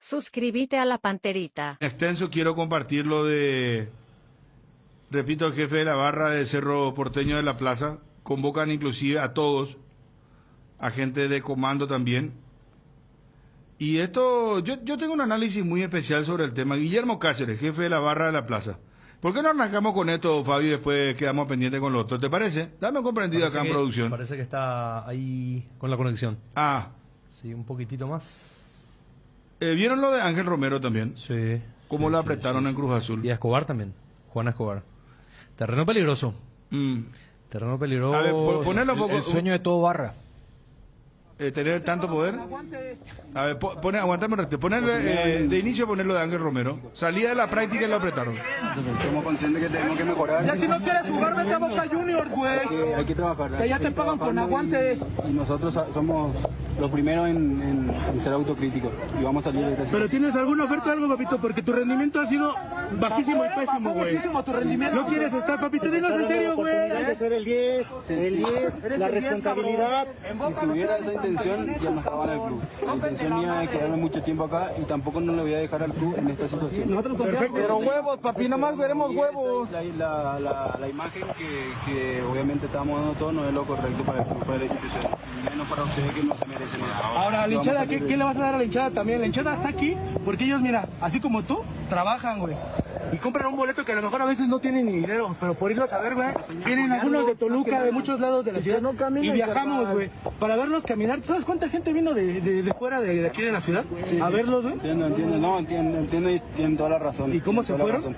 Suscríbete a la Panterita. Extenso, quiero compartir lo de, repito, el jefe de la barra de Cerro Porteño de la Plaza. Convocan inclusive a todos, a gente de comando también. Y esto, yo tengo un análisis muy especial sobre el tema. Guillermo Cáceres, jefe de la barra de la Plaza. ¿Por qué no arrancamos con esto, Fabio, y después quedamos pendientes con lo otro? ¿Te parece? Dame un comprendido acá en producción. Parece que está ahí con la conexión. Ah. Sí, un poquitito más. ¿Vieron lo de Ángel Romero también? Sí. ¿Cómo lo apretaron en Cruz Azul? Y a Escobar también. Juan Escobar. Terreno peligroso. Terreno peligroso. A ver, ponerlo un poco. El sueño de todo Barra. Tener tanto poder. A ver, aguantame un ratito. Ponerle, de inicio ponerlo de Ángel Romero. Salida de la práctica y lo apretaron. Somos conscientes que tenemos que mejorar. Ya si no quieres jugar, vete a Boca Juniors, güey. Hay que trabajar. Que ya te pagan con aguante. Y nosotros somos los primeros en ser autocríticos. Y vamos a salir de esta. Pero ¿tienes alguna oferta o algo, papito? Porque tu rendimiento ha sido bajísimo y pésimo, güey. Muchísimo tu rendimiento. No quieres estar, papito. Dinos en serio, güey. Ser el 10, la responsabilidad. Si tuviera esa intención, ya no estaba en el club. La intención mía es quedarme mucho tiempo acá y tampoco no le voy a dejar al club en esta situación. Perfecto. Pero huevos, papi, nomás veremos huevos. La imagen que obviamente estamos dando todos no es lo correcto para el club, para la institución. Menos para ustedes que no se merecen nada. Ahora, la hinchada, ¿qué le vas a dar a la hinchada también? La hinchada está aquí porque ellos, mira, así como tú, trabajan, güey. Y compran un boleto que a lo mejor a veces no tienen ni dinero, pero por irlos a ver, güey, vienen algunos de Toluca, de muchos lados de la ciudad, y viajamos, güey, para verlos caminar. ¿Tú sabes cuánta gente vino de fuera de aquí de la ciudad a verlos, güey? Entiendo y tienen toda la razón. ¿Y cómo se fueron?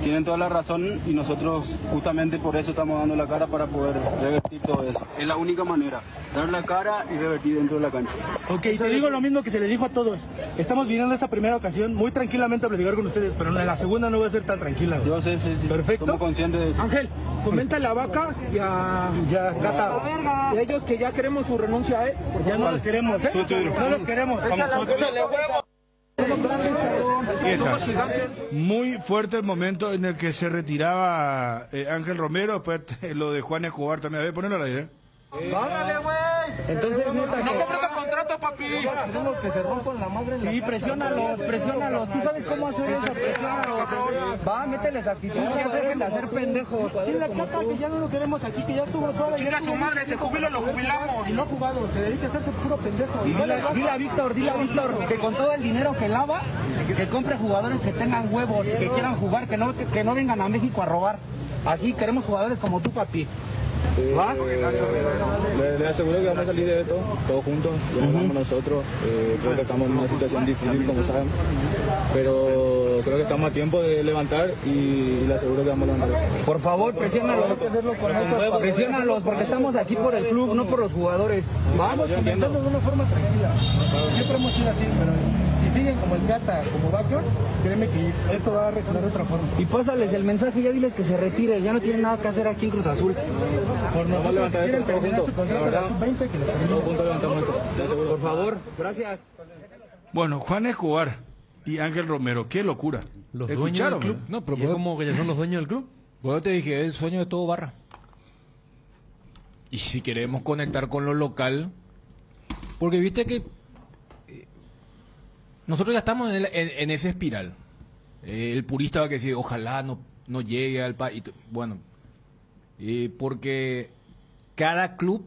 Tienen toda la razón y nosotros justamente por eso estamos dando la cara para poder revertir todo eso. Es la única manera, dar la cara y revertir dentro de la cancha. Ok, te digo lo mismo que se le dijo a todos. Estamos viniendo esta primera ocasión muy tranquilamente a platicar con ustedes, pero en la segunda no va a ser tan tranquila. Yo sé, sí. Perfecto. Somos conscientes de eso. Ángel, comenta a la Vaca y a Gata. Y ellos que ya queremos su renuncia, ¿eh? Ya no los queremos, ¿eh? No los queremos. Échale huevo. Muy fuerte el momento en el que se retiraba Ángel Romero, después lo de Juan Escobar también. A ver, ponelo al aire. ¡Bájale, güey! Entonces, neta, no compres el contrato, papi. Queremos que se rompan la madre. Sí, presiónalos. ¿Tú sabes cómo hacer eso? Presiónalos. Va, mételes actitud, ya dejen de hacer pendejos. Dile la Cata que ya no lo queremos aquí, que ya estuvo suave. Chica su madre, se jubiló, lo jubilamos. Y no ha jugado, se dedica a hacerse puro pendejo. Dile a Víctor, que con todo el dinero que lava, que compre jugadores que tengan huevos, que quieran jugar, que no vengan a México a robar. Así queremos jugadores como tú, papi. ¿Va? Le aseguro que vamos a salir de esto, todos juntos, ya hablamos nosotros, creo que estamos en una situación difícil, como saben, pero creo que estamos a tiempo de levantar y le aseguro que vamos a levantar. Por favor, presiónalos, porque estamos aquí por el club, no por los jugadores. Vamos comenzando de una forma tranquila. Siempre hemos sido así, pero si siguen como el Gata, como Backyard, créeme que esto va a reaccionar de otra forma. Y pásales el mensaje, ya diles que se retire, ya no tienen nada que hacer aquí en Cruz Azul. Vamos a levantar esto todos juntos. Por favor, gracias. Bueno, Juan Escobar y Ángel Romero, qué locura. Los dueños del club. No, pero ¿cómo que ya son los dueños del club? Bueno, te dije, es el sueño de todo Barra. Y si queremos conectar con lo local, porque viste que nosotros ya estamos en esa espiral. El purista va a decir, ojalá no llegue al país. Bueno, porque cada club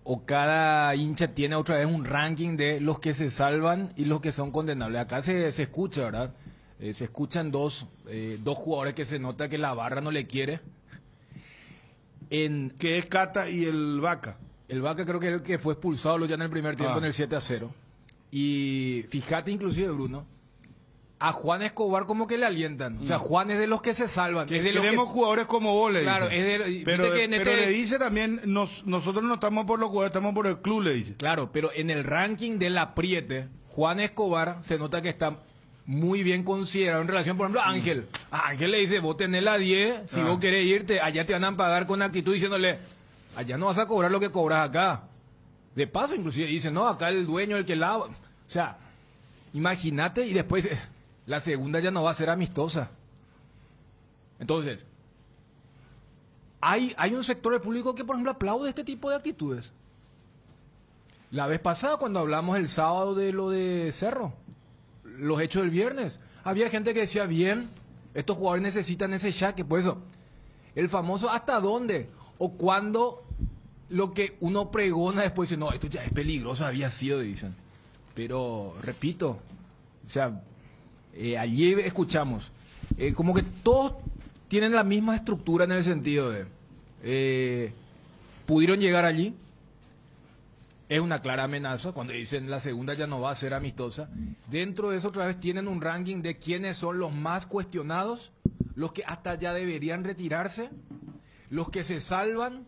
o cada hincha tiene otra vez un ranking de los que se salvan y los que son condenables. Acá se escucha, ¿verdad? Se escuchan dos jugadores que se nota que la barra no le quiere. Que es Cata y el Vaca. El Vaca creo que fue expulsado ya en el primer tiempo en el 7-0. Y fíjate inclusive, Bruno, a Juan Escobar como que le alientan. O sea, Juan es de los que se salvan. Que queremos jugadores como vos, le dice. Claro, pero le dice también, nosotros no estamos por los jugadores, estamos por el club, le dice. Claro, pero en el ranking del apriete, Juan Escobar se nota que está muy bien considerado en relación, por ejemplo, a Ángel. A Ángel le dice, vos tenés la 10, si vos querés irte, allá te van a pagar con actitud diciéndole, allá no vas a cobrar lo que cobras acá. De paso, inclusive, dice, no, acá el dueño, el que lava. O sea, imagínate, y después la segunda ya no va a ser amistosa. Entonces, hay un sector del público que, por ejemplo, aplaude este tipo de actitudes. La vez pasada, cuando hablamos el sábado de lo de Cerro, los hechos del viernes. Había gente que decía, bien, estos jugadores necesitan ese jaque, por eso, el famoso hasta dónde o cuándo, lo que uno pregona después dice, no, esto ya es peligroso, había sido, dicen. Pero, repito, o sea, allí escuchamos, como que todos tienen la misma estructura en el sentido de, pudieron llegar allí, es una clara amenaza, cuando dicen la segunda ya no va a ser amistosa. Dentro de eso otra vez tienen un ranking de quiénes son los más cuestionados, los que hasta ya deberían retirarse, los que se salvan,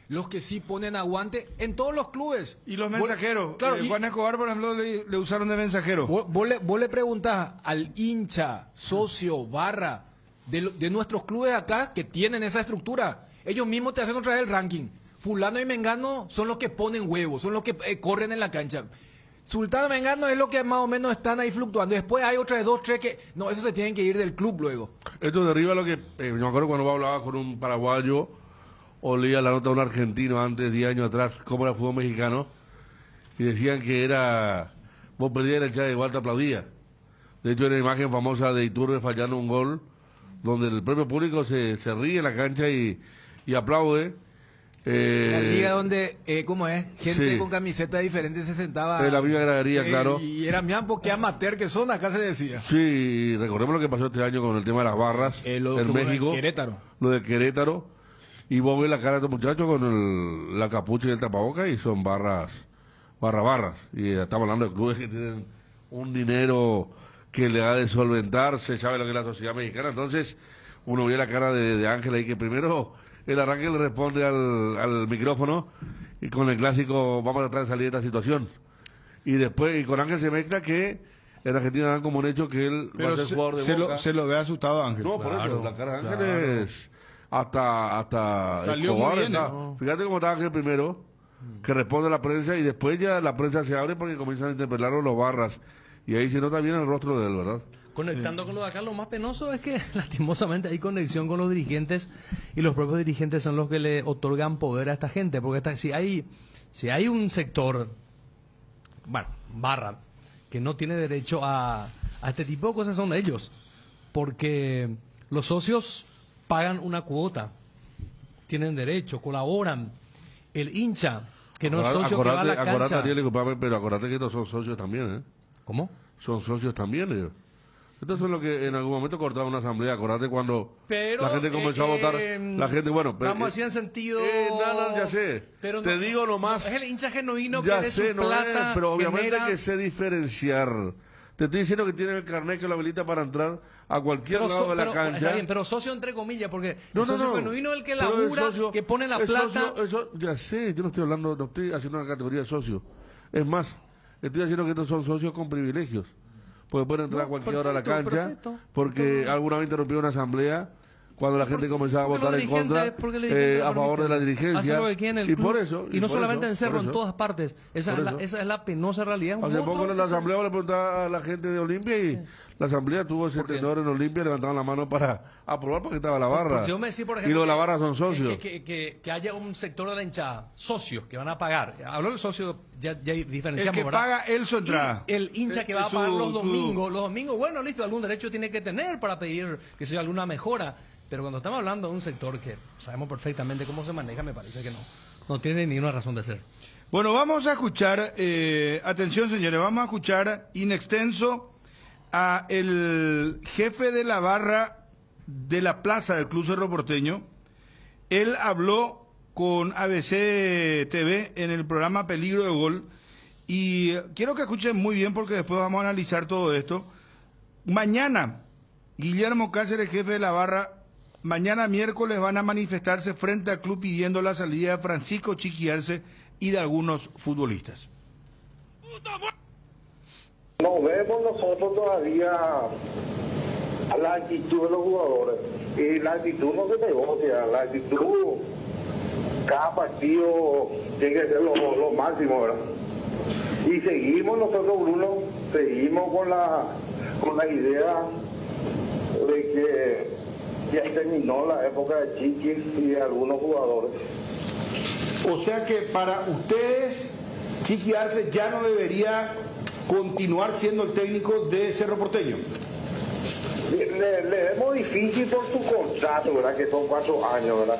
los que sí ponen aguante en todos los clubes. Y los mensajeros. Claro, Juan Escobar, por ejemplo, le usaron de mensajero. Vos le preguntás al hincha, socio, barra de nuestros clubes acá que tienen esa estructura. Ellos mismos te hacen otra vez el ranking. Fulano y Mengano son los que ponen huevos, son los que corren en la cancha. Sultano y Mengano es lo que más o menos están ahí fluctuando. Después hay otras 2, 3 que... No, esos se tienen que ir del club luego. Esto derriba lo que... yo me acuerdo cuando hablaba con un paraguayo, o leía la nota de un argentino antes, 10 años atrás, cómo era el fútbol mexicano, y decían que era... Vos perdías el chat igual te aplaudía. De hecho, hay una imagen famosa de Iturbe fallando un gol, donde el propio público se ríe en la cancha y aplaude. La liga donde, ¿cómo es? Gente sí, con camisetas diferentes se sentaba. En la misma gradería, claro. Y era miampo, que amateur que son, acá se decía. Sí, recordemos lo que pasó este año con el tema de las barras en México. Querétaro. Lo de Querétaro. Y vos ves la cara de estos muchachos con la capucha y el tapaboca y son barras. Y estamos hablando de clubes que tienen un dinero que le ha de solventar, se sabe lo que es la sociedad mexicana. Entonces, uno ve la cara de Ángel ahí que primero... El arranque le responde al micrófono y con el clásico vamos a tratar de salir de esta situación. Y después, y con Ángel se mezcla que en Argentina dan como un hecho que él va a ser jugador de Boca. Se lo ve asustado Ángel. No, por eso, la cara de Ángel es hasta salió Escobar, muy bien. ¿no? Fíjate cómo está Ángel primero, que responde a la prensa y después ya la prensa se abre porque comienzan a interpelarlo los barras. Y ahí se nota bien el rostro de él, ¿verdad? Conectando con lo de acá, lo más penoso es que lastimosamente hay conexión con los dirigentes y los propios dirigentes son los que le otorgan poder a esta gente, porque si hay un sector, bueno, barra, que no tiene derecho a este tipo de cosas son ellos, porque los socios pagan una cuota, tienen derecho, colaboran, el hincha, que no es socio que va a la cancha. Acordate, Ariel, disculpame, pero acordate que estos son socios también, ¿eh? ¿Cómo? Son socios también ellos. Estos son los que en algún momento cortaban una asamblea. Acordate cuando la gente comenzó a votar. La gente, bueno, pero. Vamos así en sentido. No, ya sé. Pero te digo nomás. Es el hincha genuino ya que de sé, su plata pero obviamente genera... hay que sé diferenciar. Te estoy diciendo que tienen el carnet que lo habilita para entrar a cualquier lado de la cancha. Está bien, pero socio entre comillas, porque no, el socio genuino es el que labura, que pone la plata. Eso, ya sé, yo no estoy hablando, no estoy haciendo una categoría de socio. Es más, estoy diciendo que estos son socios con privilegios. Porque pueden entrar a cualquier hora a la cancha, porque alguna vez interrumpió una asamblea cuando la gente comenzaba a votar en contra, a favor de la dirigencia, y por eso. Y no solamente en Cerro, en todas partes. Esa es la penosa realidad. Hace poco en la asamblea le preguntaba a la gente de Olimpia y la asamblea tuvo ese tenor en Olimpia, levantaban la mano para aprobar porque estaba la barra. Por ejemplo, y los de la barra son socios. Que haya un sector de la hinchada, socios que van a pagar. Habló el socio, ya diferenciamos, el que paga él su entrada. Y el hincha que va a pagar los domingos, bueno, listo, algún derecho tiene que tener para pedir que sea alguna mejora. Pero cuando estamos hablando de un sector que sabemos perfectamente cómo se maneja, me parece que no tiene ni una razón de ser. Bueno, vamos a escuchar, atención señores, vamos a escuchar in extenso a el jefe de la barra de la plaza del Club Cerro Porteño. Él habló con ABC TV en el programa Peligro de Gol y quiero que escuchen muy bien porque después vamos a analizar todo esto. Mañana, Guillermo Cáceres, jefe de la barra, mañana miércoles van a manifestarse frente al club pidiendo la salida de Francisco Chiqui Arce y de algunos futbolistas. No vemos nosotros todavía la actitud de los jugadores. Y la actitud no se negocia, la actitud, cada partido tiene que ser lo máximo, ¿verdad? Y seguimos nosotros, Bruno, seguimos con la idea de que ya terminó la época de Chiqui y de algunos jugadores. O sea que para ustedes, Chiqui Arce ya no debería continuar siendo el técnico de Cerro Porteño? Le vemos difícil por su contrato, ¿verdad? Que son 4 años, ¿verdad?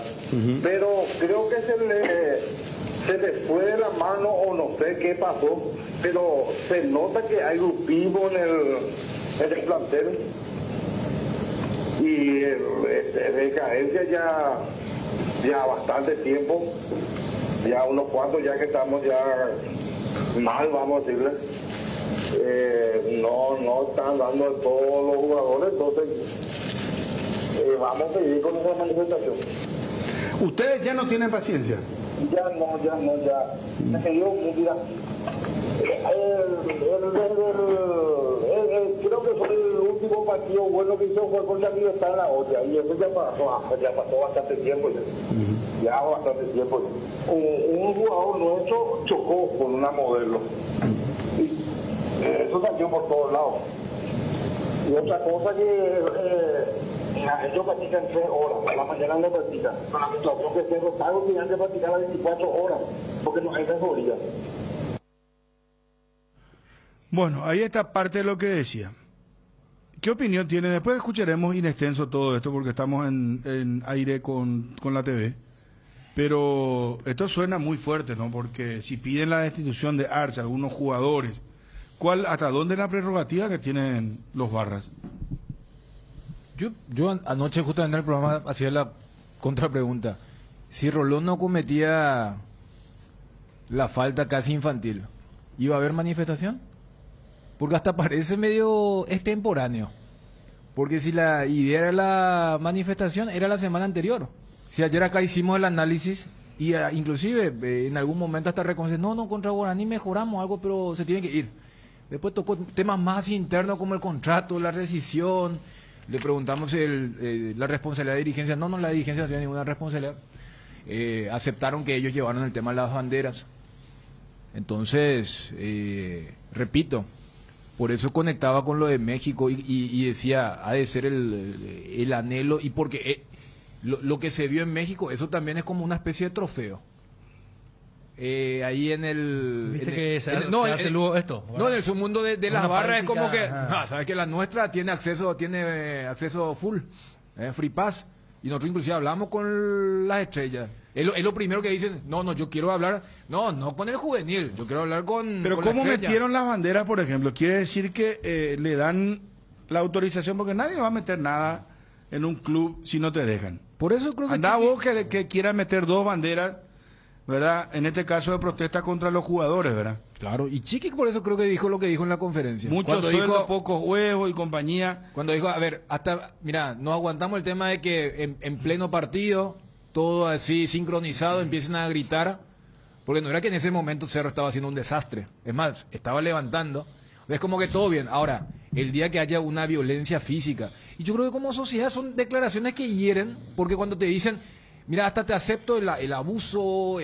Pero creo que se le fue de la mano o no sé qué pasó, pero se nota que hay grupismo en el plantel y decadencia ya bastante tiempo, ya unos cuantos ya que estamos ya mal, vamos a decirle. No están dando a todos los jugadores, entonces vamos a seguir con esa manifestación. ¿Ustedes ya no tienen paciencia? Ya. Mira, creo que fue el último partido bueno que hizo fue contra Libertad en la otra, y eso ya pasó bastante tiempo ya bastante tiempo. Un jugador nuestro chocó con una modelo. Eso salió por todos lados. Y otra cosa que ellos practican 3 horas, a la mañana no practican. Con la situación que Cerro Pago tenían que practicar a 24 horas, porque no hay mejoría. Bueno, ahí está parte de lo que decía. ¿Qué opinión tiene? Después escucharemos in extenso todo esto porque estamos en aire con la TV. Pero esto suena muy fuerte, ¿no? Porque si piden la destitución de Arce, algunos jugadores, ¿hasta dónde es la prerrogativa que tienen los Barras? Yo anoche justamente en el programa hacía la contrapregunta. Si Rolón no cometía la falta casi infantil, ¿iba a haber manifestación? Porque hasta parece medio extemporáneo. Porque si la idea era la manifestación, era la semana anterior. Si ayer acá hicimos el análisis y inclusive en algún momento hasta reconocemos, no, contra Guaraní mejoramos algo, pero se tiene que ir. Después tocó temas más internos como el contrato, la rescisión. Le preguntamos la responsabilidad de dirigencia. No, la dirigencia no tiene ninguna responsabilidad. Aceptaron que ellos llevaron el tema de las banderas. Entonces, repito, por eso conectaba con lo de México y decía, ha de ser el anhelo, y porque lo que se vio en México, eso también es como una especie de trofeo. Ahí en el... ¿Viste que se hace luego esto? No, en el submundo de las barras es como que... sabes que la nuestra tiene acceso full, free pass. Y nosotros inclusive hablamos con las estrellas. Es lo primero que dicen, no, yo quiero hablar, no con el juvenil, yo quiero hablar con... Pero con ¿cómo la estrella. metieron las banderas, por ejemplo? Quiere decir que le dan la autorización, porque nadie va a meter nada en un club si no te dejan. Por eso creo que... Anda vos que quieras meter 2 banderas, ¿verdad? En este caso de protesta contra los jugadores, ¿verdad? Claro, y Chiqui por eso creo que dijo lo que dijo en la conferencia. Muchos sueldos, pocos huevos y compañía. Cuando dijo, a ver, mira, no aguantamos el tema de que en pleno partido, todo así sincronizado, empiecen a gritar, porque no era que en ese momento Cerro estaba haciendo un desastre. Es más, estaba levantando. Es como que todo bien. Ahora, el día que haya una violencia física, y yo creo que como sociedad son declaraciones que hieren, porque cuando te dicen, mira, hasta te acepto el abuso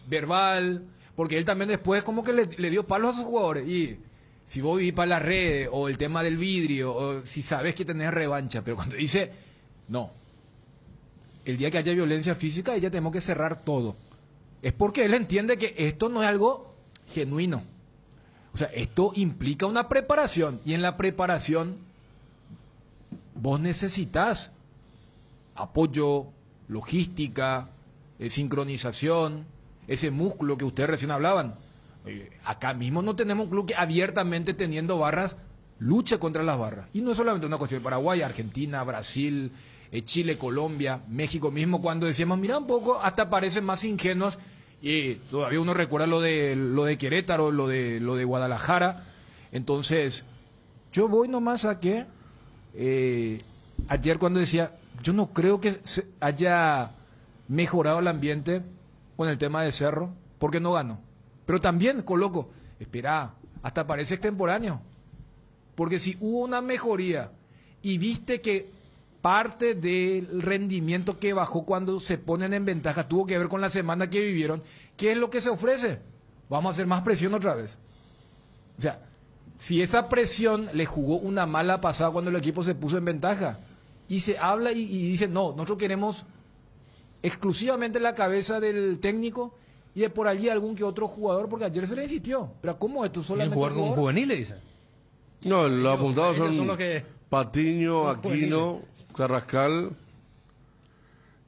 verbal, porque él también después como que le dio palos a sus jugadores. Y si vos vivís para las redes, o el tema del vidrio, o si sabes que tenés revancha, pero cuando dice, no, el día que haya violencia física, ya tenemos que cerrar todo. Es porque él entiende que esto no es algo genuino. O sea, esto implica una preparación, y en la preparación vos necesitas apoyo, logística, sincronización, ese músculo que ustedes recién hablaban. Acá mismo no tenemos un club que abiertamente teniendo barras luche contra las barras. Y no es solamente una cuestión de Paraguay, Argentina, Brasil, Chile, Colombia, México mismo, cuando decíamos, mira un poco, hasta parecen más ingenuos, y todavía uno recuerda lo de Querétaro, lo de Guadalajara. Entonces, yo voy nomás a que ayer cuando decía, yo no creo que se haya mejorado el ambiente con el tema de Cerro, porque no ganó. Pero también coloco, espera, hasta parece extemporáneo. Porque si hubo una mejoría y viste que parte del rendimiento que bajó cuando se ponen en ventaja tuvo que ver con la semana que vivieron, ¿qué es lo que se ofrece? Vamos a hacer más presión otra vez. O sea, si esa presión le jugó una mala pasada cuando el equipo se puso en ventaja, y se habla y dice, no, nosotros queremos exclusivamente la cabeza del técnico y de por allí algún que otro jugador, porque ayer se le insistió. Pero ¿cómo es tú solamente jugar con jugador? juveniles, dicen. No, los apuntados ellos son, son los que- Patiño, los Aquino, Carrascal,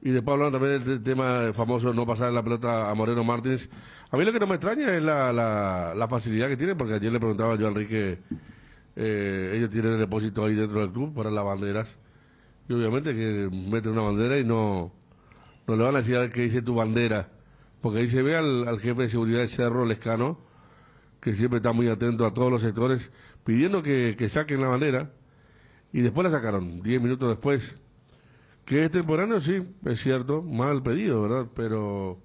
y después hablan también del tema famoso de no pasar la pelota a Moreno Martins. A mí lo que no me extraña es la facilidad que tiene, porque ayer le preguntaba yo a Enrique, ellos tienen el depósito ahí dentro del club para las banderas, y obviamente que meten una bandera y no le van a decir a ver qué dice tu bandera, porque ahí se ve al jefe de seguridad de Cerro, Lescano, que siempre está muy atento a todos los sectores, pidiendo que saquen la bandera, y después la sacaron, 10 minutos después. Que es temporáneo, sí, es cierto, mal pedido, ¿verdad? Pero,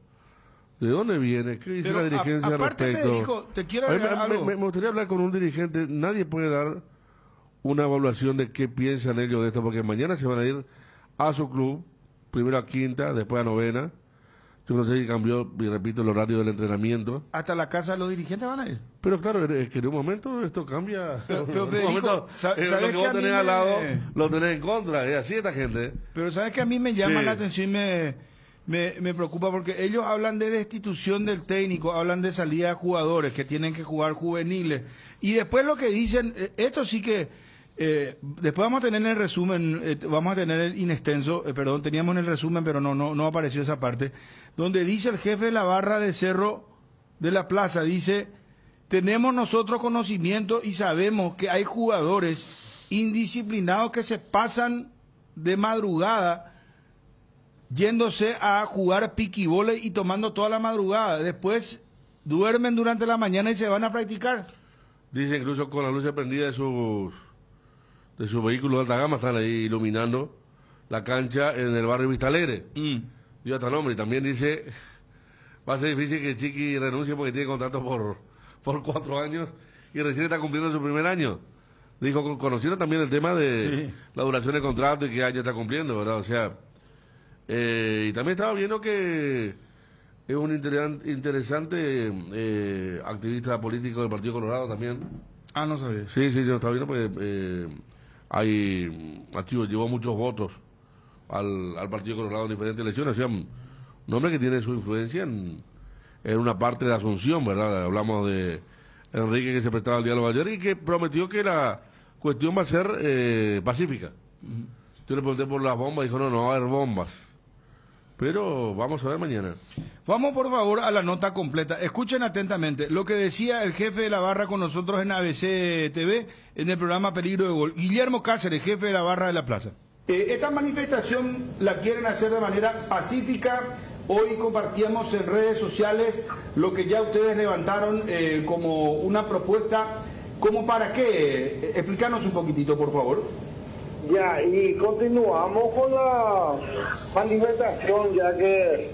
¿de dónde viene? ¿Qué dice Pero la dirigencia al aparte respecto? me dijo, te quiero A mí agregar algo. me gustaría hablar con un dirigente, nadie puede dar una evaluación de qué piensan ellos de esto, porque mañana se van a ir a su club, primero a quinta, después a novena. Yo no sé si cambió, y repito, el horario del entrenamiento. Hasta la casa de los dirigentes van a ir. Pero claro, es que en un momento esto cambia. Pero En un Federico, momento, ¿sabes lo que que vos a mí tenés al me- lado, lo tenés en contra. Es así esta gente. Pero sabes que a mí me llama Sí. la atención y me preocupa porque ellos hablan de destitución del técnico, hablan de salida de jugadores que tienen que jugar juveniles. Y después lo que dicen, esto sí que, después vamos a tener el resumen, vamos a tener el inextenso, perdón, teníamos en el resumen, pero no apareció esa parte, donde dice el jefe de la barra de Cerro de la Plaza, dice, tenemos nosotros conocimiento y sabemos que hay jugadores indisciplinados que se pasan de madrugada yéndose a jugar piquibole y tomando toda la madrugada. Después duermen durante la mañana y se van a practicar. Dice incluso con la luz prendida de sus vehículos de alta gama, están ahí iluminando la cancha en el barrio Vista Alegre. Dio hasta nombre. Y también dice, va a ser difícil que Chiqui renuncie porque tiene contrato por 4 años y recién está cumpliendo su primer año. Dijo, conociendo también el tema de la duración del contrato y qué año está cumpliendo, ¿verdad? O sea, y también estaba viendo que es un interesante activista político del Partido Colorado también. Ah, no sabía. Sí, yo estaba viendo porque hay activo, llevó muchos votos al Partido Colorado en diferentes elecciones. O sea, un hombre que tiene su influencia en una parte de Asunción, ¿verdad? Hablamos de Enrique, que se prestaba al diálogo ayer y que prometió que la cuestión va a ser pacífica. Yo le pregunté por las bombas, dijo no va a haber bombas. Pero vamos a ver mañana. Vamos por favor a la nota completa. Escuchen atentamente lo que decía el jefe de la barra con nosotros en ABC TV en el programa Peligro de Gol. Guillermo Cáceres, jefe de la barra de la plaza. Esta manifestación la quieren hacer de manera pacífica. Hoy compartíamos en redes sociales lo que ya ustedes levantaron como una propuesta. ¿Cómo para qué? Explícanos un poquitito, por favor. Ya, y continuamos con la manifestación, ya que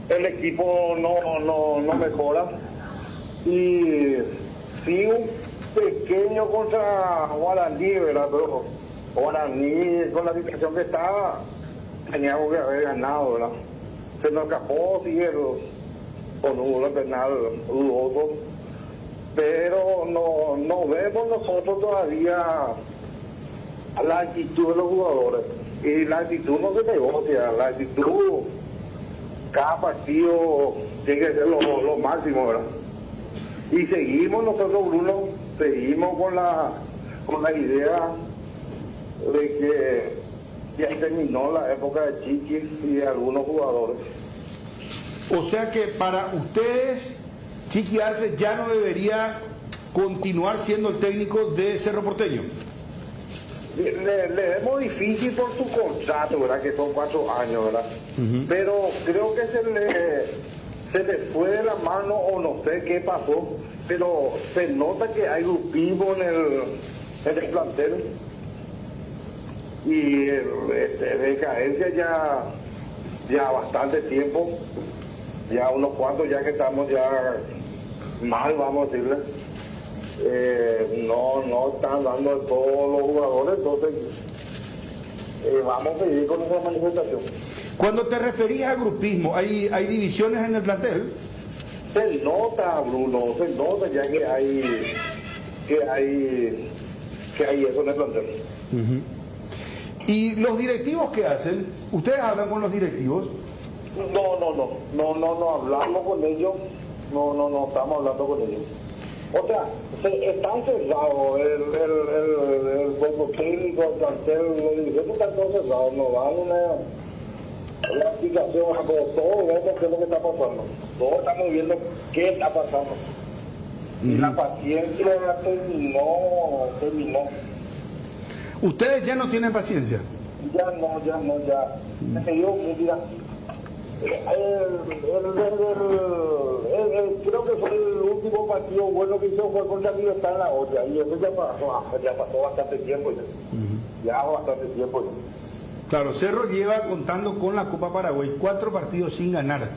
el equipo no mejora. Y sí, un pequeño contra Guaraní, ¿verdad? Pero Guaraní, con la situación que estaba, teníamos que haber ganado, ¿verdad? Se nos escapó, sí, con un penal dudoso. Pero no vemos nosotros todavía la actitud de los jugadores. Y la actitud no se negocia, la actitud, cada partido tiene que ser lo máximo, ¿verdad? Y seguimos nosotros, Bruno, seguimos con la idea de que ya terminó la época de Chiqui y de algunos jugadores. O sea que para ustedes, Chiqui Arce ya no debería continuar siendo el técnico de Cerro Porteño. Le vemos difícil por su contrato, ¿verdad? Que son 4 años, ¿verdad? Pero creo que se le fue de la mano o no sé qué pasó, pero se nota que hay grupismo en el plantel y decadencia ya bastante tiempo, ya unos cuantos ya que estamos ya mal, vamos a decirle. No están dando a todos los jugadores, entonces vamos a seguir con esa manifestación. Cuando te referís a grupismo, ¿hay divisiones en el plantel? Se nota, Bruno, se nota ya que hay eso en el plantel. Y los directivos, ¿qué hacen? ¿Ustedes hablan con los directivos? No hablamos con ellos, no estamos hablando con ellos. O sea, están cerrados, el cuerpo técnico, el plantel, los dirigentes están todos cerrados, nos dan una explicación, todos vemos qué es lo que está pasando, todos estamos viendo qué está pasando. Y la paciencia terminó. ¿Ustedes ya no tienen paciencia? Ya. Me dio mira. Creo que fue el último partido bueno que hizo fue contra Libertad en la olla, y eso ya pasó bastante tiempo ya bastante tiempo ya. Claro, Cerro lleva contando con la Copa Paraguay 4 partidos sin ganar.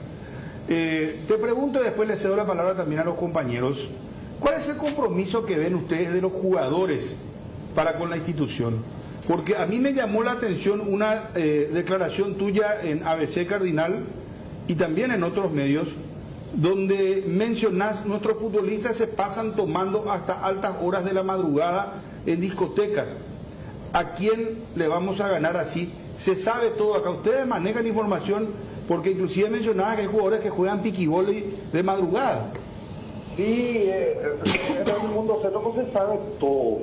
Te pregunto y después le cedo la palabra también a los compañeros, ¿cuál es el compromiso que ven ustedes de los jugadores para con la institución? Porque a mí me llamó la atención una declaración tuya en ABC Cardinal y también en otros medios, donde mencionás nuestros futbolistas se pasan tomando hasta altas horas de la madrugada en discotecas. ¿A quién le vamos a ganar así? Se sabe todo acá. Ustedes manejan información, porque inclusive mencionaban que hay jugadores que juegan piquiboli de madrugada. Sí, en el mundo no se sabe todo.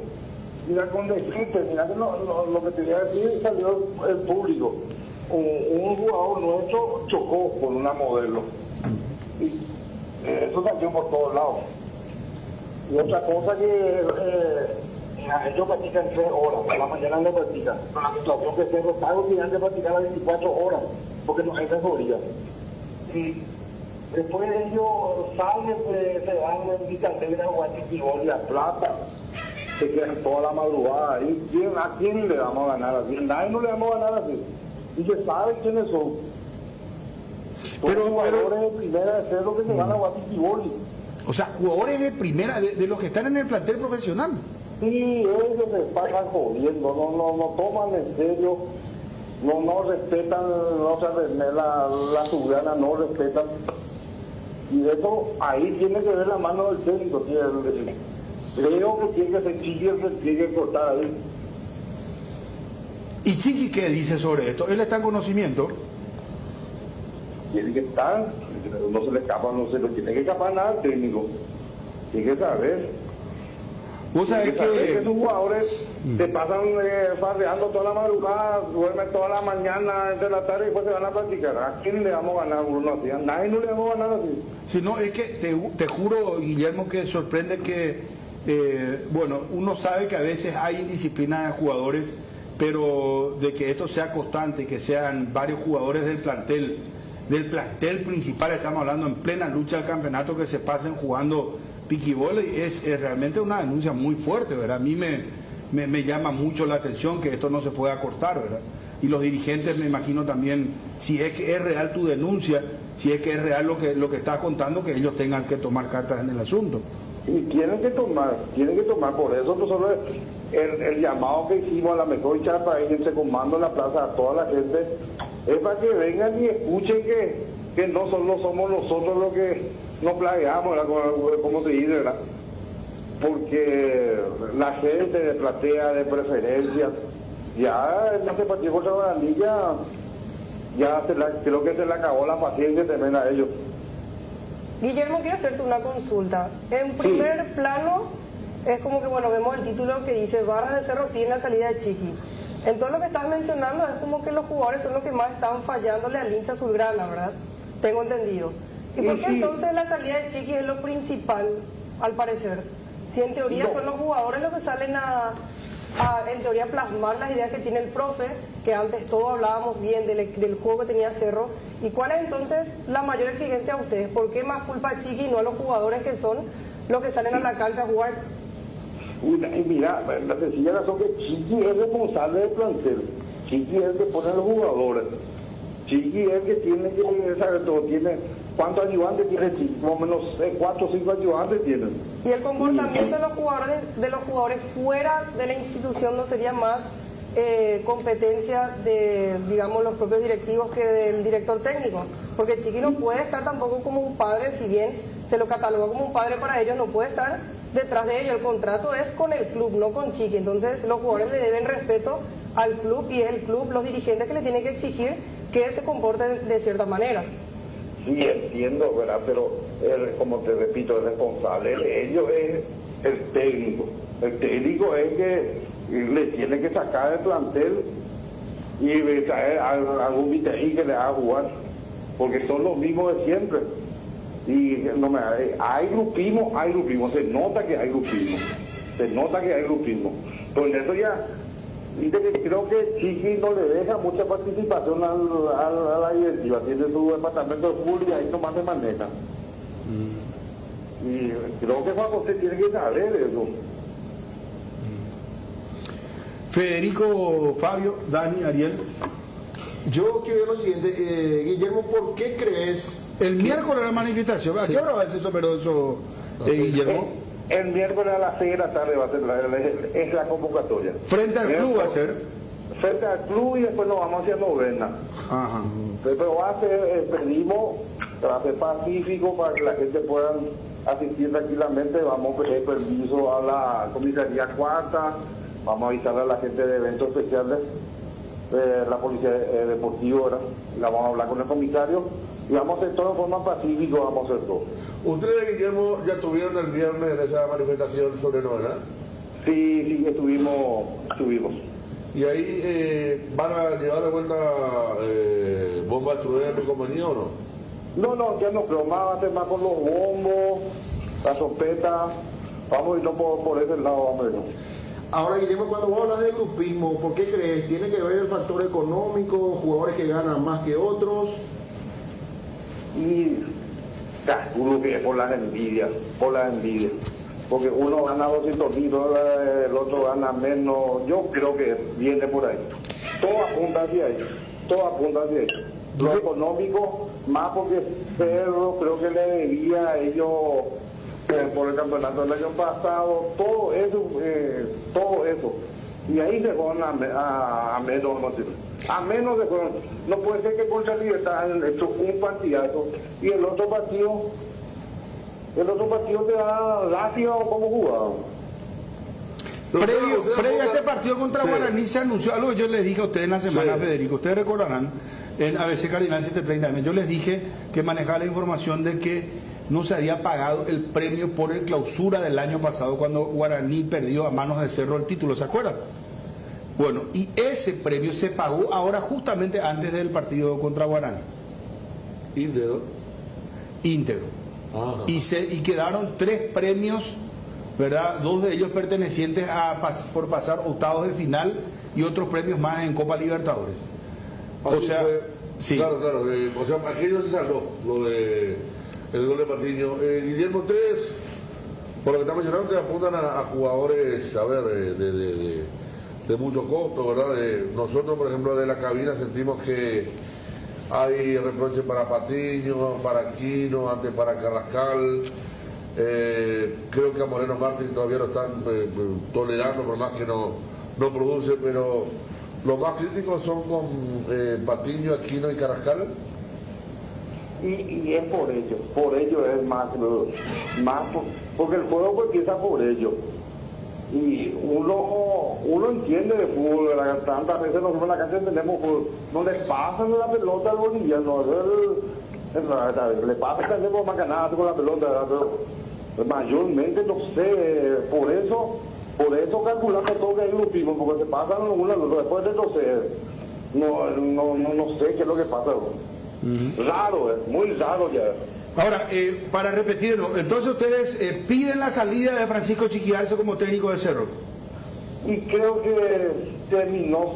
Mira, con decirte, mira que lo que te voy a decir salió el público. Un jugador nuestro chocó con una modelo. Y eso salió por todos lados. Y otra cosa que ellos practican 3 horas, por la mañana no practican. Con la situación que Cerro está obligando a practicar las 24 horas, porque no hay mejoría. Y después ellos salen, se van en bicicleta, Guachiquibol y La Plata. Se quedan toda la madrugada. ¿Y a quién le vamos a ganar así? Nadie no le vamos a ganar así. Y se sabe quiénes son. Pero jugadores de primera de Cerro que se van a Guachiquiboli. O sea, jugadores de primera, de los que están en el plantel profesional. Sí, ellos se pasan jodiendo, no toman en serio, no respetan, no se la subgana, no respetan. Y eso ahí tiene que ver la mano del técnico. Creo que tiene que ser Chiqui el que tiene que cortar ahí. ¿Y Chiqui qué dice sobre esto? ¿Él está en conocimiento? Tiene que estar, no se le escapa, no se le tiene que escapar nada al técnico. Tiene que saber. Vos sabés que esos jugadores se pasan farreando toda la madrugada, duermen toda la mañana, entre la tarde y después se van a practicar. ¿A quién le vamos a ganar uno así? A nadie no le vamos a ganar así. Si no, es que te juro, Guillermo, que sorprende que bueno, uno sabe que a veces hay indisciplina de jugadores, pero de que esto sea constante, que sean varios jugadores del plantel principal, estamos hablando en plena lucha del campeonato, que se pasen jugando piquibole, es realmente una denuncia muy fuerte, ¿verdad? A mí me llama mucho la atención que esto no se pueda cortar, ¿verdad? Y los dirigentes, me imagino también, si es que es real tu denuncia, si es que es real lo que estás contando, que ellos tengan que tomar cartas en el asunto. Y tienen que tomar, por eso nosotros el llamado que hicimos a la mejor chapa ahí en ese comando en la plaza a toda la gente, es para que vengan y escuchen que no solo somos nosotros los que nos plagueamos, ¿verdad? Como se dice, ¿verdad? Porque la gente de platea, de preferencia, ya en este partido contra Guaraní creo que se le acabó la paciencia también a ellos. Guillermo, quiero hacerte una consulta. En primer plano, es como que, bueno, vemos el título que dice Barras de Cerro tiene la salida de Chiqui. En todo lo que estás mencionando, es como que los jugadores son los que más están fallándole al hincha azulgrana, ¿verdad? Tengo entendido. ¿Y por qué entonces la salida de Chiqui es lo principal, al parecer? Si en teoría son los jugadores los que salen en teoría, plasmar las ideas que tiene el profe, que antes todos hablábamos bien del juego que tenía Cerro. ¿Y cuál es entonces la mayor exigencia a ustedes? ¿Por qué más culpa a Chiqui y no a los jugadores que son los que salen a la cancha a jugar? Mira, la sencilla razón que Chiqui es responsable del plantel. Chiqui es el que pone a los jugadores. Chiqui es el que tiene que saber todo. ¿Cuántos ayudantes tiene Chiqui? Más o menos 4 o 5 ayudantes tienen. ¿Y el comportamiento de los jugadores fuera de la institución no sería más competencia de, digamos, los propios directivos que del director técnico? Porque Chiqui no puede estar tampoco como un padre, si bien se lo cataloga como un padre para ellos, no puede estar detrás de ellos. El contrato es con el club, no con Chiqui. Entonces los jugadores le deben respeto al club y es el club, los dirigentes, que le tienen que exigir que se comporten de cierta manera. Sí, entiendo, ¿verdad? Pero, como te repito, el responsable de ellos es el técnico. El técnico es que le tiene que sacar del plantel y traer algún vitaí que le haga jugar, porque son los mismos de siempre. Y hay grupismo, se nota que hay grupismo, pero en eso ya, dice que creo que Chiqui no le deja mucha participación a la directiva, tiene su departamento de fútbol y ahí nomás se maneja. Y creo que Juan José tiene que saber eso. Federico, Fabio, Dani, Ariel. Yo quiero ver lo siguiente, Guillermo, ¿por qué crees? El miércoles la manifestación, ¿a qué hora va a ser eso, Guillermo? El miércoles a las 6 de la tarde va a ser es la convocatoria. ¿Frente al club va a ser? Frente al club y después nos vamos hacia Novena. Ajá. Pero va a ser, pedimos, va a ser pacífico para que la gente pueda asistir tranquilamente. Vamos a pedir permiso a la comisaría cuarta, vamos a avisar a la gente de eventos especiales, la policía deportiva, ¿verdad? La vamos a hablar con el comisario y vamos a hacer todo de forma pacífica, vamos a hacer todo. ¿Ustedes, Guillermo, ya estuvieron el viernes en esa manifestación sobre Novena? Sí, estuvimos. ¿Y ahí van a llevar de vuelta bombas truenas y compañía o no? No, ya no creo, más va a ser más con los bombos, la trompeta, vamos a irnos por ese lado, vamos a irnos. Ahora, Guillermo, cuando vos hablas de grupismo, ¿por qué crees? ¿Tiene que ver el factor económico, jugadores que ganan más que otros? Y calculo que es por las envidias, porque uno gana 200.000 dólares, el otro gana menos, yo creo que viene por ahí. Todo apunta hacia ahí. Lo económico, más porque Cerro creo que le debía a ellos por el campeonato del año pasado, todo eso. Y ahí se fueron a menos de fueron. No puede ser que contra Libertad han hecho un partidazo y el otro partido te da gracia como jugado. Previo a este partido contra Guaraní se anunció algo que yo les dije a ustedes en la semana, Federico. Ustedes recordarán, en ABC Cardinal 730, yo les dije que manejaba la información de que no se había pagado el premio por el clausura del año pasado cuando Guaraní perdió a manos de Cerro el título, ¿se acuerdan? Bueno, y ese premio se pagó ahora justamente antes del partido contra Guaraní. Íntegro. Y quedaron 3 premios, ¿verdad? 2 de ellos pertenecientes por pasar octavos de final y otros premios más en Copa Libertadores. O sea, sí. Claro, o sea, aquello se saldó, lo de el gol de Patiño. Guillermo, ustedes, por lo que estamos mencionando, te apuntan a jugadores, a ver, de mucho costo, ¿verdad? Nosotros, por ejemplo, de la cabina sentimos que hay reproches para Patiño, para Aquino, antes para Carrascal. Creo que a Moreno Martín todavía lo están tolerando, por más que no produce, pero los más críticos son con Patiño, Aquino y Carrascal. Y es por ello es más porque el juego empieza por ello. Y uno entiende de fútbol, tantas veces nosotros en la cancha entendemos fútbol, no le pasan la pelota al boliviano, le pasa tenemos más ganas con la pelota, pero mayormente no sé, por eso calculando todo que hay grupismo, porque se pasan uno al otro, después de retroceder, no sé qué es lo que pasa. Raro, muy raro ya. Ahora, para repetirlo, entonces ustedes piden la salida de Francisco Chiquiarzo como técnico de Cerro. Y creo que terminó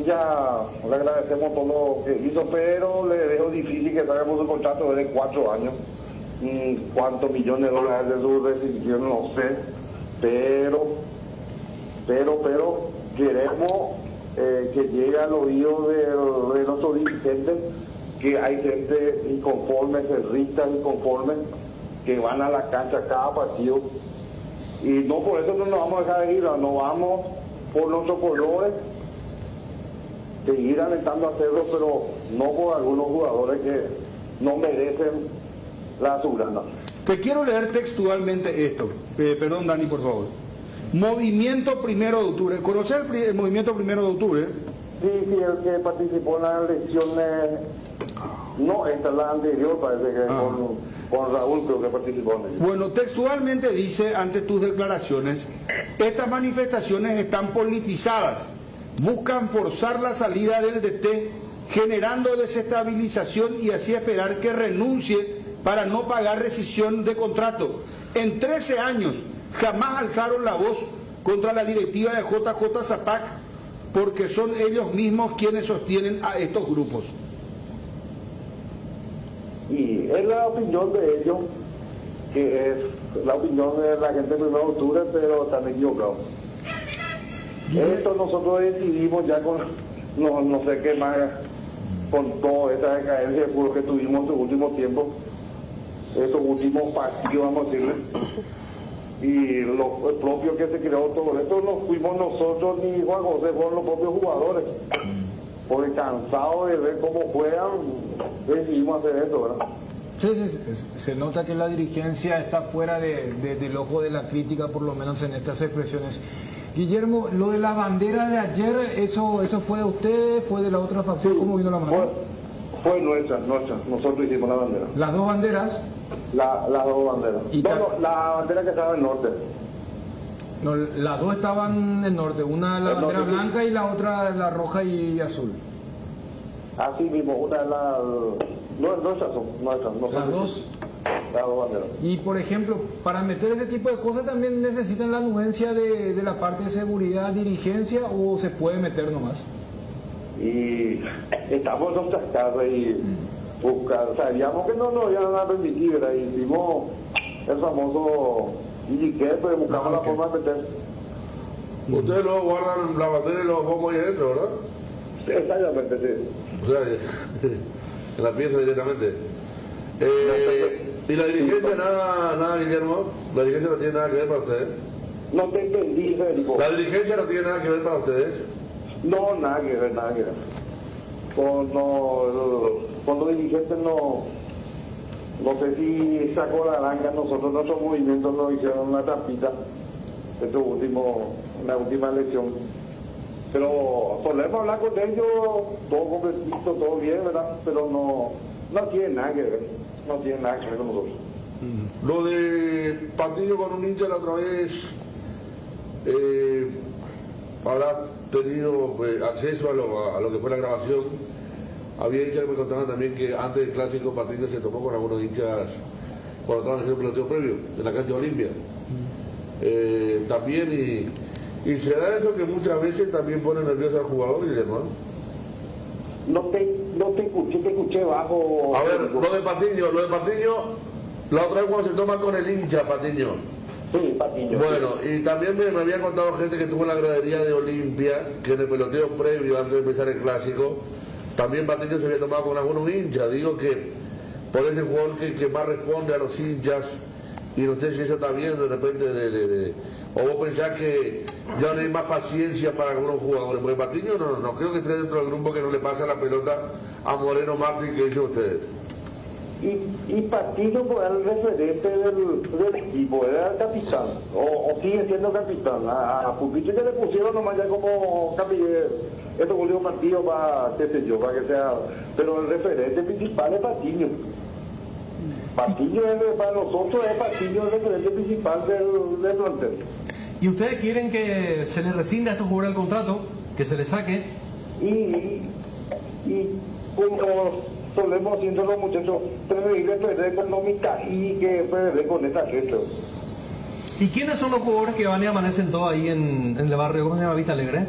ya le agradecemos todo lo que hizo, pero le dejo difícil que salga por su contrato de 4 años. ¿Cuántos millones de dólares de su rescisión? No sé, pero queremos que llegue al oído de nuestros dirigentes que hay gente inconforme, cerristas inconformes, que van a la cancha cada partido. Y no por eso no nos vamos a dejar de ir, no vamos por nuestros colores, seguir alentando a Cerro, pero no por algunos jugadores que no merecen la azulgrana. Te quiero leer textualmente esto. Perdón, Dani, por favor. Movimiento 1 de octubre. ¿Conocer el movimiento 1 de octubre? Sí, el que participó en las elecciones, no, esta es la anterior, parece que con Raúl creo que participó en ella. Bueno, textualmente dice ante tus declaraciones, estas manifestaciones están politizadas, buscan forzar la salida del DT, generando desestabilización y así esperar que renuncie para no pagar rescisión de contrato. En 13 años jamás alzaron la voz contra la directiva de JJ Zapac, porque son ellos mismos quienes sostienen a estos grupos. Y es la opinión de ellos, que es la opinión de la gente del 1 de octubre, pero están equivocados. Esto nosotros decidimos ya con, no sé qué más, con toda esta decadencia de fútbol que tuvimos estos últimos tiempos, estos últimos partidos, vamos a decirle, y lo propio que se creó todo esto, no fuimos nosotros ni Juan José, fueron los propios jugadores, porque cansados de ver cómo juegan, decidimos hacer esto, ¿verdad? Sí, se nota que la dirigencia está fuera del ojo de la crítica, por lo menos en estas expresiones. Guillermo, lo de la bandera de ayer, ¿eso fue de usted, fue de la otra facción? Sí, ¿cómo vino la bandera? Fue nuestra, nosotros hicimos la bandera. ¿Las dos banderas? Las dos banderas. La bandera que estaba en el norte. No, las dos estaban en el norte, una la bandera blanca y la otra la roja y azul. Así mismo, una es la... Nuestras son. ¿Las dos? Las dos banderas. Y por ejemplo, para meter ese tipo de cosas también necesitan la anuencia de la parte de seguridad, dirigencia, o se puede meter nomás. Y estamos en nuestras casas y sabíamos que no nos iban a permitir, ¿verdad? Y hicimos el famoso etiquete, pues buscamos la forma de meter. Ustedes luego guardan la bandera y los bombos ahí adentro, ¿verdad? Sí, exactamente, sí. O sea, en la pieza directamente. ¿Y la dirigencia nada, Guillermo? ¿La dirigencia no tiene nada que ver para ustedes? No te entendí, Federico. ¿La dirigencia no tiene nada que ver para ustedes? No, nada que ver. Con los dirigentes no sé si sacó la naranja, nosotros nuestros movimientos nos hicieron una trampita en la última elección. Pero solemos hablar con ellos, todo completito, todo bien, ¿verdad? Pero no tiene nada que ver, con nosotros. Lo de Patiño con un hincha la otra vez, habrá tenido acceso a lo que fue la grabación. Había hinchas que me contaban también que antes del clásico Patiño se tomó con algunos hinchas cuando estaban haciendo el peloteo previo en la cancha de Olimpia. También y se da eso que muchas veces también pone nervioso al jugador y demás. No te escuché bajo. A ver, lo de Patiño, la otra vez cuando se toma con el hincha Patiño. Sí, Patiño. Bueno, y también me había contado gente que estuvo en la gradería de Olimpia, que en el peloteo previo, antes de empezar el clásico, también Patiño se había tomado con algunos hinchas. Digo que por ese jugador que más responde a los hinchas, y no sé si eso está bien de repente o vos pensás que ya no hay más paciencia para algunos jugadores, porque Patiño no creo que esté dentro del grupo que no le pasa la pelota a Moreno Martín que hizo ustedes. Y Patiño fue el referente del equipo, era el capitán, o sigue siendo capitán. A Pupiche que le pusieron nomás ya como capitán estos últimos partidos para que sea, pero el referente principal es Patiño. Patiño para nosotros es Patiño el referente principal del plantel. ¿Y ustedes quieren que se les rescinde a estos jugadores el contrato? ¿Que se les saque? Y como solemos haciendo los muchachos, preferir perder económica y que perder con esta gente. ¿Y quiénes son los jugadores que van y amanecen todos ahí en el barrio? ¿Cómo se llama? ¿Vista Alegre?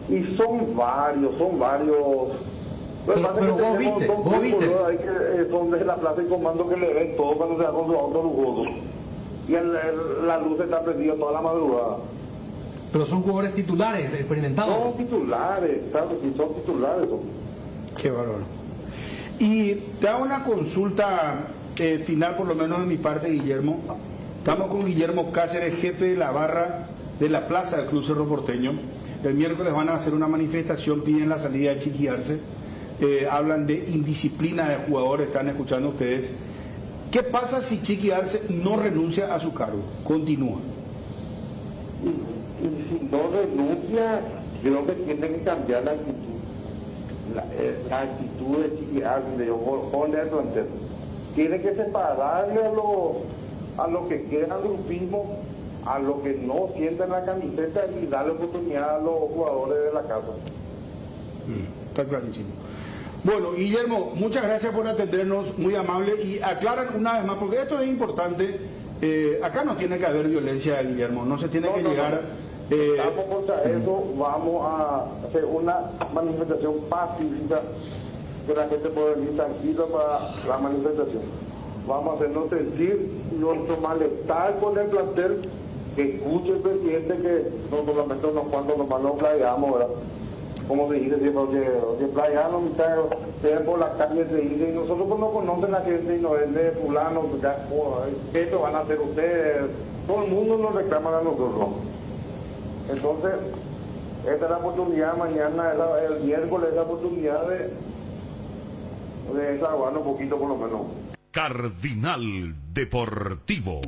Y son varios. Pero vos viste. Hay que, son de la plaza de comando que le ven todo cuando se va con su auto lujoso. Y la luz está prendida toda la madrugada. Pero son jugadores titulares, experimentados. Son titulares, claro, son titulares. Qué bárbaro. Y te hago una consulta final, por lo menos de mi parte, Guillermo. Estamos con Guillermo Cáceres, jefe de la barra de la plaza del Club Cerro Porteño. El miércoles van a hacer una manifestación, piden la salida de Chiqui Arce. Hablan de indisciplina de jugadores, están escuchando ustedes. ¿Qué pasa si Chiqui Arce no renuncia a su cargo? Continúa. Y si no renuncia, Creo que tiene que cambiar la actitud. La actitud de Chiqui Ávila, jóvenes del plantel. Tiene que separarle a lo que queda grupismo, a lo que no sienten la camiseta y darle oportunidad a los jugadores de la casa. Está clarísimo. Bueno, Guillermo, muchas gracias por atendernos, muy amable, y aclaran una vez más, porque esto es importante, acá no tiene que haber violencia, Guillermo, no se tiene que llegar... Estamos contra eso, vamos a hacer una manifestación pacífica, que la gente pueda venir tranquila para la manifestación. Vamos a hacernos sentir nuestro malestar con el plantel, que escuche el presidente que no solamente unos cuantos nomás nos playamos, ¿verdad? Como se dice siempre, oye, playamos, se ven por la calle, se dice, y nosotros pues no conocen a la gente y no es de fulano, que esto van a hacer ustedes, todo el mundo nos reclama a nosotros. Entonces, esta es la oportunidad, mañana, el miércoles, es la oportunidad de desahogarnos un poquito por lo menos. Cardinal Deportivo.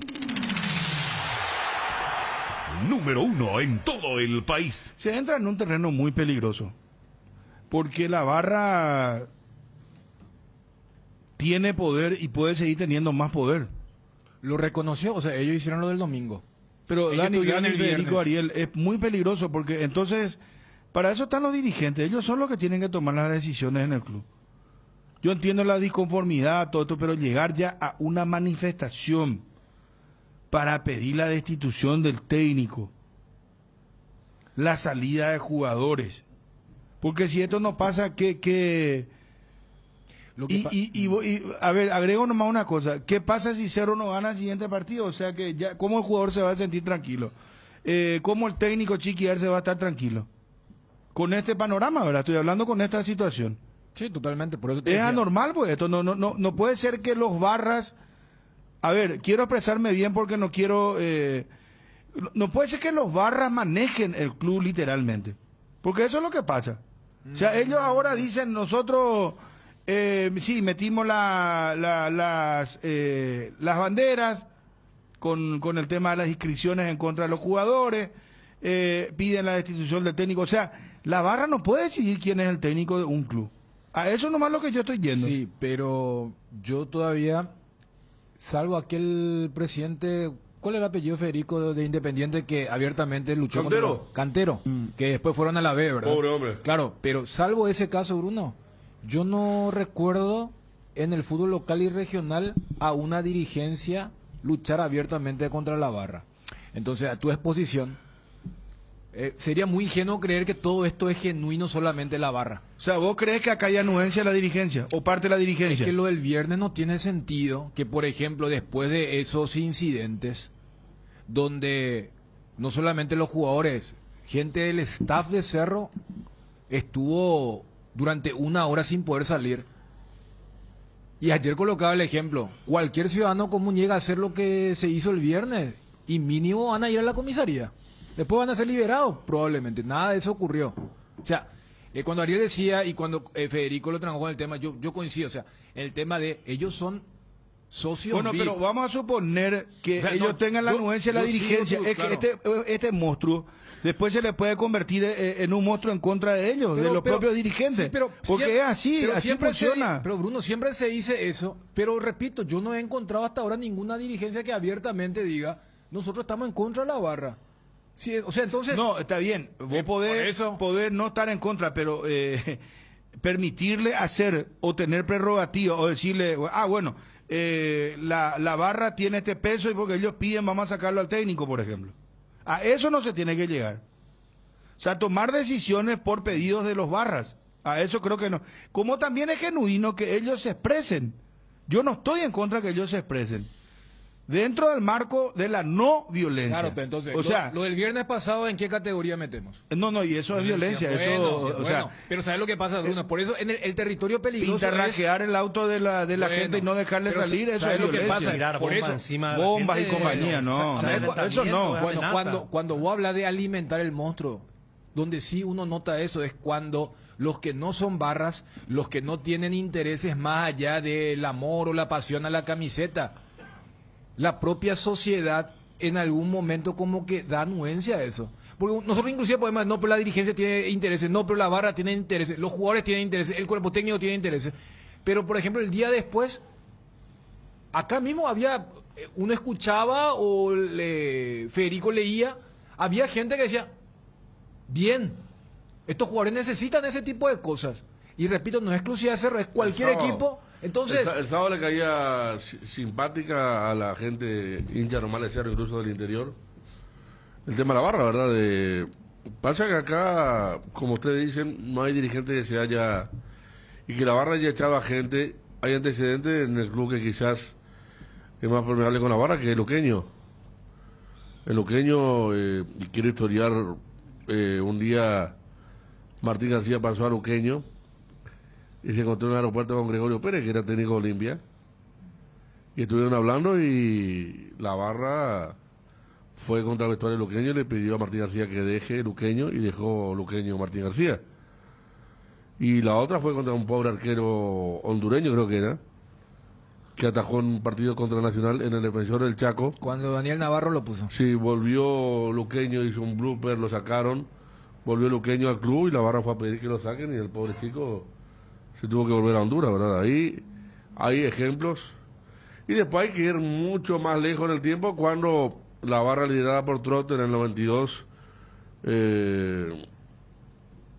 Número 1 en todo el país. Se entra en un terreno muy peligroso, porque la barra tiene poder y puede seguir teniendo más poder. Lo reconoció, o sea, ellos hicieron lo del domingo. Pero ellos Dani, el Federico, Ariel, es muy peligroso, porque entonces, para eso están los dirigentes, ellos son los que tienen que tomar las decisiones en el club. Yo entiendo la disconformidad, todo esto, pero llegar ya a una manifestación para pedir la destitución del técnico, la salida de jugadores, porque si esto no pasa, a ver, agrego nomás una cosa, ¿qué pasa si Cerro no gana el siguiente partido? O sea que ya, ¿cómo el jugador se va a sentir tranquilo? ¿Cómo el técnico Chiquiar se va a estar tranquilo? Con este panorama, ¿verdad? Estoy hablando con esta situación. Sí, totalmente, por eso te es decía. Anormal, pues esto no puede ser que los barras, a ver, quiero expresarme bien porque no quiero, no puede ser que los barras manejen el club literalmente, porque eso es lo que pasa. O sea, ellos ahora dicen, nosotros, sí, metimos las banderas con el tema de las inscripciones en contra de los jugadores, piden la destitución del técnico, o sea, la barra no puede decidir quién es el técnico de un club. A eso nomás lo que yo estoy yendo. Sí, pero yo todavía, salvo aquel presidente, ¿cuál era el apellido, Federico, de Independiente, que abiertamente luchó contra Cantero, que después fueron a la B, ¿verdad? Pobre hombre. Claro, pero salvo ese caso, Bruno, yo no recuerdo en el fútbol local y regional a una dirigencia luchar abiertamente contra la barra. Entonces, a tu exposición, sería muy ingenuo creer que todo esto es genuino solamente la barra. O sea, ¿vos crees que acá hay anuencia de la dirigencia o parte de la dirigencia? Es que lo del viernes no tiene sentido que, por ejemplo, después de esos incidentes, donde no solamente los jugadores, gente del staff de Cerro estuvo durante una hora sin poder salir. Y ayer colocaba el ejemplo, cualquier ciudadano común llega a hacer lo que se hizo el viernes y mínimo van a ir a la comisaría. Después van a ser liberados, probablemente. Nada de eso ocurrió. O sea, cuando Ariel decía y cuando Federico lo trajo con el tema, yo coincido. O sea, el tema de ellos son socios. Bueno, VIP. pero vamos a suponer que ellos tengan la anuencia de la dirigencia. Es que este monstruo después se le puede convertir en un monstruo en contra de ellos, de los propios dirigentes. Sí, porque siempre, es así, así funciona. Pero Bruno, siempre se dice eso. Pero repito, yo no he encontrado hasta ahora ninguna dirigencia que abiertamente diga, nosotros estamos en contra de la barra. Sí, o sea, entonces... No, está bien, vos podés no estar en contra, pero permitirle hacer o tener prerrogativa o decirle, bueno, la barra tiene este peso y porque ellos piden vamos a sacarlo al técnico, por ejemplo. A eso no se tiene que llegar. O sea, tomar decisiones por pedidos de los barras, a eso creo que no. Como también es genuino que ellos se expresen. Yo no estoy en contra que ellos se expresen. Dentro del marco de la no violencia. Claro, pero entonces, o sea, lo del viernes pasado, ¿en qué categoría metemos? No, y eso es violencia. O sea, pero ¿sabes lo que pasa, Bruno? Por eso en el territorio peligroso pintarrajear el auto de la gente y no dejarle salir, eso es lo violencia. que pasa. Tirar por bombas eso, encima de bombas la y gente, compañía, no. Eso no. Bueno, cuando vos hablas de alimentar el monstruo, donde sí uno nota eso es cuando los que no son barras, los que no tienen intereses más allá del amor o la pasión a la camiseta, la propia sociedad en algún momento como que da anuencia a eso. Porque nosotros inclusive podemos, no, pero la dirigencia tiene intereses, no, pero la barra tiene intereses, los jugadores tienen intereses, el cuerpo técnico tiene intereses. Pero, por ejemplo, el día después, acá mismo había, uno escuchaba o Federico leía, había gente que decía, bien, estos jugadores necesitan ese tipo de cosas. Y repito, no es exclusiva de Cerro, es cualquier equipo. Entonces, el sábado le caía simpática a la gente hincha normal de Cerro, incluso del interior, el tema de la barra, ¿verdad? Pasa que acá, como ustedes dicen, no hay dirigente que se haya, y que la barra haya echado a gente. Hay antecedentes en el club que quizás es más permeable con la barra que el Luqueño. El Luqueño, y quiero historiar, un día Martín García pasó a Luqueño y se encontró en el aeropuerto con Gregorio Pérez, que era técnico de Olimpia, y estuvieron hablando, y la barra fue contra el vestuario luqueño y le pidió a Martín García que deje Luqueño, y dejó Luqueño Martín García. Y la otra fue contra un pobre arquero hondureño, creo que era, que atajó un partido contra Nacional en el Defensor del Chaco. Cuando Daniel Navarro lo puso. Sí, volvió Luqueño, hizo un blooper, lo sacaron, volvió Luqueño al club y la barra fue a pedir que lo saquen, y el pobre chico se tuvo que volver a Honduras, ¿verdad? Ahí hay ejemplos. Y después hay que ir mucho más lejos en el tiempo, cuando la barra liderada por Trotter en el 92,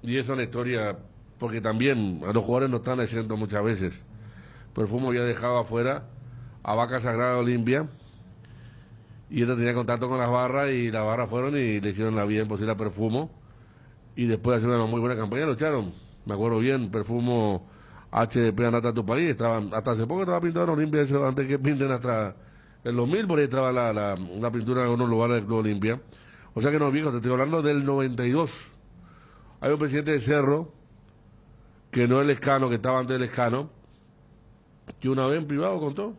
y eso es una historia, porque también a los jugadores no están exentos muchas veces. Perfumo había dejado afuera a Vaca Sagrada de Olimpia, y él no tenía contacto con las barras, y las barras fueron y le hicieron la vida imposible a Perfumo, y después de hacer una muy buena campaña lo echaron. Me acuerdo bien, Perfumo, HDP, Andate a tu país, hasta hace poco estaba pintado en Olimpia, eso, antes que pinten hasta el 2000, por ahí estaba la pintura en algunos lugares del Club Olimpia. O sea que no, viejo, te estoy hablando del 92. Hay un presidente de Cerro, que no es el Escano, que estaba antes del Escano, que una vez en privado contó,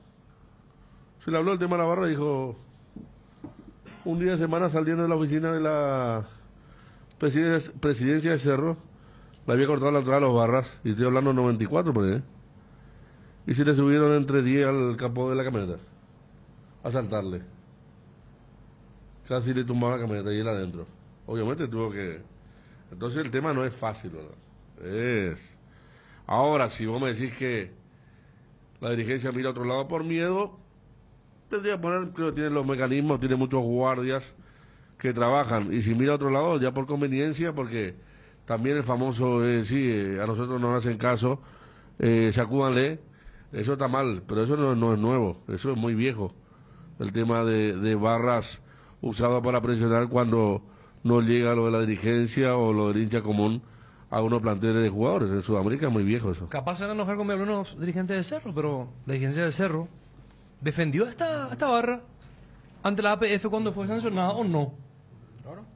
se le habló el tema de la barra, dijo, un día de semana saliendo de la oficina de la presidencia de Cerro, le había cortado la entrada a los barras, y estoy hablando 94 por ahí, y se le subieron entre 10 al capó de la camioneta a saltarle, casi le tumbaba la camioneta y él adentro. Obviamente tuvo que, entonces el tema no es fácil, ¿verdad? Ahora, si vos me decís que la dirigencia mira a otro lado por miedo, tendría que poner, creo que tiene los mecanismos, tiene muchos guardias que trabajan, y si mira a otro lado ya por conveniencia, porque también el famoso, a nosotros no nos hacen caso, sacúdanle, eso está mal, pero eso no es nuevo, eso es muy viejo, el tema de barras usadas para presionar cuando no llega lo de la dirigencia o lo del hincha común a unos planteles de jugadores. En Sudamérica es muy viejo eso. Capaz se van a enojar con algunos dirigentes del Cerro, pero la dirigencia del Cerro defendió esta barra ante la APF cuando fue sancionada o no.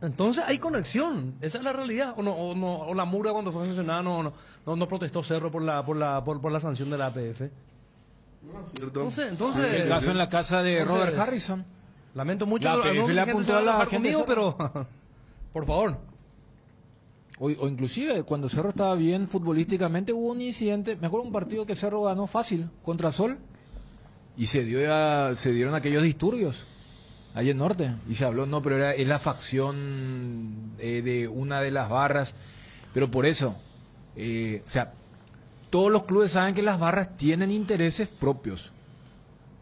Entonces hay conexión, esa es la realidad. O la Mura cuando fue sancionada no protestó Cerro por la sanción de la APF. Entonces el caso en la casa de Robert Harrison. Lamento mucho la APF le apuntó a la gente conmigo, pero por favor. O inclusive cuando Cerro estaba bien futbolísticamente hubo un incidente, me acuerdo un partido que Cerro ganó fácil contra Sol y se dieron aquellos disturbios ahí en Norte, y se habló, no, pero es la facción de una de las barras, pero por eso, o sea, todos los clubes saben que las barras tienen intereses propios.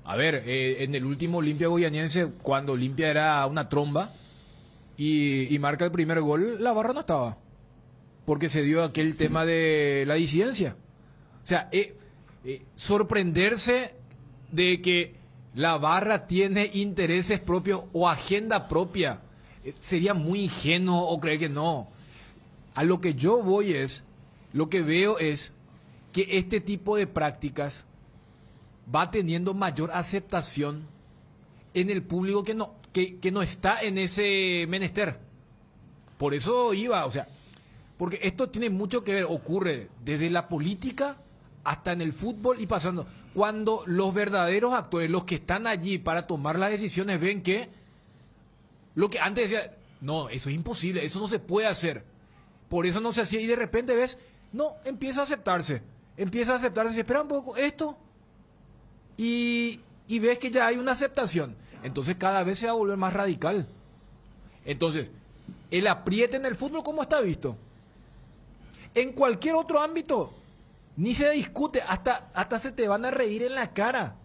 A ver, en el último Olimpia Goianiense, cuando Olimpia era una tromba y marca el primer gol, la barra no estaba, porque se dio aquel tema de la disidencia. O sea, sorprenderse de que la barra tiene intereses propios o agenda propia, sería muy ingenuo o creer que no. A lo que yo voy lo que veo es que este tipo de prácticas va teniendo mayor aceptación en el público que no está en ese menester. Por eso iba, o sea, porque esto tiene mucho que ver, ocurre desde la política hasta en el fútbol y pasando. Cuando los verdaderos actores, los que están allí para tomar las decisiones, ven que lo que antes decía, no, eso es imposible, eso no se puede hacer, por eso no se hacía, y de repente ves, no, empieza a aceptarse, espera un poco esto, y ves que ya hay una aceptación, entonces cada vez se va a volver más radical. Entonces, el apriete en el fútbol, ¿cómo está visto? En cualquier otro ámbito, ni se discute, hasta se te van a reír en la cara.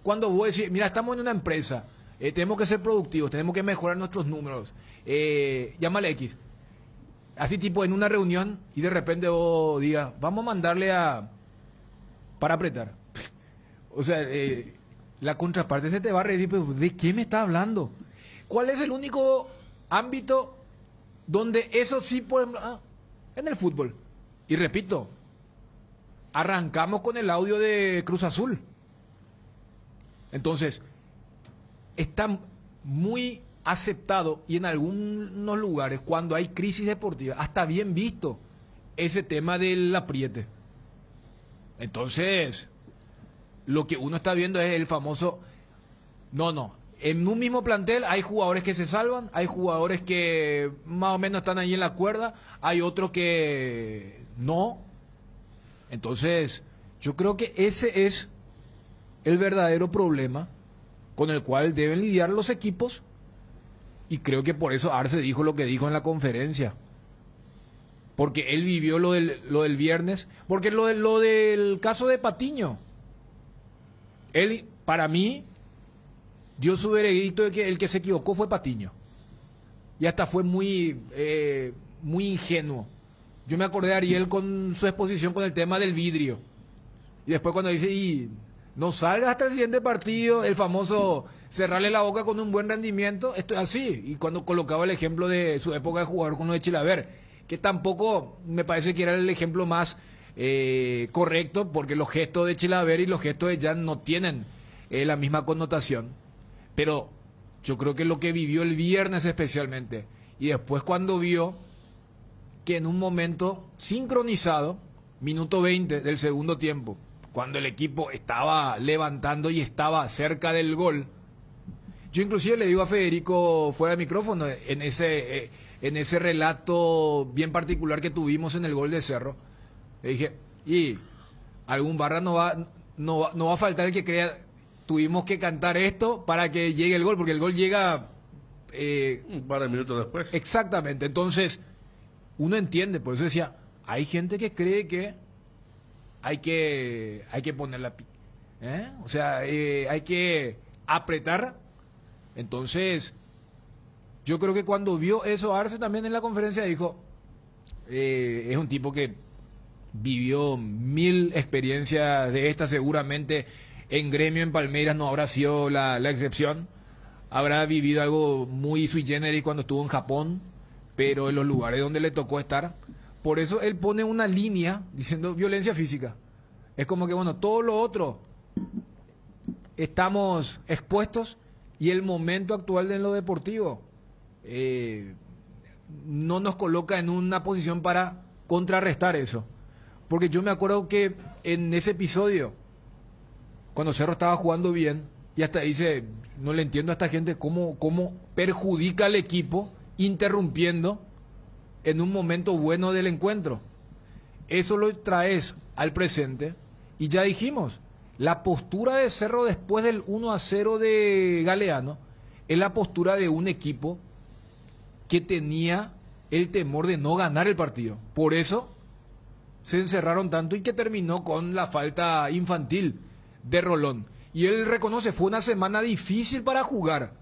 Cuando vos decís, mira, estamos en una empresa, tenemos que ser productivos, tenemos que mejorar nuestros números, llámale X. Así tipo en una reunión y de repente vos digas, vamos a mandarle para apretar. O sea, la contraparte se te va a reír, pero ¿de qué me está hablando? ¿Cuál es el único ámbito donde eso sí podemos... en el fútbol. Y repito, arrancamos con el audio de Cruz Azul. Entonces, está muy aceptado y en algunos lugares, cuando hay crisis deportiva, hasta bien visto ese tema del apriete. Entonces, lo que uno está viendo es el famoso... No, en un mismo plantel hay jugadores que se salvan, hay jugadores que más o menos están ahí en la cuerda, hay otros que no. Entonces, yo creo que ese es el verdadero problema con el cual deben lidiar los equipos, y creo que por eso Arce dijo lo que dijo en la conferencia, porque él vivió lo del viernes, porque lo del caso de Patiño, él, para mí, dio su veredicto de que el que se equivocó fue Patiño. Y hasta fue muy ingenuo. Yo me acordé de Ariel con su exposición con el tema del vidrio. Y después cuando dice, y no salgas hasta el siguiente partido, el famoso cerrarle la boca con un buen rendimiento, esto es así. Y cuando colocaba el ejemplo de su época de jugador con lo de Chilaver, que tampoco me parece que era el ejemplo más correcto, porque los gestos de Chilaver y los gestos de Jan no tienen la misma connotación. Pero yo creo que lo que vivió el viernes especialmente, y después cuando vio que en un momento sincronizado, minuto 20 del segundo tiempo, cuando el equipo estaba levantando y estaba cerca del gol, yo inclusive le digo a Federico fuera de micrófono, en ese relato bien particular que tuvimos en el gol de Cerro, le dije, y algún barra no va a faltar el que crea... Tuvimos que cantar esto para que llegue el gol, porque el gol llega... un par de minutos después. Exactamente, entonces uno entiende, por eso decía, hay gente que cree que hay que poner la pica, o sea, hay que apretar. Entonces, yo creo que cuando vio eso Arce también en la conferencia dijo, es un tipo que vivió 1000 experiencias de estas seguramente. En Gremio, en Palmeiras, no habrá sido la excepción. Habrá vivido algo muy sui generis cuando estuvo en Japón, pero en los lugares donde le tocó estar. Por eso él pone una línea diciendo violencia física. Es como que, bueno, todo lo otro estamos expuestos y el momento actual de lo deportivo no nos coloca en una posición para contrarrestar eso. Porque yo me acuerdo que en ese episodio, cuando Cerro estaba jugando bien, y hasta dice, no le entiendo a esta gente cómo perjudica al equipo interrumpiendo en un momento bueno del encuentro. Eso lo traes al presente y ya dijimos, la postura de Cerro después del 1-0 de Galeano es la postura de un equipo que tenía el temor de no ganar el partido. Por eso se encerraron tanto y que terminó con la falta infantil de Rolón. Y él reconoce, fue una semana difícil para jugar,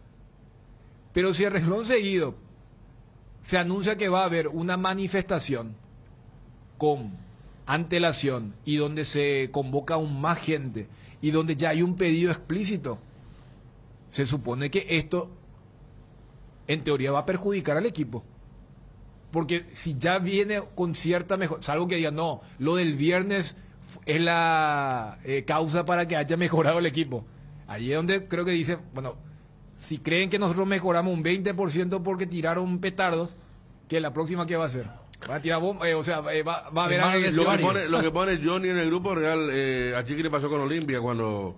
pero si el renglón seguido se anuncia que va a haber una manifestación con antelación y donde se convoca aún más gente y donde ya hay un pedido explícito, se supone que esto en teoría va a perjudicar al equipo, porque si ya viene con cierta mejor, salvo que diga no, lo del viernes es la causa para que haya mejorado el equipo. Allí es donde creo que dice, bueno, si creen que nosotros mejoramos un 20% porque tiraron petardos, que la próxima ¿qué va a hacer? Va a tirar bomba, o sea, va a haber lo que pone Johnny en el grupo real, a Chiqui le pasó con Olimpia cuando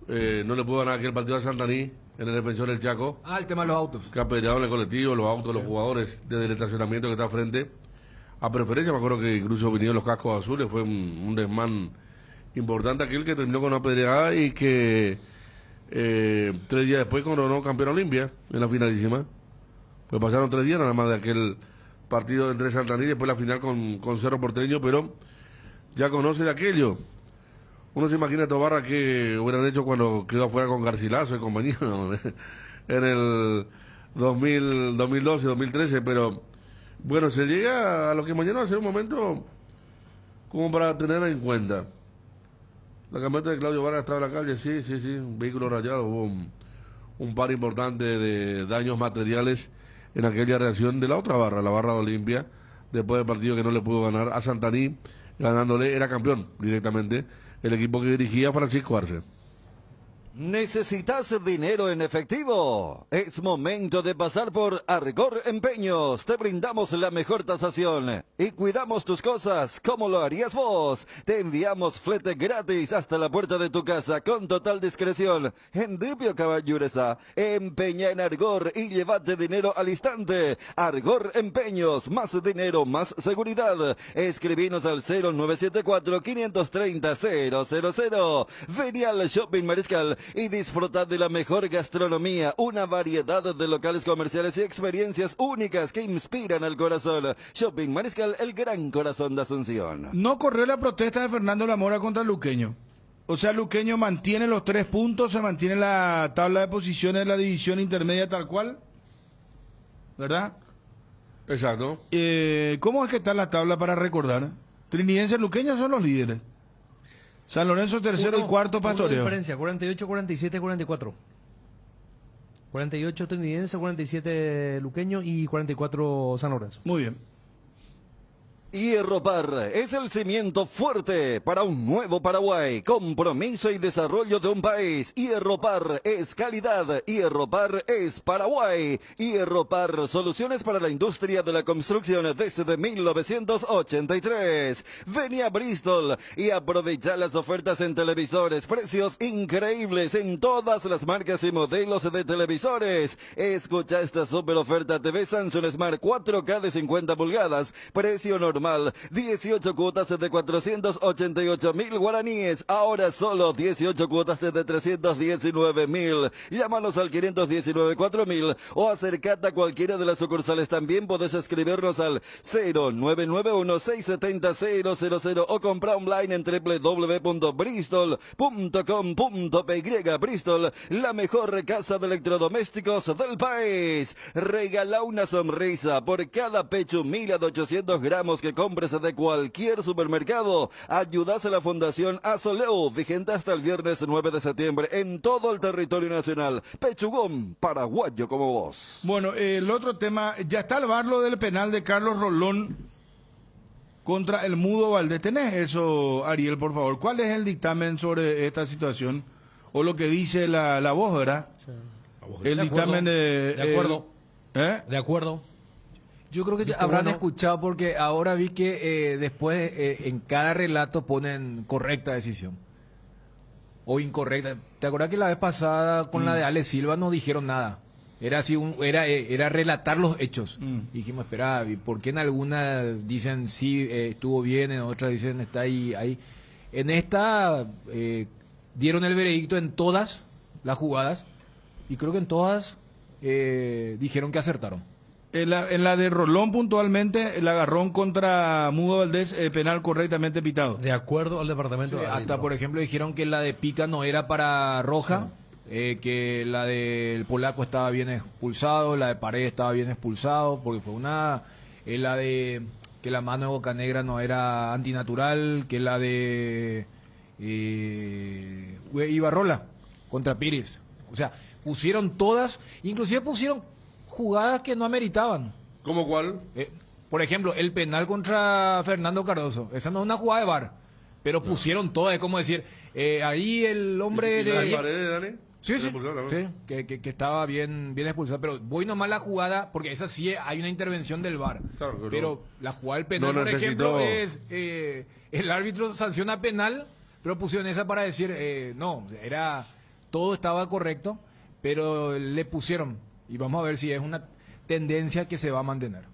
no le pudo ganar aquel partido a Santaní en el defensor del Chaco. El tema de los autos. Que ha peleado en el colectivo, los autos, los jugadores desde el estacionamiento que está frente. A preferencia, me acuerdo que incluso vinieron los cascos azules, fue un desmán importante aquel que terminó con una pedreada y que 3 días después coronó campeón Olimpia en la finalísima. Pues pasaron 3 días nada más de aquel partido entre Santander y después la final con Cerro Porteño, pero ya conoce de aquello. Uno se imagina a Tobarra que hubieran hecho cuando quedó afuera con Garcilaso y compañía, ¿no? En el 2012, 2013, pero bueno, se llega a lo que mañana va a ser un momento como para tener en cuenta. La camioneta de Claudio Vargas estaba en la calle, sí, un vehículo rayado, hubo un par importante de daños materiales en aquella reacción de la otra barra, la barra de Olimpia, después del partido que no le pudo ganar a Santaní, ganándole, era campeón directamente el equipo que dirigía Francisco Arce. ¿Necesitas dinero en efectivo? Es momento de pasar por Argor Empeños. Te brindamos la mejor tasación y cuidamos tus cosas como lo harías vos. Te enviamos flete gratis hasta la puerta de tu casa con total discreción. En Dipio Caballureza, empeña en Argor y llévate dinero al instante. Argor Empeños, más dinero, más seguridad. Escribinos al 0974-530-000. Vení al Shopping Mariscal y disfrutad de la mejor gastronomía, una variedad de locales comerciales y experiencias únicas que inspiran al corazón. Shopping Mariscal, el gran corazón de Asunción. No corrió la protesta de Fernando Lamora contra Luqueño. O sea, Luqueño mantiene los 3 puntos, se mantiene la tabla de posiciones de la división intermedia tal cual, ¿verdad? Exacto. ¿Cómo es que está la tabla para recordar? Trinidense y Luqueño son los líderes. San Lorenzo tercero y cuarto Pastoreo. Diferencia, 48, 47, 44. 48 Trinidense, 47 Luqueño y 44 San Lorenzo. Muy bien. Hierropar es el cimiento fuerte para un nuevo Paraguay, compromiso y desarrollo de un país. Hierropar es calidad, Hierropar es Paraguay. Hierropar, soluciones para la industria de la construcción desde 1983. Vení a Bristol y aprovecha las ofertas en televisores, precios increíbles en todas las marcas y modelos de televisores. Escucha esta super oferta: TV Samsung Smart 4K de 50 pulgadas, precio normal 18 cuotas de 488.000 guaraníes, ahora solo 18 cuotas de 319.000. Llámanos al 519-4000 o acercate a cualquiera de las sucursales. También podés escribirnos al 0991-670-000 o compra online en www.bristol.com.py. Bristol, la mejor casa de electrodomésticos del país. Regala una sonrisa por cada pechumila de 800 gramos que compres de cualquier supermercado. Ayudas a la Fundación Azoleu, vigente hasta el viernes 9 de septiembre en todo el territorio nacional. Pechugón, paraguayo como vos. Bueno, el otro tema, ya está el barlo del penal de Carlos Rolón contra el Mudo Valdés. ¿Tenés eso, Ariel, por favor? ¿Cuál es el dictamen sobre esta situación? O lo que dice la voz, ¿verdad? Sí. El dictamen de acuerdo. De acuerdo. Yo creo que ya habrán escuchado, porque ahora vi que después en cada relato ponen correcta decisión o incorrecta. ¿Te acuerdas que la vez pasada con la de Ale Silva no dijeron nada? Era así, era relatar los hechos. Dijimos, espera, ¿por qué en algunas dicen sí, estuvo bien, en otras dicen está ahí? En esta dieron el veredicto en todas las jugadas y creo que en todas dijeron que acertaron. En la de Rolón puntualmente, el agarrón contra Mudo Valdés, penal correctamente pitado. De acuerdo al departamento. Sí, hasta por ejemplo dijeron que la de Pica no era para roja, que la del polaco estaba bien expulsado, la de Paredes estaba bien expulsado, porque fue la de que la mano de Bocanegra no era antinatural, que la de Ibarrola contra Pires. O sea, pusieron todas, inclusive pusieron jugadas que no ameritaban. ¿Cómo cuál? Por ejemplo, el penal contra Fernando Cardoso. Esa no es una jugada de VAR, pero pusieron todas. Es como decir, ahí el hombre de Paredes, Dani? Sí, que estaba bien expulsado. Pero voy nomás la jugada, porque esa sí hay una intervención del VAR. Claro, pero la jugada del penal, por ejemplo, es el árbitro sanciona penal, pero pusieron esa para decir, no, todo estaba correcto, pero le pusieron. Y vamos a ver si es una tendencia que se va a mantener.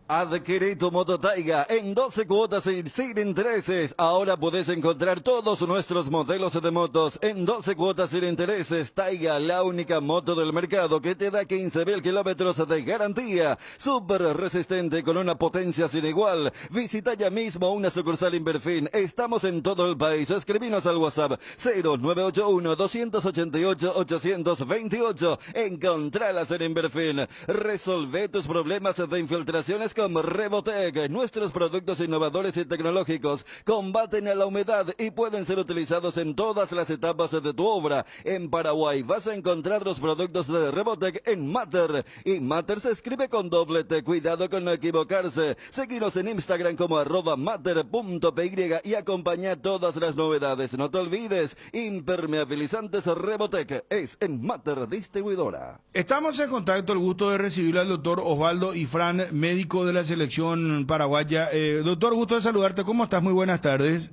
Adquirí tu moto Taiga en 12 cuotas y sin intereses. Ahora puedes encontrar todos nuestros modelos de motos en 12 cuotas sin intereses. Taiga, la única moto del mercado que te da 15.000 kilómetros de garantía. Súper resistente con una potencia sin igual. Visita ya mismo una sucursal Inverfin. Estamos en todo el país. Escribinos al WhatsApp 0981-288-828. Encontralas en Inverfin. Resolve tus problemas de infiltraciones con Rebotec. Nuestros productos innovadores y tecnológicos combaten a la humedad y pueden ser utilizados en todas las etapas de tu obra. En Paraguay vas a encontrar los productos de Rebotec en Mater. Y Mater se escribe con doble T. Cuidado con no equivocarse. Seguinos en Instagram como @mater.py y acompaña todas las novedades. No te olvides, impermeabilizantes Rebotec es en Mater Distribuidora. Estamos en contacto, el gusto de recibir al doctor Osvaldo Ifrán, médico de la selección paraguaya. Doctor, gusto de saludarte. ¿Cómo estás? Muy buenas tardes.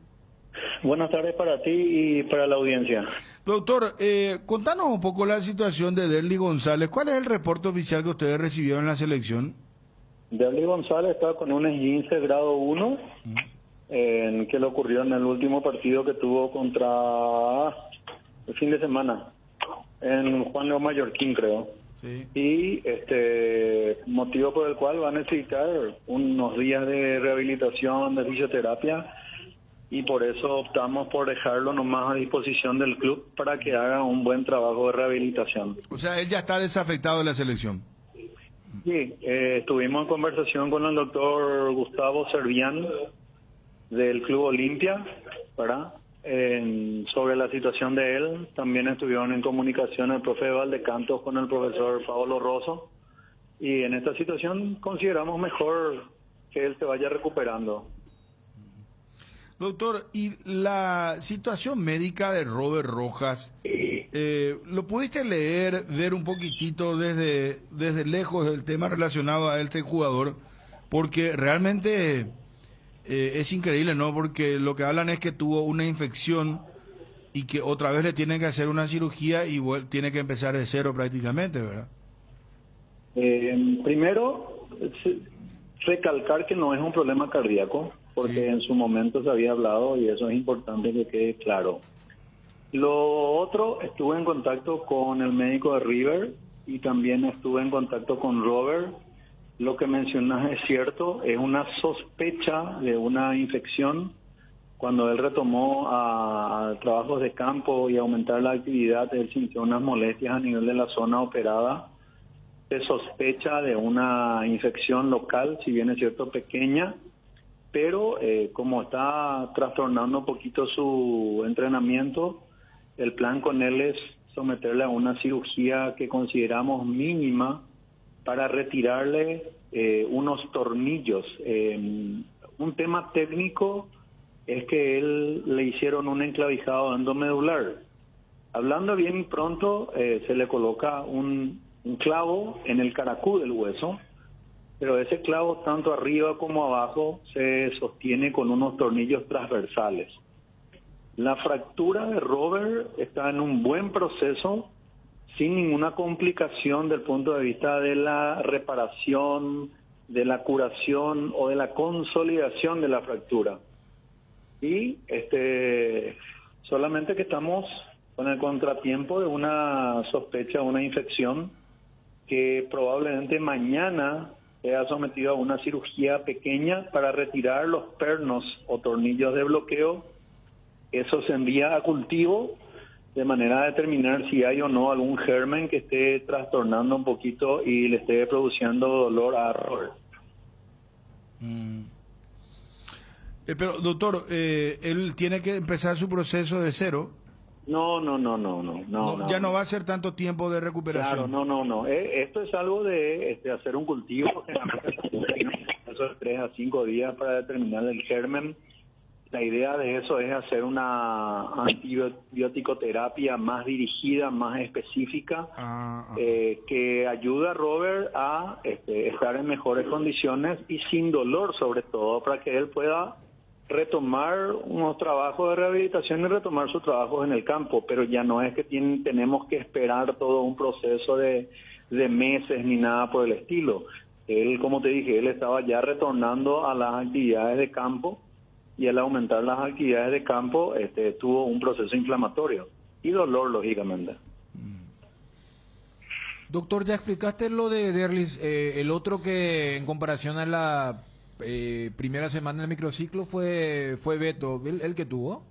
Buenas tardes para ti y para la audiencia. Doctor, contanos un poco la situación de Derly González. ¿Cuál es el reporte oficial que ustedes recibieron en la selección? Derly González está con un esguince grado 1, que le ocurrió en el último partido que tuvo contra el fin de semana, en Juan León Mallorquín, creo. Sí. Y motivo por el cual va a necesitar unos días de rehabilitación, de fisioterapia, y por eso optamos por dejarlo nomás a disposición del club para que haga un buen trabajo de rehabilitación. O sea, él ya está desafectado de la selección. Sí, estuvimos en conversación con el doctor Gustavo Servián del Club Olimpia, ¿verdad? Sobre la situación de él. También estuvieron en comunicación el profe Valdecantos con el profesor Pablo Rosso, y en esta situación consideramos mejor que él se vaya recuperando. Doctor, y la situación médica de Robert Rojas, ¿lo pudiste leer, ver un poquitito desde lejos el tema relacionado a este jugador? Porque realmente es increíble, ¿no? Porque lo que hablan es que tuvo una infección y que otra vez le tienen que hacer una cirugía y tiene que empezar de cero prácticamente, ¿verdad? Primero, recalcar que no es un problema cardíaco, porque en su momento se había hablado y eso es importante que quede claro. Lo otro, estuve en contacto con el médico de River y también estuve en contacto con Robert. Lo que mencionas es cierto, es una sospecha de una infección. Cuando él retomó a trabajos de campo y aumentar la actividad, él sintió unas molestias a nivel de la zona operada. Se sospecha de una infección local, si bien es cierto pequeña, pero como está trastornando un poquito su entrenamiento, el plan con él es someterle a una cirugía que consideramos mínima para retirarle unos tornillos. Un tema técnico es que él le hicieron un enclavijado endomedular. Hablando bien y pronto, se le coloca un clavo en el caracú del hueso, pero ese clavo tanto arriba como abajo se sostiene con unos tornillos transversales. La fractura de Robert está en un buen proceso, sin ninguna complicación del punto de vista de la reparación, de la curación o de la consolidación de la fractura. Y solamente que estamos con el contratiempo de una sospecha, una infección, que probablemente mañana sea sometido a una cirugía pequeña para retirar los pernos o tornillos de bloqueo. Eso se envía a cultivo de manera a determinar si hay o no algún germen que esté trastornando un poquito y le esté produciendo dolor a Robert. Pero doctor, él tiene que empezar su proceso de cero. No. Ya no va a ser tanto tiempo de recuperación. Claro, no. Esto es algo de hacer un cultivo, eso es 3 a 5 días para determinar el germen. La idea de eso es hacer una antibiótico-terapia más dirigida, más específica, que ayuda a Robert a estar en mejores condiciones y sin dolor, sobre todo, para que él pueda retomar unos trabajos de rehabilitación y retomar sus trabajos en el campo. Pero ya no es que tenemos que esperar todo un proceso de meses ni nada por el estilo. Él, como te dije, él estaba ya retornando a las actividades de campo y al aumentar las actividades de campo tuvo un proceso inflamatorio y dolor, lógicamente. Doctor, ya explicaste lo de Derlis. El otro que en comparación a la primera semana del microciclo fue Beto, el que tuvo.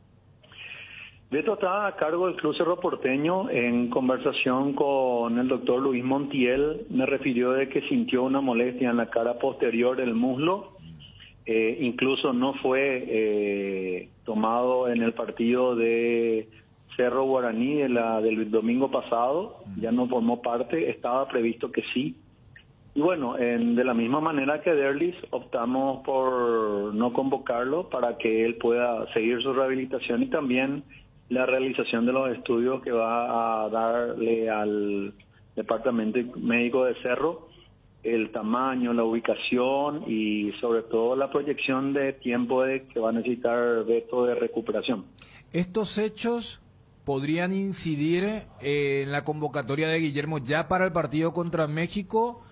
Beto estaba a cargo del Club Cerro Porteño. En conversación con el doctor Luis Montiel, me refirió de que sintió una molestia en la cara posterior del muslo. Incluso no fue tomado en el partido de Cerro Guaraní del domingo pasado, ya no formó parte, estaba previsto que sí. Y bueno, de la misma manera que Derlis, optamos por no convocarlo para que él pueda seguir su rehabilitación y también la realización de los estudios que va a darle al Departamento Médico de Cerro, el tamaño, la ubicación y sobre todo la proyección de tiempo que va a necesitar Beto de recuperación. ¿Estos hechos podrían incidir en la convocatoria de Guillermo ya para el partido contra México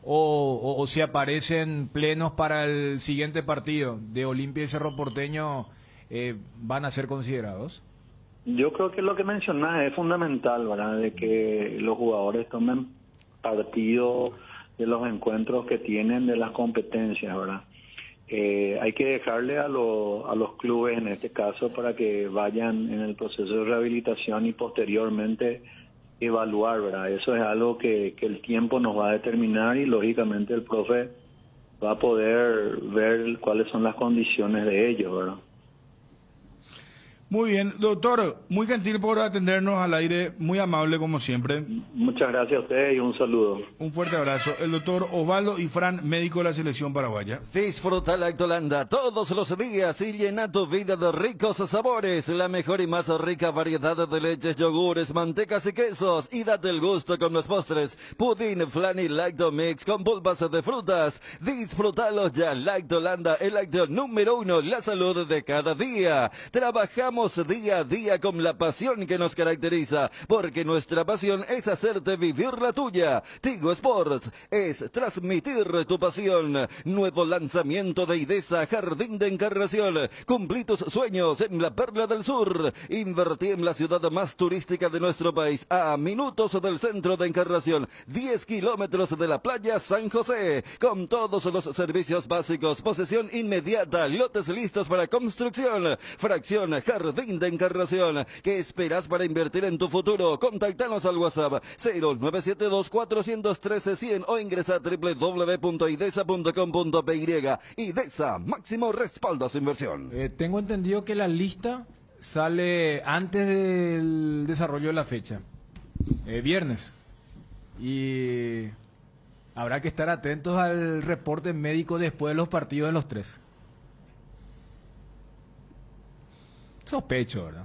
o si aparecen plenos para el siguiente partido de Olimpia y Cerro Porteño van a ser considerados? Yo creo que lo que mencionás es fundamental, ¿verdad? De que los jugadores tomen partido de los encuentros que tienen, de las competencias, ¿verdad? Hay que dejarle a los clubes, en este caso, para que vayan en el proceso de rehabilitación y posteriormente evaluar, ¿verdad? Eso es algo que el tiempo nos va a determinar y lógicamente el profe va a poder ver cuáles son las condiciones de ellos, ¿verdad? Muy bien, doctor, muy gentil por atendernos al aire, muy amable como siempre. Muchas gracias a ustedes y un saludo. Un fuerte abrazo. El doctor Osvaldo Ifrán, médico de la selección paraguaya. Disfruta Lactolanda todos los días y llena tu vida de ricos sabores. La mejor y más rica variedad de leches, yogures, mantecas y quesos. Y date el gusto con los postres. Pudín, flan y Lactomix con pulpas de frutas. Disfrútalo ya. Lactolanda, el lácteo número 1, la salud de cada día. Trabajamos día a día con la pasión que nos caracteriza, porque nuestra pasión es hacerte vivir la tuya. Tigo Sports es transmitir tu pasión. Nuevo lanzamiento de IDESA Jardín de Encarnación. Cumplí tus sueños en la Perla del Sur. Invertí en la ciudad más turística de nuestro país, a minutos del centro de Encarnación, 10 kilómetros de la playa San José, con todos los servicios básicos, posesión inmediata, lotes listos para construcción, fracción Jardín de Encarnación. ¿Qué esperas para invertir en tu futuro? Contactanos al WhatsApp 0972-413-100 o ingresa a www.idesa.com.py. IDESA, máximo respaldo a su inversión. Tengo entendido que la lista sale antes del desarrollo de la fecha, viernes, y habrá que estar atentos al reporte médico después de los partidos de los tres. Sospecho, ¿verdad?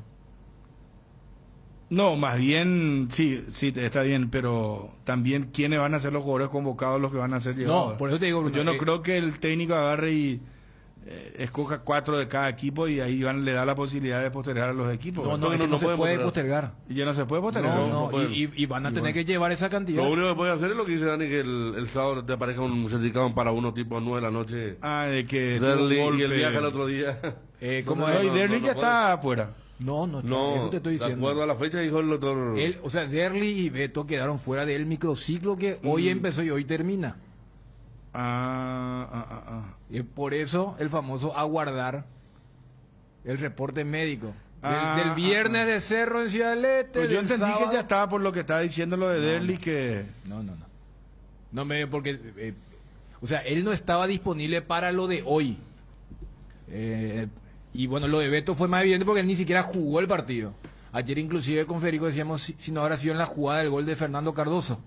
No, más bien, sí, está bien, pero también quiénes van a ser los jugadores convocados, los que van a ser llevados. No, por eso te digo, Bruno, yo no creo que el técnico agarre y escoja 4 de cada equipo y ahí le da la posibilidad de postergar a los equipos. No se puede postergar. Y ya no se puede postergar. Y van a tener que llevar esa cantidad. Lo único que puede hacer es lo que dice Dani, que el sábado te aparezca un certificado para uno tipo 9 de la noche. De que Derli, y el viaje al otro día. ¿Cómo es? Y Derli ya está afuera. No, eso te estoy diciendo. De acuerdo a la fecha dijo el doctor. Derli y Beto quedaron fuera del microciclo que hoy empezó y hoy termina. Y por eso el famoso aguardar el reporte médico. Del viernes de Cerro en Ciudad del Este. Pues yo entendí sábado. que ya estaba por lo que estaba diciendo lo de Derli que... No porque... o sea, él no estaba disponible para lo de hoy. Y bueno, lo de Beto fue más evidente porque él ni siquiera jugó el partido. Ayer inclusive con Federico decíamos si no habrá sido en la jugada del gol de Fernando Cardoso,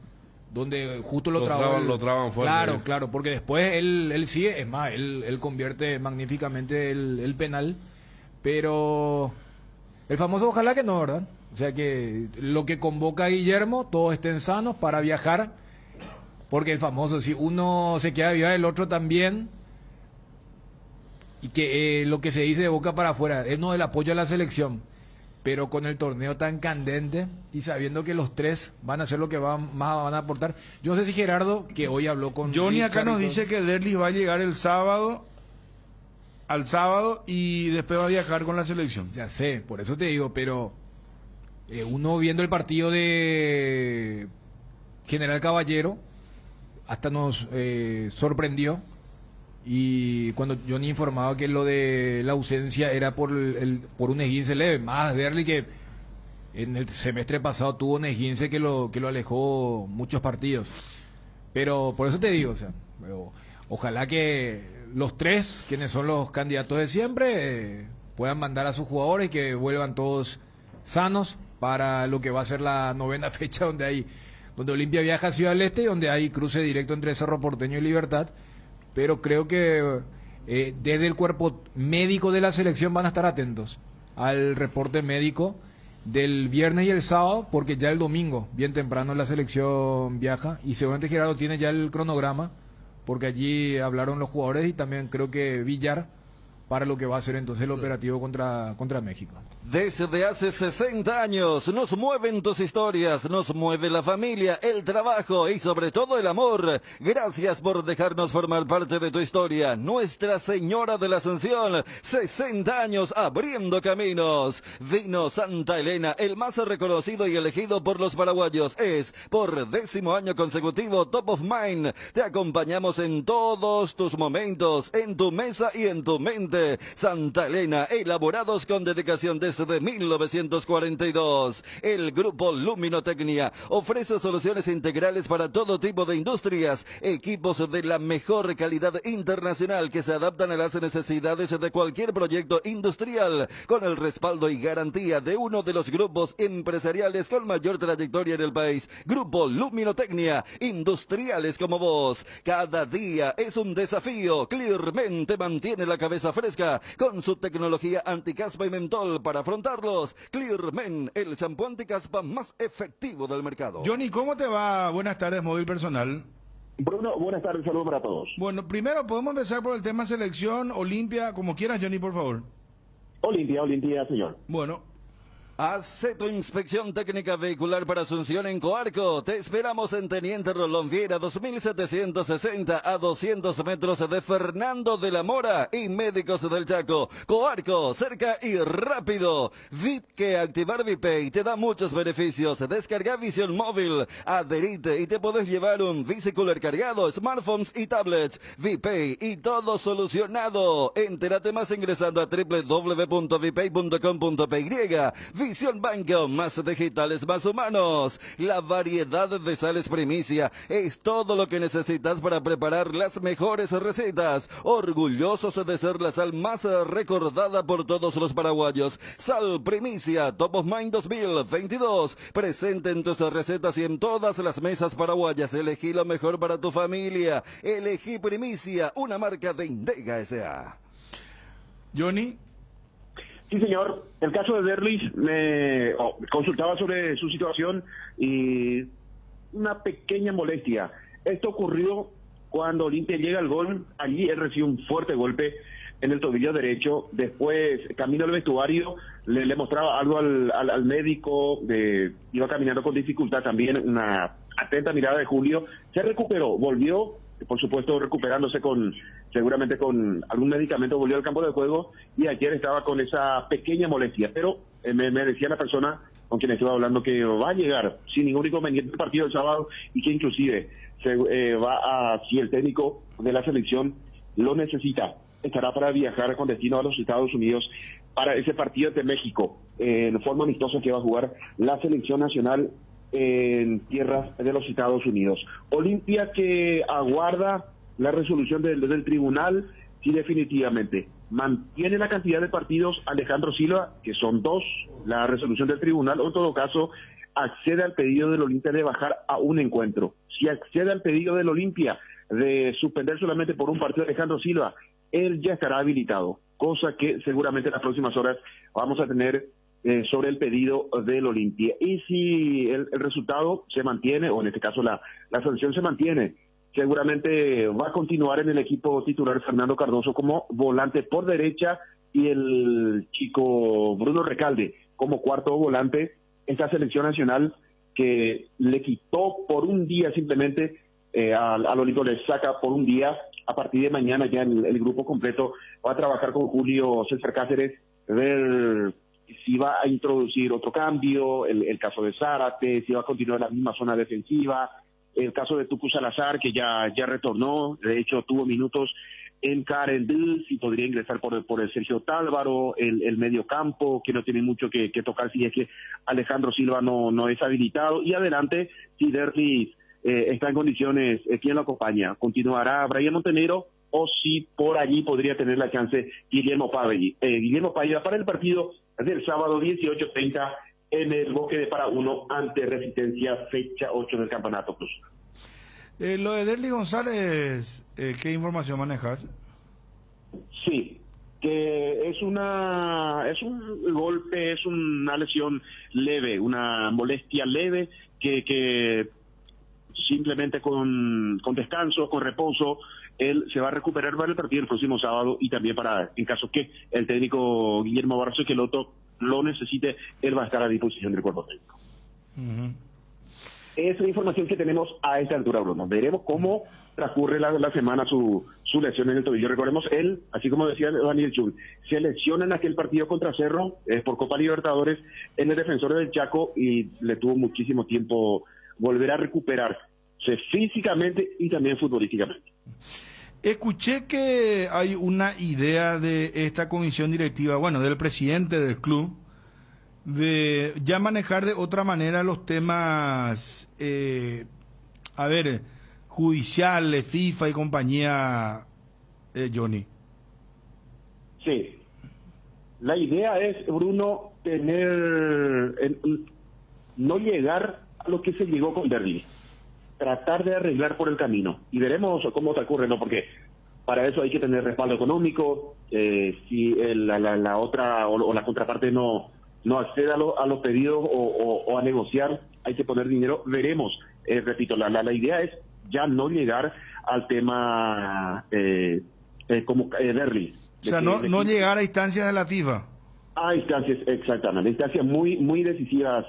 donde justo lo traban fuerte. Claro, porque después él sigue, es más, él convierte magníficamente el penal, pero el famoso ojalá que no, ¿verdad? O sea que lo que convoca a Guillermo, todos estén sanos para viajar, porque el famoso, si uno se queda viva, el otro también, y que lo que se dice de boca para afuera es no el apoyo a la selección, pero con el torneo tan candente y sabiendo que los tres van a hacer lo que más van a aportar. Yo no sé si Gerardo, que hoy habló con Johnny Richard acá nos dice que Derlis va a llegar al sábado y después va a viajar con la selección. Ya sé, por eso te digo, pero uno viendo el partido de General Caballero hasta nos sorprendió, y cuando Johnny informaba que lo de la ausencia era por un esguince leve, más Derlis que en el semestre pasado tuvo un esguince que lo alejó muchos partidos. Pero por eso te digo, o sea, ojalá que los tres, quienes son los candidatos de siempre, puedan mandar a sus jugadores y que vuelvan todos sanos para lo que va a ser la 9ª fecha donde Olimpia viaja a Ciudad del Este y donde hay cruce directo entre Cerro Porteño y Libertad. Pero creo que desde el cuerpo médico de la selección van a estar atentos al reporte médico del viernes y el sábado, porque ya el domingo, bien temprano, la selección viaja, y seguramente Gerardo tiene ya el cronograma, porque allí hablaron los jugadores y también creo que Villar, para lo que va a ser entonces el operativo contra México. Desde hace 60 años nos mueven tus historias, nos mueve la familia, el trabajo y sobre todo el amor. Gracias por dejarnos formar parte de tu historia. Nuestra Señora de la Asunción, 60 años abriendo caminos. Vino Santa Elena, el más reconocido y elegido por los paraguayos. Es por 10º año consecutivo Top of Mind. Te acompañamos en todos tus momentos, en tu mesa y en tu mente. Santa Elena, elaborados con dedicación desde 1942. El grupo Luminotecnia ofrece soluciones integrales para todo tipo de industrias, equipos de la mejor calidad internacional que se adaptan a las necesidades de cualquier proyecto industrial, con el respaldo y garantía de uno de los grupos empresariales con mayor trayectoria en el país. Grupo Luminotecnia, industriales como vos. Cada día es un desafío. Clearmen te mantiene la cabeza fresca con su tecnología anticaspa y mentol para afrontarlos. Clearmen, el shampoo anticaspa más efectivo del mercado. Johnny, ¿cómo te va? Buenas tardes, Móvil Personal. Bruno, buenas tardes, saludos para todos. Bueno, primero podemos empezar por el tema selección, Olimpia, como quieras, Johnny, por favor. Olimpia, señor. Bueno. Hace tu inspección técnica vehicular para Asunción en Coarco. Te esperamos en Teniente Rolón Viera, 2760 a 200 metros de Fernando de la Mora y Médicos del Chaco. Coarco, cerca y rápido. VIP, que activar ViPay te da muchos beneficios. Descarga Visión Móvil, adherite y te podés llevar un Bicicooler cargado, smartphones y tablets. ViPay y todo solucionado. Entérate más ingresando a www.vipay.com.py. Visión Banco, más digitales, más humanos. La variedad de sales primicia es todo lo que necesitas para preparar las mejores recetas. Orgullosos de ser la sal más recordada por todos los paraguayos. Sal Primicia, Top of Mind 2022. Presente en tus recetas y en todas las mesas paraguayas. Elegí lo mejor para tu familia. Elegí Primicia, una marca de Indega S.A. Johnny. Sí, señor. El caso de Derlis, me consultaba sobre su situación y una pequeña molestia. Esto ocurrió cuando Olimpia llega al gol. Allí él recibe un fuerte golpe en el tobillo derecho. Después, camino al vestuario, le mostraba algo al médico. Iba caminando con dificultad también. Una atenta mirada de Julio. Se recuperó, volvió, por supuesto recuperándose seguramente con algún medicamento, volvió al campo de juego y ayer estaba con esa pequeña molestia, pero me decía la persona con quien estuve hablando que va a llegar sin ningún inconveniente el partido del sábado y que inclusive si el técnico de la selección lo necesita, estará para viajar con destino a los Estados Unidos para ese partido de México, en forma amistosa que va a jugar la selección nacional en tierras de los Estados Unidos. Olimpia que aguarda la resolución del tribunal, sí, definitivamente mantiene la cantidad de partidos Alejandro Silva, que son 2, la resolución del tribunal, o en todo caso accede al pedido del Olimpia de bajar a un encuentro. Si accede al pedido del Olimpia de suspender solamente por un partido Alejandro Silva, él ya estará habilitado, cosa que seguramente en las próximas horas vamos a tener sobre el pedido del Olimpia. Y si el resultado se mantiene, o en este caso la sanción se mantiene, seguramente va a continuar en el equipo titular Fernando Cardoso como volante por derecha y el chico Bruno Recalde como cuarto volante, esta selección nacional que le quitó por un día simplemente a Lolito, le saca por un día. A partir de mañana ya el grupo completo va a trabajar con Julio César Cáceres, ver si va a introducir otro cambio, el caso de Zárate, si va a continuar en la misma zona defensiva, el caso de Tucu Salazar, que ya retornó, de hecho tuvo minutos en Carendil, si podría ingresar por el Sergio Tálvaro, el medio campo, que no tiene mucho que tocar si es que Alejandro Silva no es habilitado, y adelante, si Derlis está en condiciones, ¿quién lo acompaña? ¿Continuará Brian Montenegro o si por allí podría tener la chance Guillermo Paiva para el partido del sábado 18:30 en el Bosque de Para-1 ante Resistencia, fecha 8 del Campeonato Plus? Lo de Derlis González, ¿qué información manejas? Sí, que es un golpe, es una lesión leve, una molestia leve que simplemente con descanso, con reposo, él se va a recuperar para el partido el próximo sábado, y también para, en caso que el técnico Guillermo Barroso Esqueloto lo necesite, él va a estar a disposición del cuerpo técnico. Esa es la información que tenemos a esta altura, Bruno. Veremos cómo transcurre la semana su lesión en el tobillo. Recordemos, él, así como decía Daniel Chul, se lesiona en aquel partido contra Cerro, por Copa Libertadores, en el Defensor del Chaco, y le tuvo muchísimo tiempo volver a recuperarse físicamente y también futbolísticamente. Escuché que hay una idea de esta comisión directiva, bueno, del presidente del club, de ya manejar de otra manera los temas, judiciales, FIFA y compañía, Johnny. Sí. La idea es, Bruno, no llegar a lo que se llegó con Derlis, tratar de arreglar por el camino, y veremos cómo transcurre, ¿no? Porque para eso hay que tener respaldo económico, si la otra o la contraparte no accede a los pedidos o a negociar, hay que poner dinero. Veremos, repito, la idea es ya no llegar al tema como Derlis. O sea, no llegar a instancias de la FIFA. A instancias, exactamente, instancias muy decisivas,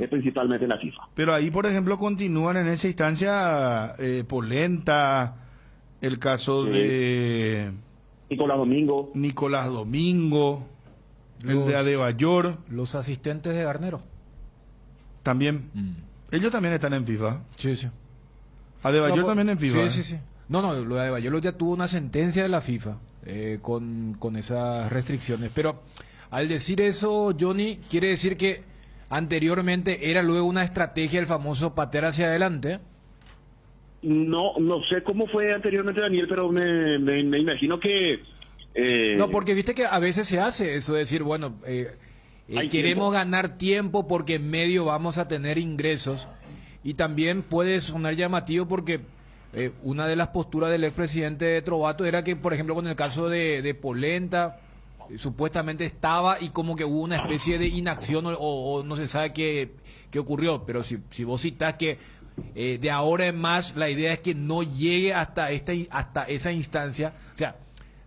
principalmente en la FIFA. Pero ahí, por ejemplo, continúan en esa instancia Polenta, el caso de Nicolás Domingo, el de Adebayor. Los asistentes de Garnero. También. Ellos también están en FIFA. Sí. Adebayor también en FIFA. Sí. No, lo de Adebayor ya tuvo una sentencia de la FIFA con esas restricciones. Pero al decir eso, Johnny, quiere decir que anteriormente era luego una estrategia el famoso patear hacia adelante. No sé cómo fue anteriormente, Daniel, pero me imagino que... No, porque viste que a veces se hace eso, decir, bueno, queremos ganar tiempo porque en medio vamos a tener ingresos, y también puede sonar llamativo porque una de las posturas del expresidente Trovato era que, por ejemplo, con el caso de Polenta, supuestamente estaba y como que hubo una especie de inacción o no se sabe qué ocurrió, pero si vos citás que de ahora en más la idea es que no llegue hasta esa instancia, o sea,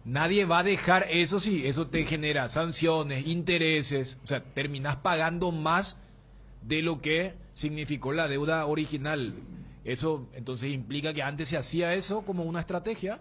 nadie va a dejar eso si eso te genera sanciones, intereses, o sea, terminás pagando más de lo que significó la deuda original. Eso entonces implica que antes se hacía eso como una estrategia.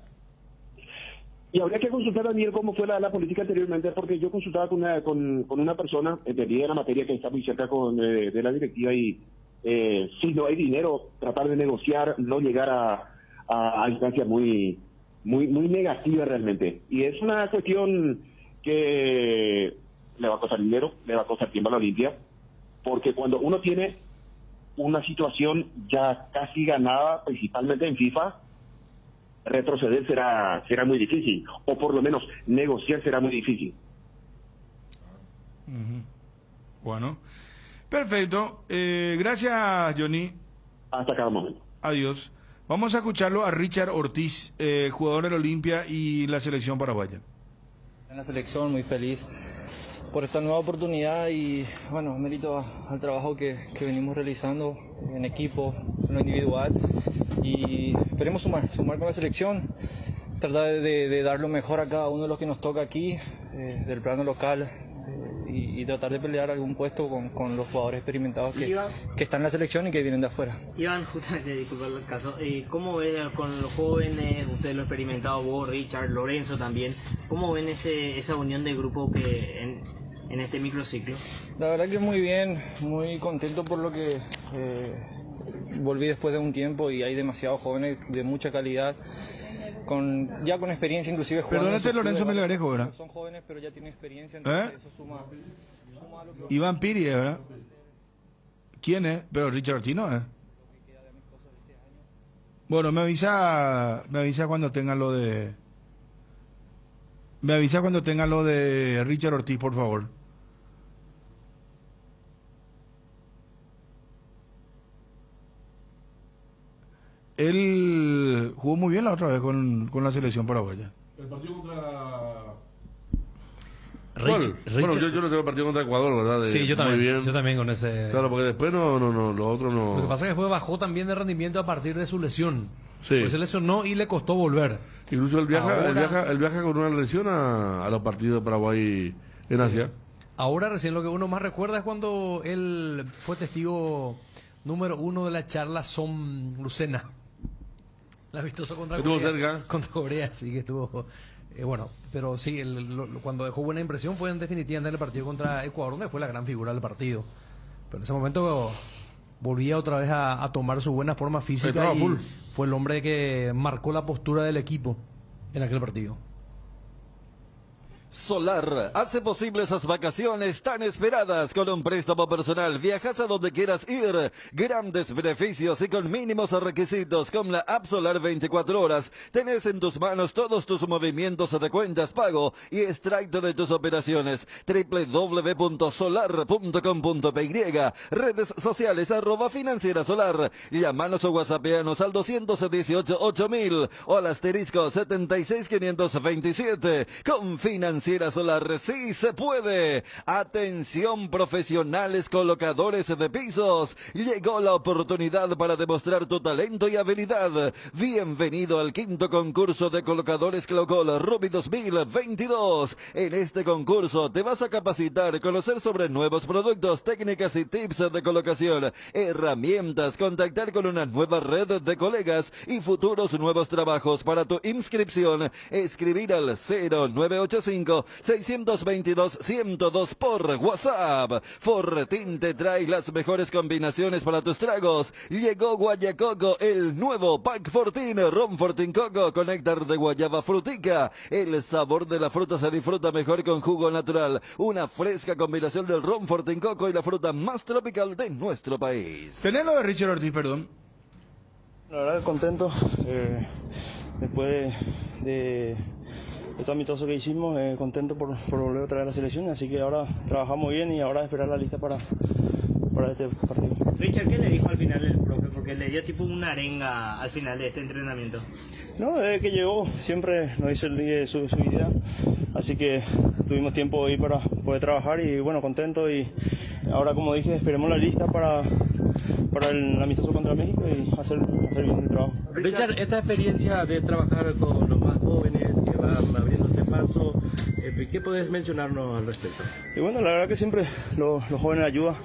Y habría que consultar, Daniel, cómo fue la política anteriormente, porque yo consultaba con una persona, entendida la materia, que está muy cerca de la directiva, y si no hay dinero, tratar de negociar, no llegar a instancias muy negativas realmente. Y es una cuestión que le va a costar dinero, le va a costar tiempo a la Olimpia, porque cuando uno tiene una situación ya casi ganada, principalmente en FIFA, retroceder será muy difícil, o por lo menos negociar será muy difícil. Bueno, perfecto. Gracias, Johnny. Hasta cada momento. Adiós. Vamos a escucharlo a Richard Ortiz, jugador del Olimpia y la selección paraguaya. En la selección, muy feliz por esta nueva oportunidad, y bueno, mérito al trabajo que venimos realizando en equipo, en lo individual, y esperemos sumar con la selección, tratar de dar lo mejor a cada uno de los que nos toca aquí, del plano local y tratar de pelear algún puesto con los jugadores experimentados que están en la selección y que vienen de afuera. Iván, justamente, disculpa el caso, ¿cómo ven con los jóvenes, ustedes lo experimentados, vos, Richard, Lorenzo también, cómo ven esa unión de grupo que en este microciclo? La verdad que muy bien, muy contento por lo que volví después de un tiempo y hay demasiados jóvenes de mucha calidad, ya con experiencia inclusive jugando. Perdónate, Lorenzo Melgarejo, ¿verdad? Son jóvenes pero ya tienen experiencia, entonces eso suma a lo que... Iván Piri, ¿verdad? ¿Quién es? Pero Richard Ortiz no es. Bueno, me avisa cuando tengan lo de... Me avisa cuando tengan lo de Richard Ortiz, por favor. Él jugó muy bien la otra vez con la selección paraguaya. El partido contra... Richard. Bueno, yo no tengo el partido contra Ecuador, ¿verdad? Sí, yo también. Muy bien. Yo también con ese... Claro, porque después lo otro no... Lo que pasa es que después bajó también de rendimiento a partir de su lesión. Sí. Pues se lesionó y le costó volver. Incluso él viaja con una lesión a los partidos de Paraguay en Asia. Ahora recién lo que uno más recuerda es cuando él fue testigo número 1 de la charla Som Lucena. La amistoso contra Estuvo Corea. cerca. Contra Corea, sí que estuvo... bueno, pero sí, cuando dejó buena impresión fue en definitiva en el partido contra Ecuador, donde fue la gran figura del partido. Pero en ese momento volvía otra vez a tomar su buena forma física y fue el hombre que marcó la postura del equipo en aquel partido. Solar hace posible esas vacaciones tan esperadas con un préstamo personal. Viajas a donde quieras ir. Grandes beneficios y con mínimos requisitos. Con la app Solar 24 horas tenés en tus manos todos tus movimientos de cuentas, pago y extracto de tus operaciones. www.solar.com.py. Redes sociales @financiera solar. Llámanos o whatsappeanos al 218 8000 o al asterisco 76527. Con Financiera Solar, sí se puede. Atención profesionales colocadores de pisos. Llegó la oportunidad para demostrar tu talento y habilidad. Bienvenido al 5º concurso de colocadores Clocol Ruby 2022. En este concurso te vas a capacitar, conocer sobre nuevos productos, técnicas y tips de colocación, herramientas, contactar con una nueva red de colegas y futuros nuevos trabajos. Para tu inscripción, escribir al 0985-622-102 por WhatsApp. Fortin te trae las mejores combinaciones para tus tragos. Llegó Guayacoco, el nuevo Pack Fortin, Ron Fortin Coco con néctar de guayaba frutica. El sabor de la fruta se disfruta mejor con jugo natural. Una fresca combinación del Ron Fortin Coco y la fruta más tropical de nuestro país. ¿Tenés lo de Richard Ortiz, perdón? La verdad contento. Después de esto amistoso que hicimos, contento por volver a traer a la selección, así que ahora trabajamos bien y ahora esperar la lista para este partido. Richard, ¿qué le dijo al final el profe? Porque le dio tipo una arenga al final de este entrenamiento. No, desde que llegó siempre nos hizo su idea, así que tuvimos tiempo hoy para poder trabajar y bueno, contento, y ahora como dije, esperemos la lista para el amistoso contra México y hacer bien el trabajo. Richard, esta experiencia de trabajar con los más jóvenes que van abriéndose paso, ¿qué podés mencionarnos al respecto? Y bueno, la verdad que siempre los jóvenes ayudan.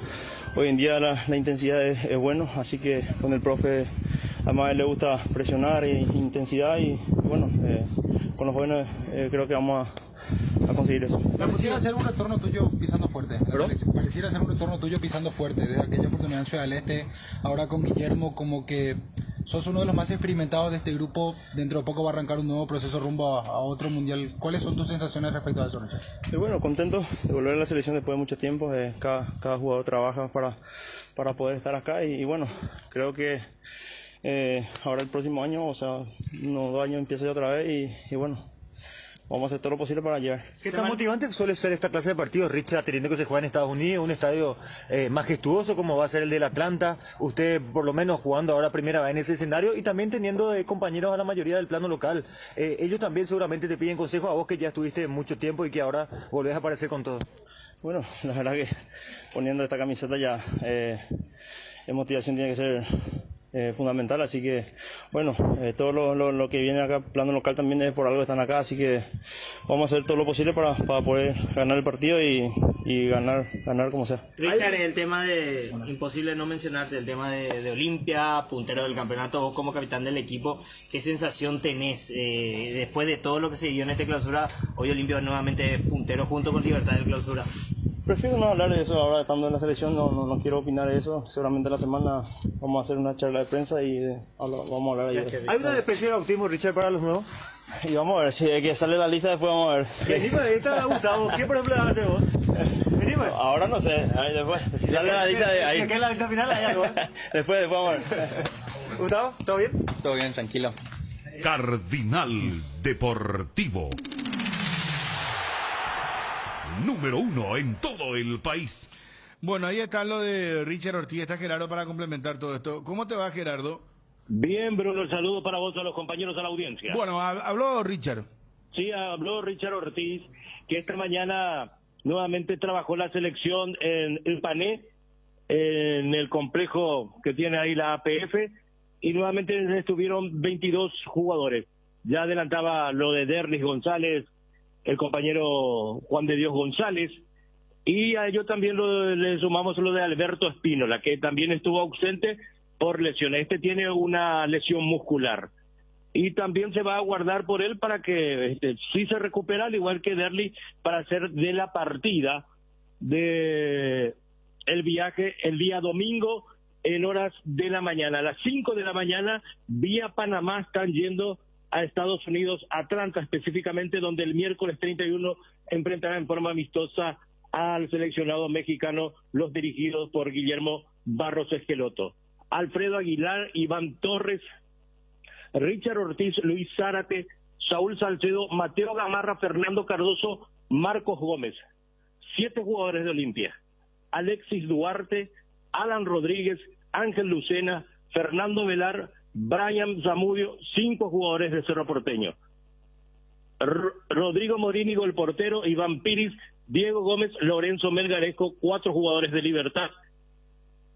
Hoy en día la intensidad es bueno, así que con el profe, además a él le gusta presionar e intensidad y bueno, con los jóvenes creo que vamos a conseguir eso. Pareciera ser un retorno tuyo pisando fuerte. Pareciera ser un retorno tuyo pisando fuerte. Desde aquella oportunidad en Ciudad del Este, ahora con Guillermo, como que sos uno de los más experimentados de este grupo. Dentro de poco va a arrancar un nuevo proceso rumbo a otro mundial. ¿Cuáles son tus sensaciones respecto a eso, Richard? Y bueno, contento de volver a la selección después de mucho tiempo. Cada jugador trabaja para poder estar acá y bueno, creo que ahora el próximo año, o sea, unos 2 años empieza ya otra vez y bueno, vamos a hacer todo lo posible para llegar. ¿Qué tan motivante suele ser esta clase de partidos, Richard, teniendo que se juega en Estados Unidos, un estadio majestuoso como va a ser el del Atlanta? Usted, por lo menos, jugando ahora primera vez en ese escenario y también teniendo compañeros a la mayoría del plano local. Ellos también seguramente te piden consejo a vos, que ya estuviste mucho tiempo y que ahora volvés a aparecer con todo. Bueno, la verdad que poniendo esta camiseta ya, la motivación tiene que ser fundamental, así que bueno, todo lo que viene acá, plano local también es por algo que están acá, así que vamos a hacer todo lo posible para poder ganar el partido y ganar como sea. Richard, el tema de, imposible no mencionarte, el tema de Olimpia, puntero del campeonato, vos como capitán del equipo, ¿qué sensación tenés después de todo lo que se vivió en esta clausura? Hoy Olimpia nuevamente puntero junto con Libertad del Clausura. Prefiero no hablar de eso ahora, estando en la selección, no quiero opinar de eso. Seguramente la semana vamos a hacer una charla de prensa y vamos a hablar ahí. ¿Hay una especie de bautismo, Richard, para los nuevos? Y vamos a ver, si que sale la lista después vamos a ver. Venimos de esta, Gustavo, ¿qué por ejemplo vas a hacer vos? Venimos. Ahora no sé, ahí después, si sale la lista de ahí. Si es la lista final, hay algo. Después vamos a ver. Gustavo, ¿todo bien? Todo bien, tranquilo. Cardinal Deportivo. Número 1 en todo el país. Bueno, ahí está lo de Richard Ortiz. Está Gerardo para complementar todo esto. ¿Cómo te va, Gerardo? Bien, Bruno, el saludo para vos, a los compañeros, a la audiencia. Bueno, habló Richard. Sí, habló Richard Ortiz, que esta mañana nuevamente trabajó la selección en el Pané, en el complejo que tiene ahí la APF, y nuevamente estuvieron 22 jugadores. Ya adelantaba lo de Derlis González, el compañero Juan de Dios González, y a ello también le sumamos lo de Alberto Espínola, que también estuvo ausente por lesiones. Este tiene una lesión muscular y también se va a guardar por él para que si se recupera, al igual que Derli, para hacer de la partida de el viaje el día domingo en horas de la mañana. A las 5 de la mañana, vía Panamá, están yendo a Estados Unidos, Atlanta específicamente, donde el miércoles 31 enfrentará en forma amistosa al seleccionado mexicano, los dirigidos por Guillermo Barros Esqueloto. Alfredo Aguilar, Iván Torres, Richard Ortiz, Luis Zárate, Saúl Salcedo, Mateo Gamarra, Fernando Cardoso, Marcos Gómez. 7 jugadores de Olimpia. Alexis Duarte, Alan Rodríguez, Ángel Lucena, Fernando Velar, Brian Zamudio, 5 jugadores de Cerro Porteño. Rodrigo Morínigo, el portero, Iván Piris, Diego Gómez, Lorenzo Melgarejo, 4 jugadores de Libertad.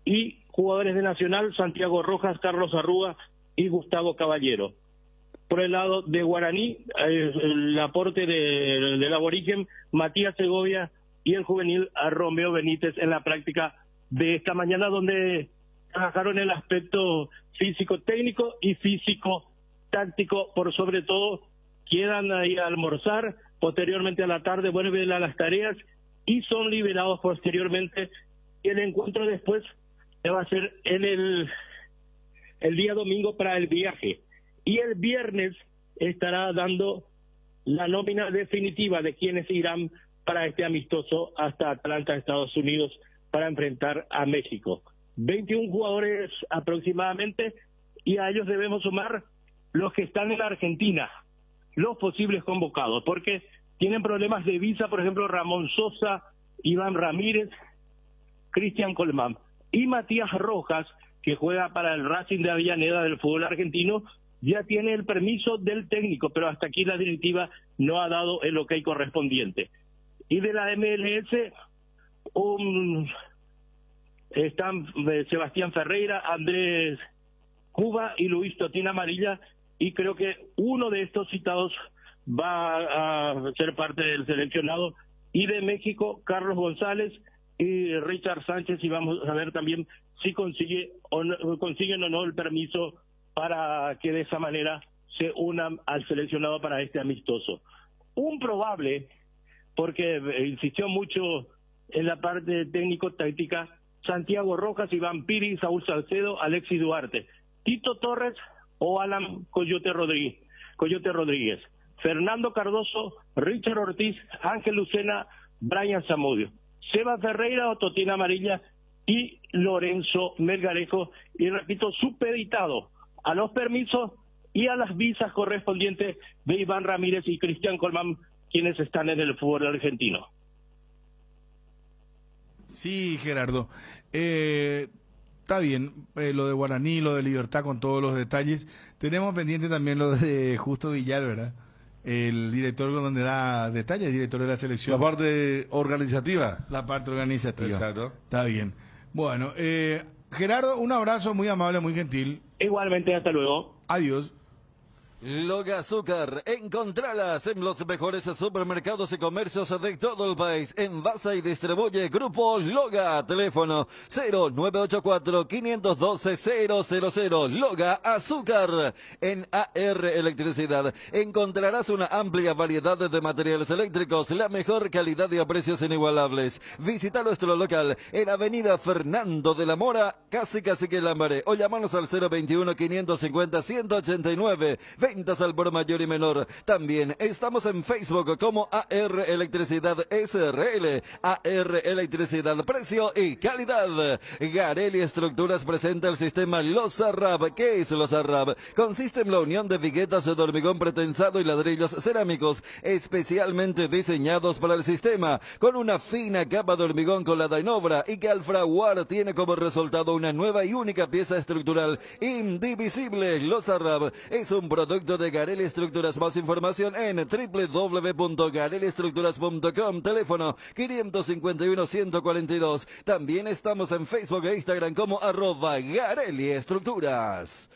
Y jugadores de Nacional, Santiago Rojas, Carlos Arruga y Gustavo Caballero. Por el lado de Guaraní, el aporte del aborigen, Matías Segovia, y el juvenil a Romeo Benítez en la práctica de esta mañana, donde trabajaron el aspecto físico-técnico y físico-táctico. Por sobre todo, quedan ahí a almorzar, posteriormente a la tarde vuelven a las tareas y son liberados posteriormente. Y el encuentro después va a ser en el día domingo para el viaje. Y el viernes estará dando la nómina definitiva de quienes irán para este amistoso hasta Atlanta, Estados Unidos, para enfrentar a México. 21 jugadores aproximadamente, y a ellos debemos sumar los que están en la Argentina, los posibles convocados, porque tienen problemas de visa, por ejemplo, Ramón Sosa, Iván Ramírez, Cristian Colmán y Matías Rojas, que juega para el Racing de Avellaneda del fútbol argentino, ya tiene el permiso del técnico, pero hasta aquí la directiva no ha dado el ok correspondiente. Y de la MLS, están Sebastián Ferreira, Andrés Cuba y Luis Totín Amarilla, y creo que uno de estos citados va a ser parte del seleccionado. Y de México, Carlos González y Richard Sánchez, y vamos a ver también si consiguen o no el permiso para que de esa manera se unan al seleccionado para este amistoso. Un probable, porque insistió mucho en la parte técnico-táctica, Santiago Rojas, Iván Piri, Saúl Salcedo, Alexis Duarte, Tito Torres o Alan Coyote Rodríguez, Fernando Cardoso, Richard Ortiz, Ángel Lucena, Brian Zamudio, Seba Ferreira o Totina Amarilla y Lorenzo Melgarejo, y repito, supeditado a los permisos y a las visas correspondientes de Iván Ramírez y Cristian Colmán, quienes están en el fútbol argentino. Sí, Gerardo. Está bien, lo de Guaraní, lo de Libertad, con todos los detalles. Tenemos pendiente también lo de Justo Villar, ¿verdad? El director donde da detalles, director de la selección. La parte organizativa. La parte organizativa. Exacto. Está bien. Bueno, Gerardo, un abrazo muy amable, muy gentil. Igualmente, hasta luego. Adiós. Loga Azúcar, encontralas en los mejores supermercados y comercios de todo el país. Envasa y distribuye Grupo Loga. Teléfono 0984-512-000. Loga Azúcar. En AR Electricidad encontrarás una amplia variedad de materiales eléctricos, la mejor calidad y a precios inigualables. Visita nuestro local en Avenida Fernando de la Mora, casi que Lambaré, o llámanos al 021-550-189. Ventas al por mayor y menor. También estamos en Facebook como AR Electricidad SRL. AR Electricidad, precio y calidad. Garelli Estructuras presenta el sistema Los Arrab. ¿Qué es Los Arrab? Consiste en la unión de viguetas de hormigón pretensado y ladrillos cerámicos especialmente diseñados para el sistema, con una fina capa de hormigón colada en obra y que al fraguar tiene como resultado una nueva y única pieza estructural indivisible. Los Arrab es un producto de Garelli Estructuras. Más información en www.garelliestructuras.com. Teléfono 551-142. También estamos en Facebook e Instagram como @Garelli Estructuras.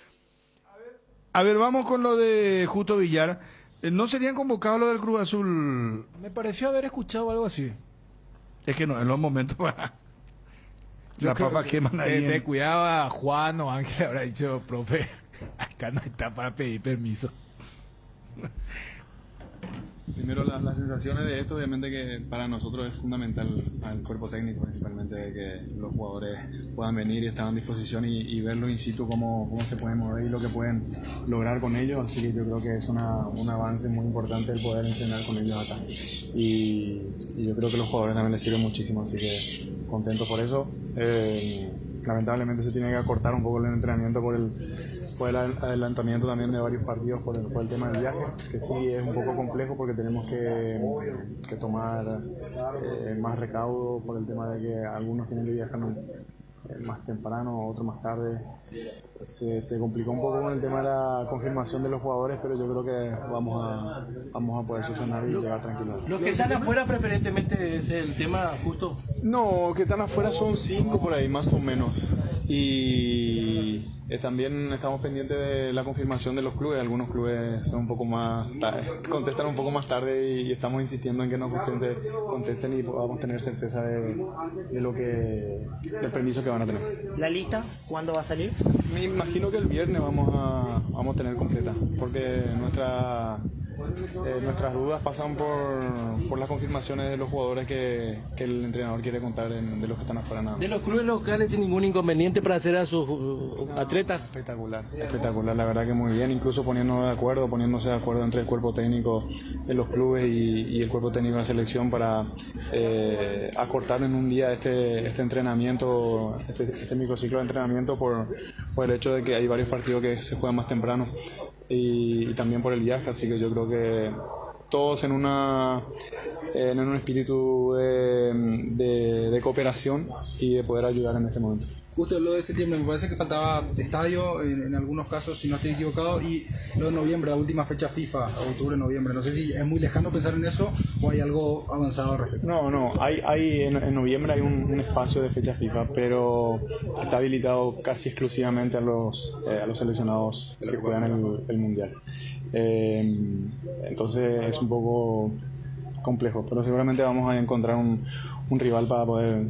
A ver, vamos con lo de Justo Villar. ¿No serían convocados lo del Cruz Azul? Me pareció haber escuchado algo así. Es que no, en los momentos la papa queman ahí. Te cuidaba Juan o Ángel, habrá dicho, profe, acá no está para pedir permiso. Primero las sensaciones de esto, obviamente que para nosotros es fundamental, al cuerpo técnico principalmente, de que los jugadores puedan venir y estar en disposición y verlo in situ cómo se pueden mover y lo que pueden lograr con ellos, así que yo creo que es un avance muy importante el poder entrenar con ellos acá y yo creo que a los jugadores también les sirve muchísimo, así que contento por eso. Lamentablemente se tiene que acortar un poco el entrenamiento por el adelantamiento también de varios partidos por el tema del viaje, que sí es un poco complejo porque tenemos que tomar más recaudo por el tema de que algunos tienen que viajar más temprano, otros más tarde. Se complicó un poco con el tema de la confirmación de los jugadores, pero yo creo que vamos a poder subsanar y llegar tranquilos. Los que están afuera preferentemente es el tema justo. No, que están afuera son 5 por ahí más o menos, y también estamos pendientes de la confirmación de los clubes. Algunos clubes son un poco más contestan un poco más tarde y estamos insistiendo en que nos contesten y podamos tener certeza de del permiso que van a tener. ¿La lista cuándo va a salir? Me imagino que el viernes vamos a tener completa, porque nuestras dudas pasan por las confirmaciones de los jugadores que el entrenador quiere contar de los que están afuera. Nada. ¿De los clubes locales sin ningún inconveniente para hacer a sus atletas? Espectacular, la verdad que muy bien, incluso poniéndose de acuerdo entre el cuerpo técnico de los clubes y el cuerpo técnico de la selección para acortar en un día este entrenamiento, este microciclo de entrenamiento por el hecho de que hay varios partidos que se juegan más temprano y también por el viaje, así que yo creo que todos en un espíritu de cooperación y de poder ayudar en este momento. Justo lo de septiembre, me parece que faltaba estadio en algunos casos, si no estoy equivocado, y lo de noviembre, la última fecha FIFA, octubre, noviembre. No sé si es muy lejano pensar en eso o hay algo avanzado al respecto. No, hay en noviembre hay un espacio de fecha FIFA, pero está habilitado casi exclusivamente a los seleccionados que juegan el Mundial. Entonces es un poco complejo, pero seguramente vamos a encontrar un rival para poder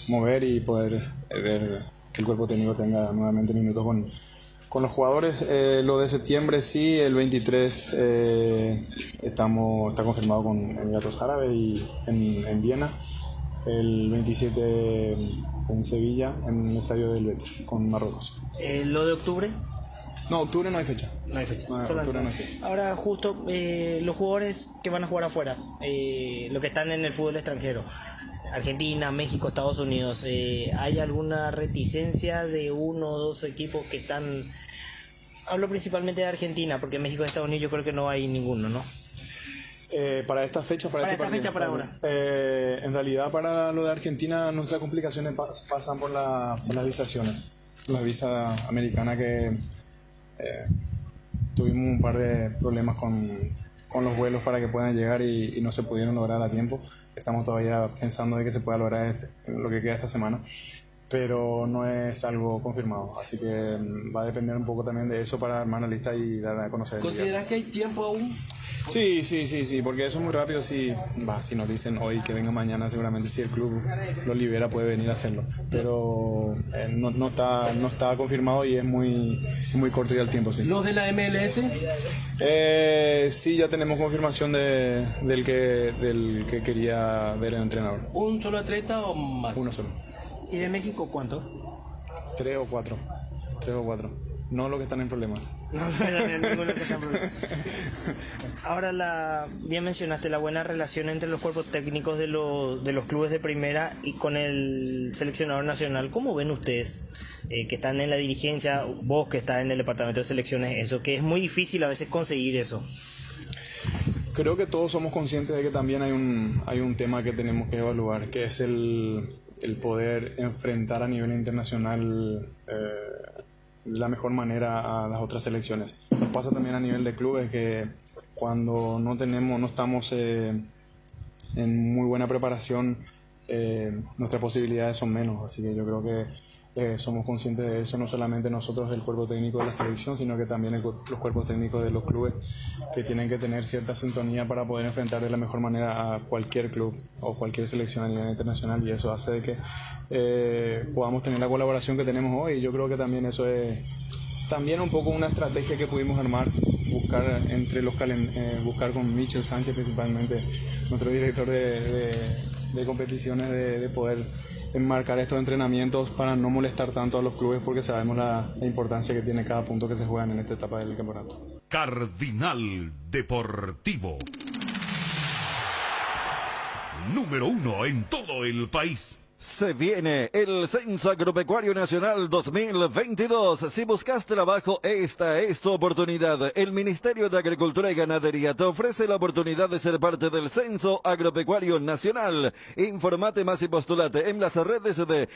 mover y poder ver que el cuerpo técnico tenga nuevamente minutos con los jugadores. Lo de septiembre sí, el 23 está confirmado con Emiratos Árabes y en Viena, el 27 en Sevilla, en el estadio del Betis con Marruecos. ¿Lo de octubre? No, octubre no hay fecha. No hay fecha. Octubre no hay fecha. Ahora, justo, los jugadores que van a jugar afuera, los que están en el fútbol extranjero, Argentina, México, Estados Unidos, ¿hay alguna reticencia de uno o dos equipos que están? Hablo principalmente de Argentina, porque México y Estados Unidos yo creo que no hay ninguno, ¿no? Para esta fecha, para ahora. En realidad, para lo de Argentina, nuestras complicaciones pasan por las visaciones. La visa americana que tuvimos un par de problemas con los vuelos para que puedan llegar y no se pudieron lograr a tiempo. Estamos todavía pensando de que se pueda lograr lo que queda esta semana. pero no es algo confirmado, así que va a depender un poco también de eso para armar la lista y dar a conocer. ¿Consideras que hay tiempo aún? Sí, porque eso es muy rápido. Si nos dicen hoy que venga mañana, seguramente si el club lo libera puede venir a hacerlo, pero no está confirmado y es muy corto ya el tiempo. Sí. ¿Los de la MLS? Sí, ya tenemos confirmación del que quería ver el entrenador. ¿Un solo atleta o más? Uno solo. ¿Y de México cuánto? 3 o 4. No los que están en problemas. No, ninguno que está en problemas. Ahora, bien mencionaste la buena relación entre los cuerpos técnicos de los clubes de primera y con el seleccionador nacional. ¿Cómo ven ustedes que están en la dirigencia, vos que estás en el departamento de selecciones, eso, que es muy difícil a veces conseguir eso? Creo que todos somos conscientes de que también hay un tema que tenemos que evaluar, que es el poder enfrentar a nivel internacional de la mejor manera a las otras selecciones. Nos pasa también a nivel de clubes que cuando no estamos en muy buena preparación, nuestras posibilidades son menos, así que yo creo que somos conscientes de eso, no solamente nosotros del cuerpo técnico de la selección, sino que también los cuerpos técnicos de los clubes, que tienen que tener cierta sintonía para poder enfrentar de la mejor manera a cualquier club o cualquier selección a nivel internacional, y eso hace de que podamos tener la colaboración que tenemos hoy. Yo creo que también eso es también un poco una estrategia que pudimos armar, buscar con Michel Sánchez principalmente, nuestro director de competiciones, de poder enmarcar estos entrenamientos para no molestar tanto a los clubes, porque sabemos la importancia que tiene cada punto que se juegan en esta etapa del campeonato. Cardinal Deportivo. Número 1 en todo el país. Se viene el Censo Agropecuario Nacional 2022. Si buscas trabajo, esta es tu oportunidad. El Ministerio de Agricultura y Ganadería te ofrece la oportunidad de ser parte del Censo Agropecuario Nacional. Informate más y postulate en las redes de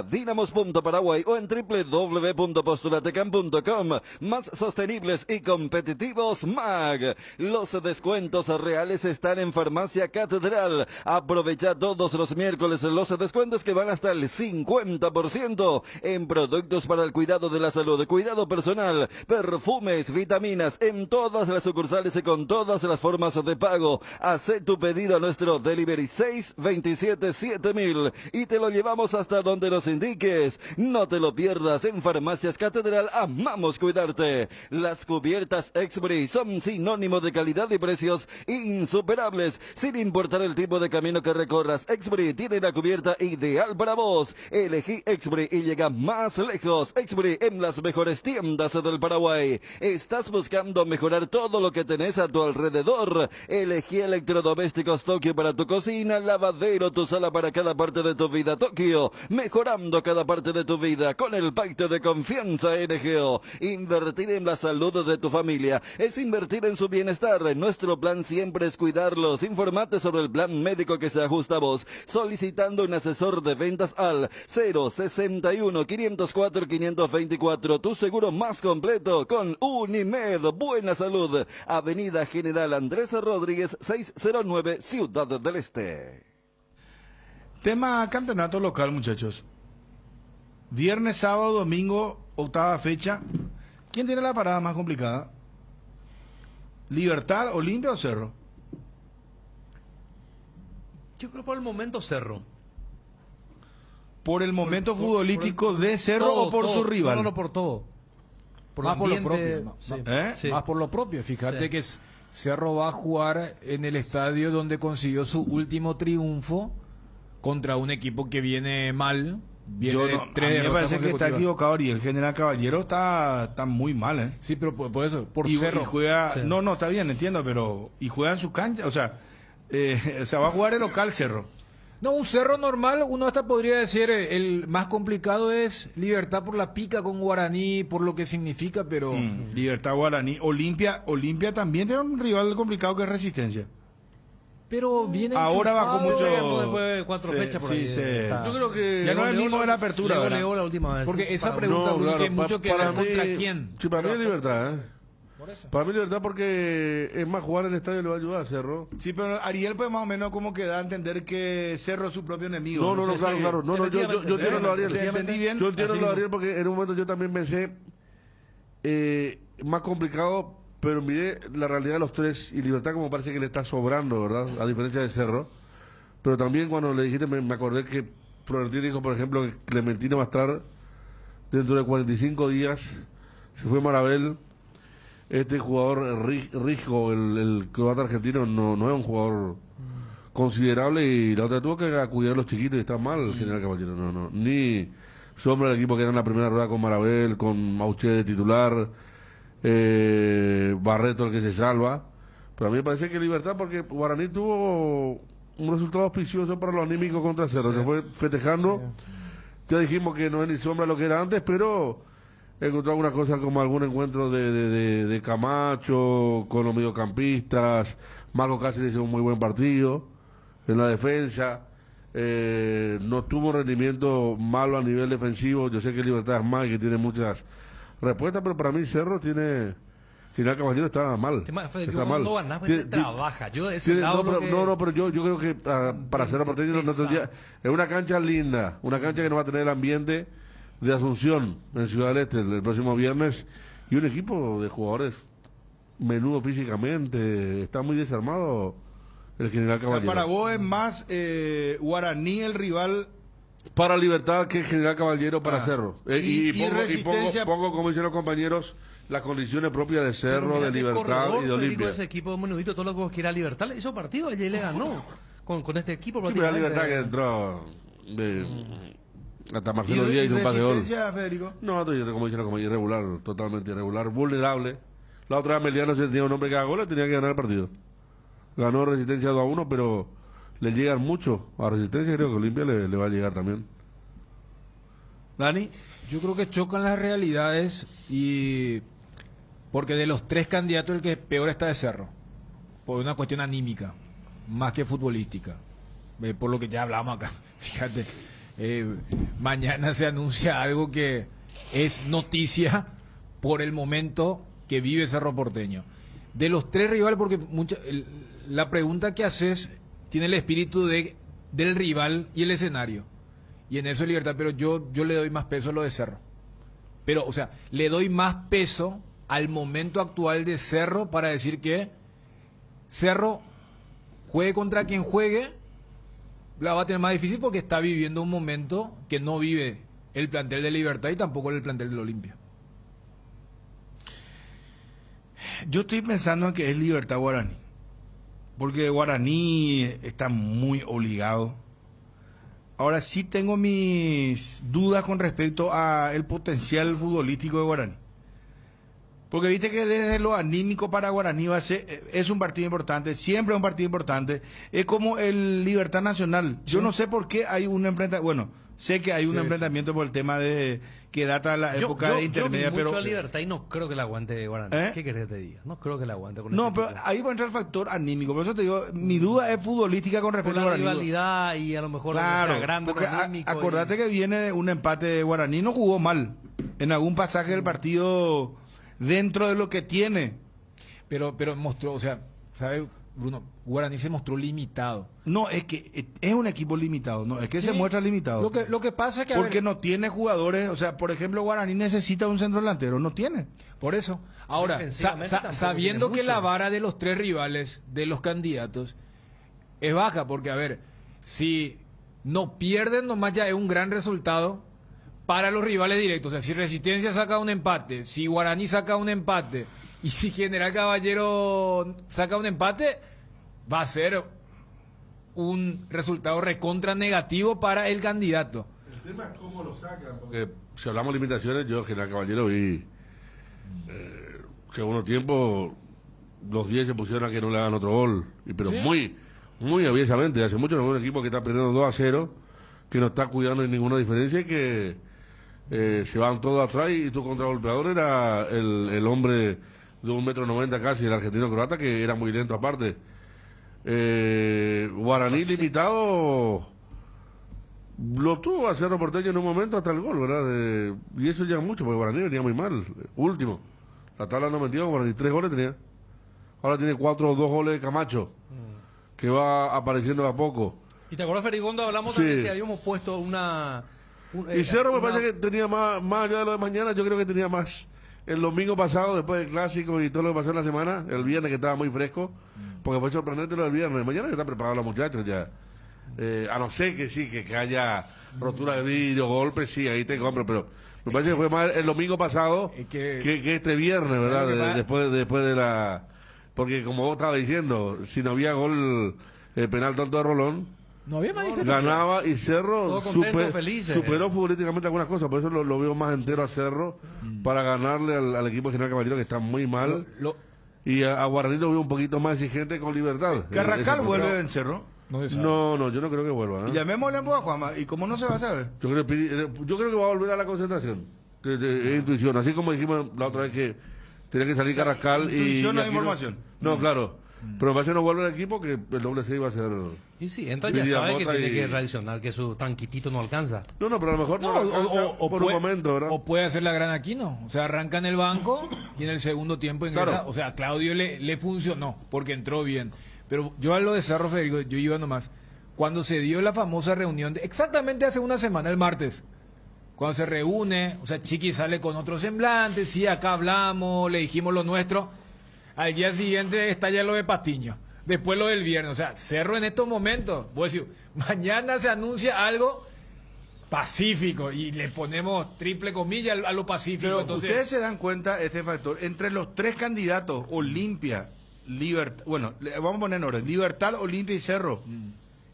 @dinamos.paraguay o en www.postulatecam.com. Más sostenibles y competitivos, MAG. Los descuentos reales están en Farmacia Catedral. Aprovecha todos los miércoles los descuentos que van hasta el 50% en productos para el cuidado de la salud, cuidado personal, perfumes, vitaminas, en todas las sucursales y con todas las formas de pago. Haz tu pedido a nuestro delivery 627-7000 y te lo llevamos hasta donde nos indiques. No te lo pierdas. En Farmacias Catedral amamos cuidarte. Las cubiertas Exbri son sinónimo de calidad y precios insuperables, sin importar el tipo de camino que recorras. Exbri tiene la cubierta ideal para vos. Elegí Exbri y llega más lejos. Exbri en las mejores tiendas del Paraguay. ¿Estás buscando mejorar todo lo que tenés a tu alrededor? Elegí electrodomésticos Tokio para tu cocina, lavadero, tu sala para cada parte de tu vida. Tokio, mejorando cada parte de tu vida con el pacto de confianza NGO. Invertir en la salud de tu familia es invertir en su bienestar. Nuestro plan siempre es cuidarlos. Informate sobre el plan médico que se ajusta a vos, solicitando un asesor de ventas al 061-504-524. Tu seguro más completo con Unimed. Buena salud. Avenida General Andrés Rodríguez 609, Ciudad del Este. Tema campeonato local, muchachos. Viernes, sábado, domingo, octava fecha. ¿Quién tiene la parada más complicada? ¿Libertad, Olimpia o Cerro? Yo creo por el momento Cerro. ¿Por el momento futbolístico de Cerro todo, o por todo, su rival? No, por todo. Más por lo propio. Sí. Sí. Más por lo propio. Fíjate que Cerro va a jugar en el estadio donde consiguió su último triunfo contra un equipo que viene mal. Viene de 3 a mí me derrotas parece que está consecutivas. equivocado y el General Caballero está muy mal, Sí, pero por eso, por y, Cerro. Y juega, Sí. no, está bien, entiendo, pero y juega en su cancha, o sea, va a jugar el local Cerro. No, un Cerro normal, uno hasta podría decir, el más complicado es Libertad por la pica con Guaraní, por lo que significa, pero... Libertad, Guaraní, Olimpia también tiene un rival complicado que es Resistencia. Pero viene ahora bajó mucho después de 4 fechas por ahí. Yo creo que ya no es el mismo de la apertura, ¿verdad? Leó la última vez. Porque esa pregunta, no, claro, hay mucho que ver contra quién. Sí, para mí es Libertad, Por eso. Para mí Libertad porque es más, jugar en el estadio le va a ayudar a Cerro. Sí, pero Ariel pues más o menos como que da a entender que Cerro es su propio enemigo. No, claro. No, yo entiendo lo de Ariel. ¿Entendí bien? Yo entiendo lo de Ariel porque en un momento yo también pensé más complicado, pero miré la realidad de los tres y Libertad como parece que le está sobrando, ¿verdad? A diferencia de Cerro. Pero también cuando le dijiste me acordé que Florentino dijo, por ejemplo, que Clementino va a estar dentro de 45 días. Se fue Marabel. Este jugador Rijo, el croata argentino, no es un jugador considerable y la otra tuvo que acudir a los chiquitos y está mal el general Caballero. No. Ni sombra del equipo que era en la primera rueda con Marabel, con Mauché de titular, Barreto el que se salva. Pero a mí me parece que Libertad, porque Guaraní tuvo un resultado auspicioso para los anímicos contra Cerro. Se fue festejando. Ya dijimos que no es ni sombra lo que era antes, pero encontró algunas cosas como algún encuentro de Camacho con los mediocampistas. Marco Cáceres hizo un muy buen partido en la defensa. No tuvo rendimiento malo a nivel defensivo. Yo sé que Libertad es más y que tiene muchas respuestas, pero para mí Cerro tiene... General Caballero está mal. Está mal. No ganas, pues trabaja. Yo de ese lado pero yo creo que para Cerro Porteño no tendría... Es una cancha linda, una cancha que no va a tener el ambiente de Asunción en Ciudad del Este el próximo viernes, y un equipo de jugadores menudo físicamente. Está muy desarmado el General Caballero. O sea, para vos es más Guaraní el rival para Libertad que el General Caballero para Cerro. Pongo, como dicen los compañeros, las condiciones propias de Cerro, de Libertad y de Olimpia. Ese equipo menudito, todo lo que vos quieras, Libertad le hizo partido, ayer le ganó con este equipo. Sí, pero la Libertad que entró hasta Marcelo Díaz hizo un pase de gol. Federico? No, como dicen, como irregular, totalmente irregular, vulnerable. La otra vez Meliano, si tenía un hombre que haga goles, tenía que ganar el partido. Ganó Resistencia 2-1, pero le llegan mucho a Resistencia, creo que Olimpia le va a llegar también. Dani, yo creo que chocan las realidades y porque de los tres candidatos el que peor está de Cerro, por una cuestión anímica, más que futbolística, por lo que ya hablamos acá. Fíjate, mañana se anuncia algo que es noticia por el momento que vive Cerro Porteño. De los tres rivales, porque la pregunta que haces tiene el espíritu del rival y el escenario. Y en eso es Libertad, pero yo le doy más peso a lo de Cerro. Pero, o sea, le doy más peso al momento actual de Cerro para decir que Cerro, juegue contra quien juegue, la va a tener más difícil porque está viviendo un momento que no vive el plantel de Libertad y tampoco el plantel del Olimpia. Yo estoy pensando en que es Libertad Guaraní, porque Guaraní está muy obligado. Ahora sí tengo mis dudas con respecto a el potencial futbolístico de Guaraní. Porque viste que desde lo anímico para Guaraní es un partido importante, siempre es un partido importante. Es como el Libertad Nacional. Yo no sé por qué hay un enfrentamiento, bueno, sé que hay un enfrentamiento por el tema de que data de la época de intermedia, yo vi mucho pero a Libertad y no creo que la aguante Guaraní. ¿Qué querés que te diga? No creo que la aguante con no, pero ahí va a entrar el factor anímico. Por eso te digo, mi duda es futbolística con respecto a Guaraní. La rivalidad y a lo mejor claro, grande, porque acordate que viene un empate de Guaraní, no jugó mal en algún pasaje del partido dentro de lo que tiene. Pero mostró, o sea, ¿sabe, Bruno? Guaraní se mostró limitado. No, es que es un equipo limitado, no, es que sí, se muestra limitado. Lo que pasa es que porque no tiene jugadores, o sea, por ejemplo, Guaraní necesita un centro delantero, no tiene. Por eso. Ahora, sabiendo que la vara de los tres rivales, de los candidatos, es baja, porque a ver, si no pierden nomás ya es un gran resultado para los rivales directos. O sea, si Resistencia saca un empate, si Guaraní saca un empate y si General Caballero saca un empate, va a ser un resultado recontra negativo para el candidato. El tema es cómo lo sacan, porque si hablamos de limitaciones, yo General Caballero vi segundo tiempo los 10 se pusieron a que no le hagan otro gol, pero ¿sí? muy abiertamente. Hace mucho no veo un equipo que está perdiendo 2-0, que no está cuidando en ninguna diferencia y que se van todos atrás y tu contragolpeador era el hombre de 1,90 m casi, el argentino croata, que era muy lento aparte. Guaraní limitado lo tuvo a Cerro Porteño en un momento hasta el gol, ¿verdad? Y eso ya mucho, porque Guaraní venía muy mal, último. La tabla no metió, 43 goles tenía. Ahora tiene 4 o 2 goles de Camacho, que va apareciendo de a poco. ¿Y te acuerdas, Ferigondo? Hablamos Sí. también si habíamos puesto Y Cerro me parece que tenía más allá de lo de mañana, yo creo que tenía más el domingo pasado, después del clásico y todo lo que pasó en la semana, el viernes que estaba muy fresco, porque fue sorprendente lo del viernes. Mañana ya están preparados los muchachos ya. A no ser que sí, que haya rotura de vidrio, golpes, sí, ahí te compro, pero me parece que fue más el domingo pasado que este viernes, ¿verdad? Después de la... Porque como vos estabas diciendo, si no había gol penal tanto de Rolón, no había manifestación. Ganaba y Cerro felices. superó futbolísticamente algunas cosas, por eso lo veo más entero a Cerro para ganarle al equipo de General Caballero, que está muy mal. Y a Guaraní lo veo un poquito más exigente con Libertad. ¿Carrascal vuelve en Cerro? No, yo no creo que vuelva. Llamémosle a Juanma, ¿y cómo no se va a saber? Yo creo que va a volver a la concentración. Es intuición, así como dijimos la otra vez que tenía que salir Carrascal y... ¿Intuición o información? No, claro. Pero me parece que no vuelve al equipo, que el doble C iba a ser... Y sí, entonces ya sabe que tiene que reaccionar, que su tanquitito no alcanza. No, pero a lo mejor no alcanza por un momento, ¿verdad? O puede hacer la gran Aquino. O sea, arranca en el banco y en el segundo tiempo ingresa. Claro. O sea, Claudio le funcionó porque entró bien. Pero yo a lo de Cerro, Federico, yo iba nomás. Cuando se dio la famosa reunión, exactamente hace una semana, el martes, cuando se reúne, o sea, Chiqui sale con otro semblante, sí, acá hablamos, le dijimos lo nuestro. Al día siguiente está ya lo de Patiño. Después lo del viernes. O sea, Cerro en estos momentos. Voy a decir, mañana se anuncia algo pacífico y le ponemos triple comilla a lo pacífico. Pero entonces, ustedes se dan cuenta este factor. Entre los tres candidatos, Olimpia, Libertad, bueno, vamos a poner en orden, Libertad, Olimpia y Cerro.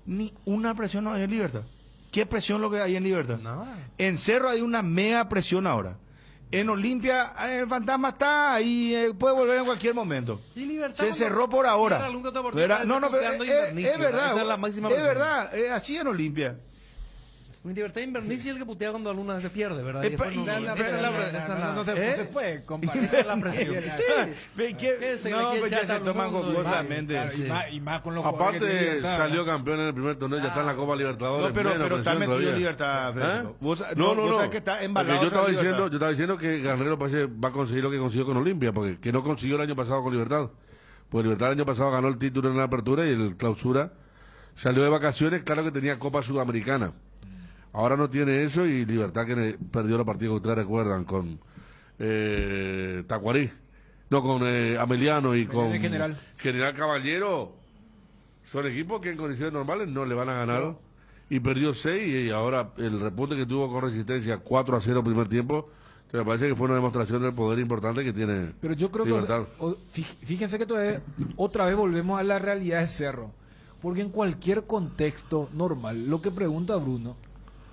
Ni una presión no hay en Libertad. ¿Qué presión lo que hay en Libertad? Nada. En Cerro hay una mega presión ahora. En Olimpia, el fantasma está ahí, puede volver en cualquier momento. Y Libertad se cerró por ahora. No, pero es verdad, esa es la máxima es presión. verdad, es así en Olimpia. Mi Libertad Invernici es el que putea cuando alguna se pierde, ¿verdad? No se puede comparar. Esa es la presión. No, pues ya se toman jocosamente. Y más con los aparte salió campeón en el primer torneo, ya está en la Copa Libertadores. No, pero está metido Libertad. No, que está embalado. Yo estaba diciendo que Garnero parece va a conseguir lo que consiguió con Olimpia, porque que no consiguió el año pasado con Libertad. Pues Libertad el año pasado ganó el título en la apertura y el clausura salió de vacaciones, claro que tenía Copa Sudamericana. Ahora no tiene eso y Libertad que perdió la partida que ustedes recuerdan con Tacuarí, no, con Ameliano y con General Caballero. Son equipos que en condiciones normales no le van a ganar y perdió 6 y ahora el repunte que tuvo con Resistencia 4-0 primer tiempo, que me parece que fue una demostración del poder importante que tiene. Pero yo creo Libertad. que fíjense que otra vez volvemos a la realidad de Cerro, porque en cualquier contexto normal, lo que pregunta Bruno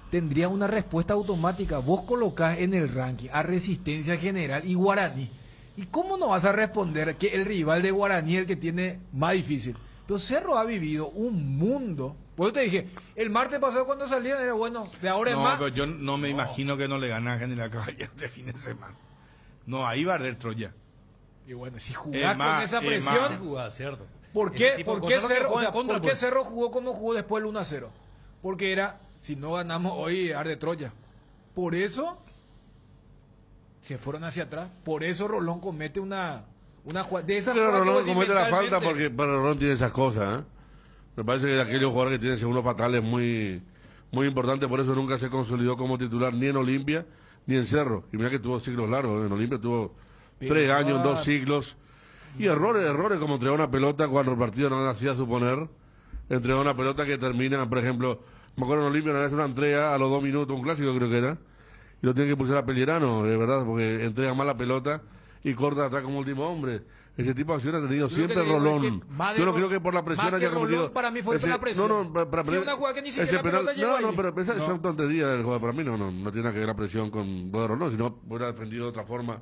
tendría una respuesta automática. Vos colocás en el ranking a Resistencia General y Guaraní. ¿Y cómo no vas a responder que el rival de Guaraní es el que tiene más difícil? Pero Cerro ha vivido un mundo. Pues yo te dije, el martes pasado cuando salieron era bueno, de ahora en más. No, pero yo no me imagino que no le gana a General Caballero de fin de semana. No, ahí va a arder Troya. Y bueno, si jugás con esa presión, ¿cierto? ¿Por qué Cerro jugó como jugó después del 1-0? Porque era, si no ganamos hoy, arde Troya. Por eso se fueron hacia atrás. Por eso Rolón comete una jugada de esas. Pero Rolón comete la falta porque Rolón tiene esas cosas, ¿eh? Me parece que de aquellos jugadores que tienen segundos fatales muy importantes, por eso nunca se consolidó como titular ni en Olimpia ni en Cerro. Y mira que tuvo siglos largos, en Olimpia tuvo 3 años, 2 siglos. Y errores como entregar una pelota cuando el partido no hacía suponer. Entregar una pelota que termina, por ejemplo, me acuerdo en Olimpia una vez una entrega a los 2 minutos, un clásico creo que era, y lo tiene que pulsar a Pellerano, de verdad, porque entrega mal la pelota y corta atrás como último hombre. Ese tipo de acciones ha tenido siempre Rolón. Yo no creo que por la presión haya cometido. Para mí fue la presión. Para una jugada que ni siquiera la pelota llegó allí. Pero esa es tontería del juego. Para mí no tiene nada que ver la presión con lo de Rolón, sino hubiera defendido de otra forma.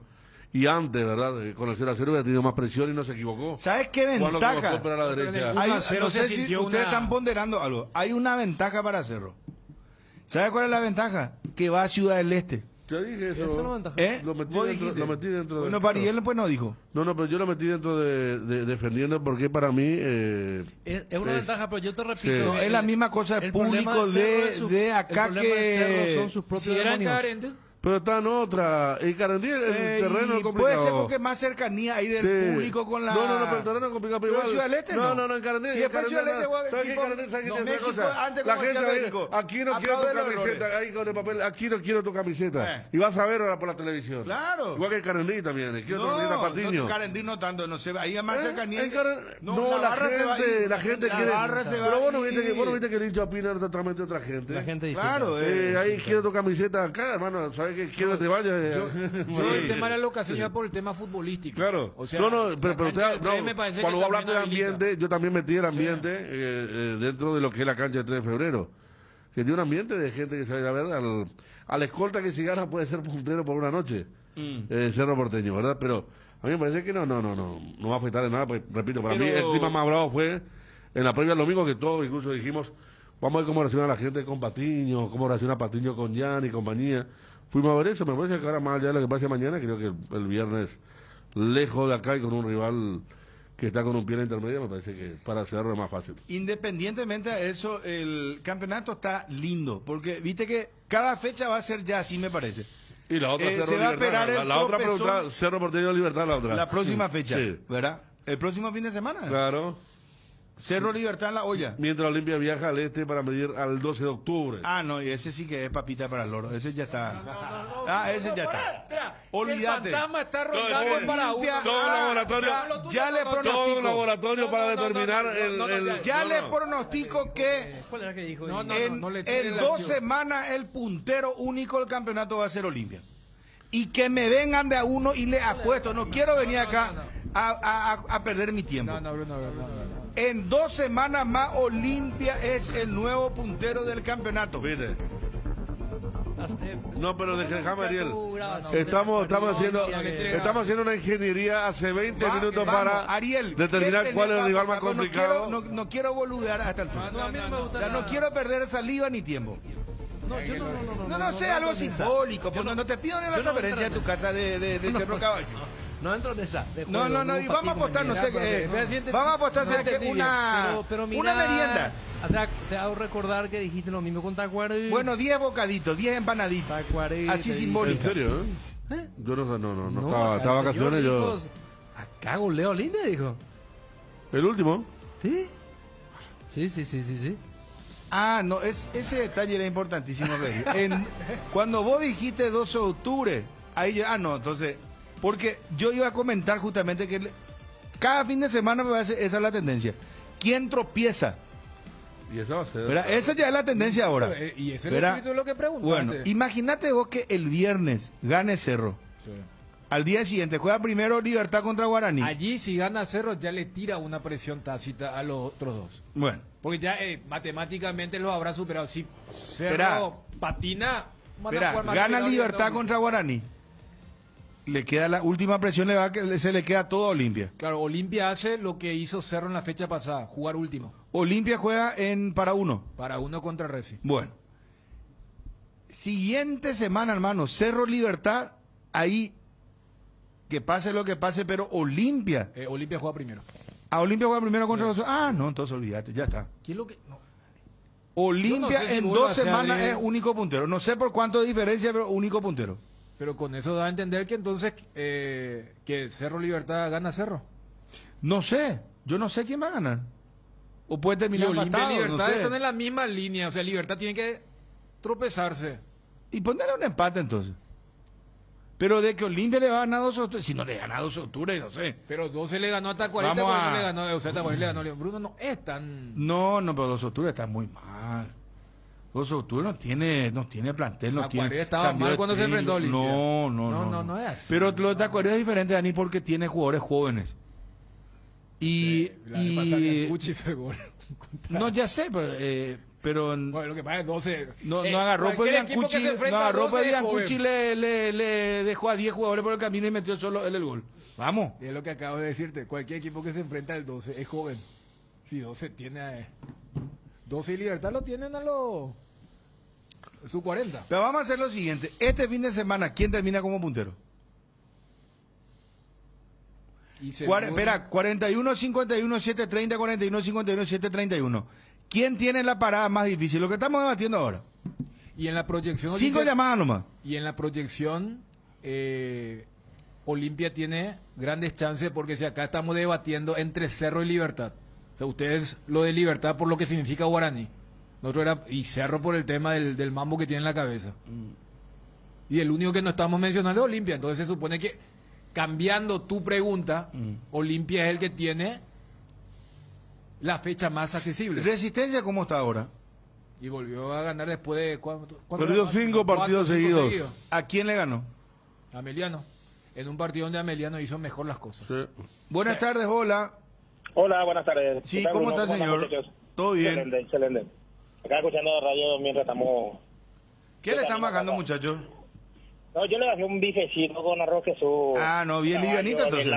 Y antes, ¿verdad? Con el 0-0 hubiera tenido más presión y no se equivocó. ¿Sabes qué ventaja? Para la derecha. No sé si ustedes están ponderando algo. Hay una ventaja para Cerro. ¿Sabe cuál es la ventaja? Que va a Ciudad del Este. Yo dije eso. Esa es la ventaja. Lo metí dentro de... Bueno, Pariel pues no dijo. No, pero yo lo metí dentro de defendiendo porque para mí... es una ventaja, pero yo te repito... Sí. Es la misma cosa el público de acá que... Cerro son sus propios demonios. Pero está en otra. En Carandí el terreno es complicado. Puede ser porque más cercanía hay del público con la... No, pero el terreno es complicado. Pero en Ciudad del Este no, en Carandí. Y después Ciudad del Este, ¿sabes qué Carandí? ¿Sabes qué tiene esa cosa? La gente aquí no quiero tu camiseta. Ahí con el papel, aquí no quiero tu camiseta. Y vas a ver ahora por la televisión. Claro. Igual que en Carandí también. Quiero tu camiseta Patiño. No, Carandí no tanto, no sé. Ahí hay más cercanía. No, la gente quiere... Pero vos no viste que el hincha opina totalmente otra gente. La gente dice. Claro. Ahí quiero tu camiseta acá, hermano. ¿Sabes qué? Quiero que te vayas. Yo el tema de la locación iba por el tema futbolístico. Claro. O sea, pero cuando vos hablaste de ambiente, yo también metí el ambiente dentro de lo que es la cancha del 3 de febrero. Que tiene un ambiente de gente que sabe, a ver, al escolta que si gana puede ser puntero por una noche. Cerro Porteño, ¿verdad? Pero a mí me parece que no va a afectar en nada, pues, repito, para mí el clima más bravo fue en la previa del domingo, que todos incluso dijimos, vamos a ver cómo reacciona la gente con Patiño, cómo reacciona Patiño con Jan y compañía. Fuimos a ver eso, me parece que ahora más allá de lo que pase mañana, creo que el viernes, lejos de acá y con un rival que está con un pie en la intermedia, me parece que para Cerro es más fácil. Independientemente de eso, el campeonato está lindo, porque viste que cada fecha va a ser ya así, me parece. Y la otra Cerro se va a esperar Libertad, la otra pregunta, Cerro Porteño Libertad, la otra. La próxima fecha, sí. ¿Verdad? El próximo fin de semana. Claro. Cerro Libertad en la olla. Mientras Olimpia viaja al este para medir al 12 de octubre. Ah, no, y ese sí que es papita para el loro. Ese ya está. Ese ya está. Olvídate. El fantasma está rondando para uno. Todo laboratorio. Ya le pronostico. Todo laboratorio para determinar el... Ya le pronostico que en 2 semanas el puntero único del campeonato va a ser Olimpia. Y que me vengan de a uno y le apuesto. No quiero venir acá a perder mi tiempo. No. En 2 semanas más Olimpia es el nuevo puntero del campeonato. Mire. No, pero déjame, Ariel. Estamos haciendo una ingeniería hace 20 minutos para Ariel, determinar cuál es el rival más complicado. No quiero boludear hasta el final. No quiero perder saliva ni tiempo. No sé, algo simbólico. No te pido ni la referencia de tu casa de Cerro Caballo. No entro en esa. No, y vamos a apostar, no sé qué. Vamos a apostar, ¿sabes qué? Una merienda. Te hago recordar que dijiste lo mismo con Tacuarí. Bueno, 10 bocaditos, 10 empanaditos. Tacuarí. Así simbólico. ¿En serio? Yo no estaba vacaciones, yo... Acá goleo Olimpia, dijo. ¿El último? ¿Sí? Sí. Ah, no, ese detalle era importantísimo. Cuando vos dijiste 12 de octubre, ahí ya... entonces... Porque yo iba a comentar justamente que cada fin de semana me parece esa es la tendencia. ¿Quién tropieza? Y esa va a ser. ¿Verdad? Esa ya es la tendencia ahora. Y ese es el espíritu de lo que preguntaste. Bueno, imagínate vos que el viernes gane Cerro. Sí. Al día siguiente juega primero Libertad contra Guaraní. Allí si gana Cerro ya le tira una presión tácita a los otros dos. Bueno. Porque ya matemáticamente los habrá superado. Si Cerro patina, gana Libertad contra Guaraní. Le queda la última presión, se le queda todo a Olimpia. Claro, Olimpia hace lo que hizo Cerro en la fecha pasada, jugar último. Olimpia juega para uno. Para uno contra Reci. Bueno. Siguiente semana, hermano, Cerro Libertad, ahí que pase lo que pase, pero Olimpia. Olimpia juega primero. Olimpia juega primero contra los... no, entonces olvídate, ya está. ¿Qué es lo que...? No. Olimpia no sé si en 2 semanas es único puntero. No sé por cuánto de diferencia, pero único puntero. Pero con eso da a entender que entonces que Cerro Libertad gana Cerro. No sé, yo no sé quién va a ganar. O puede terminar empatado, Libertad están en la misma línea, o sea, Libertad tiene que tropezarse. Y ponerle un empate entonces. Pero de que Olimpia le va a ganar 2 octubre, si no le gana 2 octubre, no sé. Pero 12 le ganó a Tacuarí, no le ganó, o sea, Tacuarí le ganó a Bruno, no es tan... No, pero 2 octubre está muy mal. 2 de octubre no tiene plantel, no tiene... estaba mal cuando se enfrentó a Olimpia. No es así. Pero lo de Tacuarí es diferente, Dani, porque tiene jugadores jóvenes. Y... No, ya sé, pero bueno, lo que pasa es 12... No agarró pues Biancucci le dejó a 10 jugadores por el camino y metió solo él el gol. Vamos. Y es lo que acabo de decirte, cualquier equipo que se enfrenta al 12 es joven. Si 12 tiene... 12 y Libertad lo tienen a los... Su 40. Pero vamos a hacer lo siguiente. Este fin de semana, ¿quién termina como puntero? Espera, 41, 51, 730, 41, 51, 731. ¿Quién tiene la parada más difícil? Lo que estamos debatiendo ahora. Y en la proyección... 5 llamadas nomás. Y en la proyección, Olimpia tiene grandes chances porque si acá estamos debatiendo entre Cerro y Libertad. O sea, ustedes lo de Libertad por lo que significa Guaraní. Y Cerro por el tema del mambo que tiene en la cabeza. Y el único que no estamos mencionando es Olimpia. Entonces se supone que, cambiando tu pregunta, Olimpia es el que tiene la fecha más accesible. ¿Resistencia cómo está ahora? Y volvió a ganar después de... Perdió 5 partidos seguidos. ¿A quién le ganó? A Ameliano. En un partido donde Ameliano hizo mejor las cosas. Sí. Buenas tardes, hola. Hola, buenas tardes. Sí, ¿cómo está, señor? ¿Todo bien? Excelente, excelente. Acá escuchando la radio mientras estamos... ¿Qué le están bajando, muchachos? No, yo le bajé un bifecito con arroz queso. Ah, no, bien livianito entonces.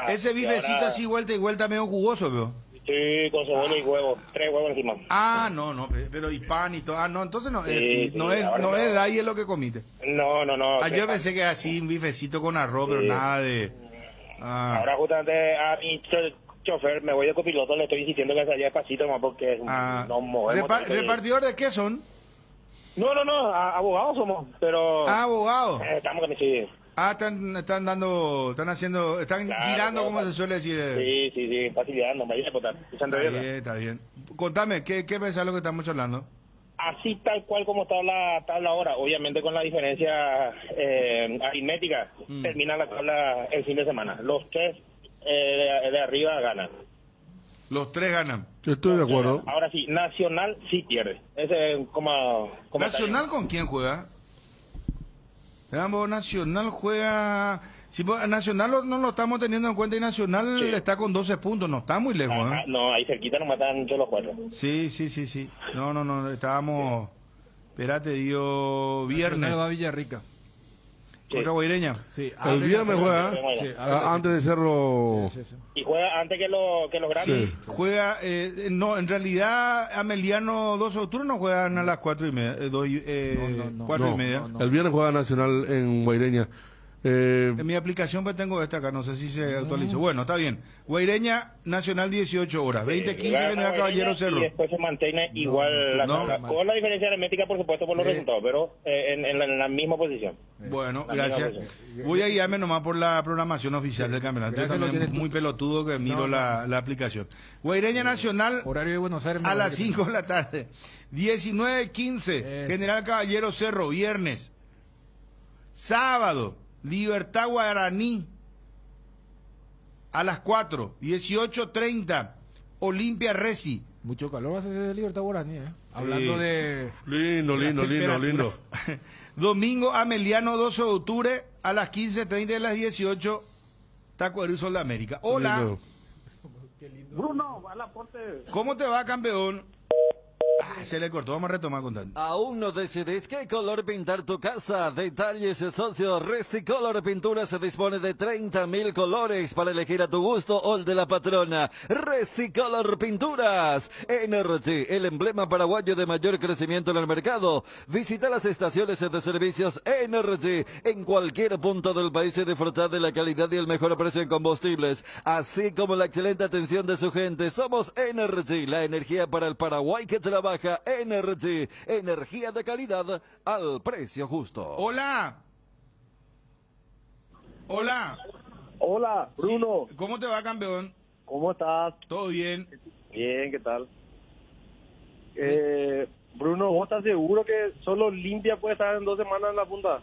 Ese bifecito ahora... así vuelta y vuelta medio jugoso, veo. Sí, con cebolla y huevo, 3 huevos encima. Ah, no, pero y pan y todo. Ah, no, entonces no, Sí, no sí, es de ahí es lo que comiste. No. Ah, yo pensé que era así, un bifecito con arroz, pero nada de... Ahora justamente a mi chofer, me voy de copiloto, le estoy insistiendo que se vaya despacito más porque no movemos. ¿Repartidor de qué son? No, abogados somos, pero... Ah, abogados. Estamos con sí. Ah, están girando, como se suele decir. Sí, facilitando, me dice votar. Está bien. Contame, ¿qué pensás lo que estamos hablando? Así tal cual como está la tabla ahora, obviamente con la diferencia aritmética, termina la tabla el fin de semana. Los 3 de arriba ganan. Los 3 ganan. Estoy de acuerdo. Ahora sí, Nacional sí pierde. Ese es como ¿Nacional con quién juega? Nacional juega... Si Nacional no lo estamos teniendo en cuenta y Nacional está con 12 puntos, no está muy lejos. No, ahí cerquita nos matan todos los 4. Sí. No, estábamos... Espérate, digo, viernes. Nacional va a Villarrica. ¿Contra Guaireña? Sí. El viernes juega, antes de Cerro... Sí. Y juega antes que los grandes. Sí. Juega, no, en realidad Ameliano 2 de octubre no juegan a las 4:30. 4:30. El viernes juega Nacional en Guaireña. En mi aplicación pues tengo esta acá, no sé si se actualizó. Bueno, está bien. Guaireña, Nacional 18 horas. 20:15 vendrá Caballero Cerro. Y después se mantiene igual con la diferencia aritmética, por supuesto, por los resultados, pero en la misma posición. Bueno, gracias. Voy a guiarme nomás por la programación oficial del campeonato. Yo también muy pelotudo que miro la aplicación. Guaireña Nacional, horario de Buenos Aires, a las 5 de la tarde. 19:15, General Caballero Cerro, viernes. Sábado, Libertad Guaraní a las 4, 18:30, Olimpia Reci. Mucho calor va a ser de Libertad Guaraní, hablando de... Lindo. Domingo, Ameliano 12 de octubre a las 15:30 de las 18, Taco de Sol de América. Hola. Bruno, al aporte. ¿Cómo te va, campeón? Se le cortó, vamos a retomar contando. ¿Aún no decidís qué color pintar tu casa? Detalles, socio. Resicolor Pintura se dispone de 30.000 colores para elegir a tu gusto o el de la patrona. Resicolor Pinturas. Energy, el emblema paraguayo de mayor crecimiento en el mercado. Visita las estaciones de servicios Energy en cualquier punto del país y disfrutar de la calidad y el mejor precio en combustibles, así como la excelente atención de su gente. Somos Energy, la energía para el Paraguay que trabaja. Energy, energía de calidad al precio justo. Hola, Bruno. Sí. ¿Cómo te va, campeón? ¿Cómo estás? Todo bien. Bien, ¿qué tal? Bruno, ¿vos estás seguro que solo Olimpia puede estar en 2 semanas en la punta?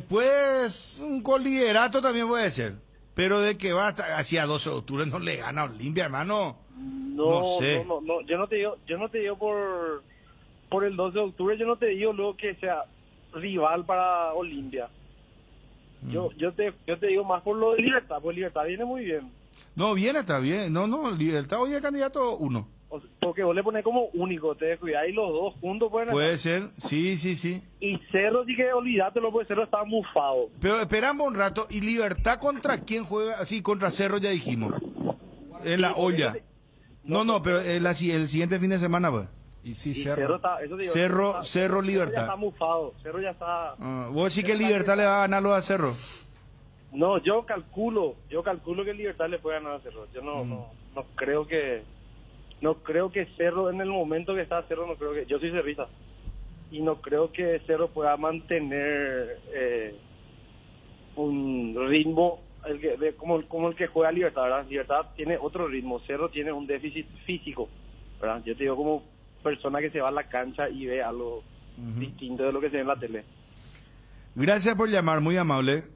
Pues un coliderato también puede ser, pero de que va hacia 12 de octubre no le gana a Olimpia, hermano. No sé. No, yo no te digo por el 12 de octubre, yo no te digo luego que sea rival para Olimpia. Yo te digo más por lo de Libertad, porque Libertad viene muy bien. No, está bien. No, Libertad hoy es candidato 1. Porque vos le pones como único, te descuidás y los dos juntos pueden Puede ser, sí. Y Cerro sí que olvidátelo, porque Cerro está mufado. Pero esperamos un rato, ¿y Libertad contra quién juega? Sí, contra Cerro ya dijimos. En la olla. No, pero el siguiente fin de semana, pues. Y sí, Cerro está, eso digo, Cerro Libertad. Cerro ya está mufado, Cerro ya está... ¿Vos decís que Libertad le va a ganar lo a Cerro? No, yo calculo que Libertad le puede ganar a Cerro. Yo no creo que Cerro, en el momento que está Cerro, no creo que... Yo soy cerrista. y no creo que Cerro pueda mantener un ritmo como el que juega Libertad, ¿verdad? Libertad tiene otro ritmo, Cerro tiene un déficit físico, ¿verdad? Yo te digo como persona que se va a la cancha y ve algo distinto de lo que se ve en la tele. Gracias por llamar, muy amable.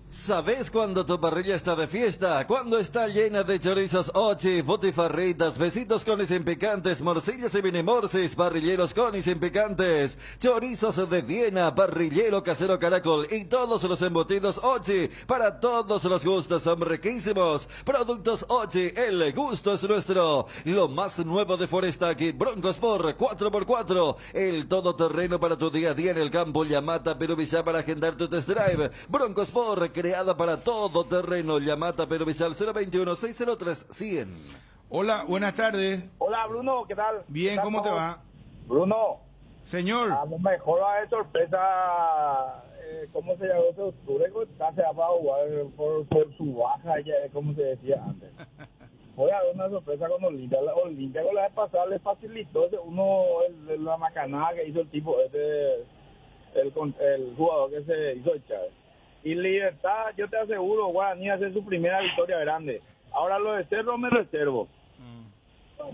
¿Sabes cuándo tu parrilla está de fiesta? Cuando está llena de chorizos Ochi, botifarritas, besitos con y sin picantes, morcillas y mini morcis, parrilleros con y sin picantes, chorizos de Viena, parrillero casero Caracol y todos los embutidos Ochi, para todos los gustos, son riquísimos. Productos Ochi, el gusto es nuestro. Lo más nuevo de Forestaki, Bronco Sport 4x4, el todoterreno para tu día a día en el campo, Yamata Peruvilla para agendar tu test drive. Bronco Sport, creada para todo terreno. Yamata Peruvizal 021-603-100. Hola, buenas tardes. Hola Bruno, ¿qué tal? Bien, ¿Qué tal, ¿cómo te va? Bruno. Señor. A lo mejor va de sorpresa, ¿cómo se llama? 12 de octubre, se va a jugar por su baja, como se decía antes. Voy a dar una sorpresa con Olimpia. Olimpia con la vez pasada le facilitó la macanada que hizo el tipo, el jugador que se hizo echar. Y Libertad, yo te aseguro, Guaraní va a hacer su primera victoria grande. Ahora lo de Cerro me reservo.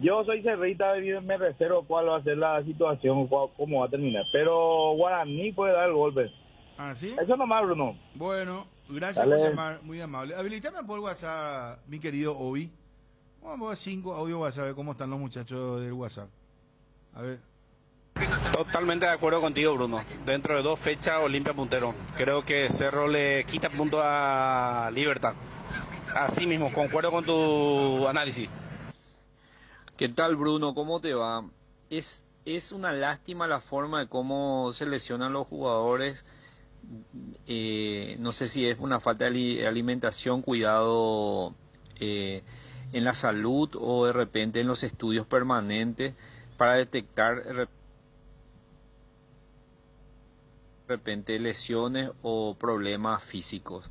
Yo soy cerrita y me reservo cuál va a ser la situación, cómo va a terminar. Pero Guaraní puede dar el golpe. ¿Ah, sí? Eso nomás, Bruno. Bueno, gracias por llamar, muy amable. Habilítame por WhatsApp, mi querido Obi. Vamos a 5 audio WhatsApp, a ver cómo están los muchachos del WhatsApp. A ver. Totalmente de acuerdo contigo, Bruno. Dentro de 2 fechas, Olimpia puntero. Creo que Cerro le quita punto a Libertad. Así mismo, concuerdo con tu análisis. ¿Qué tal, Bruno? ¿Cómo te va? Es una lástima la forma de cómo se lesionan los jugadores. No sé si es una falta de alimentación, cuidado en la salud o de repente en los estudios permanentes para detectar de repente lesiones o problemas físicos.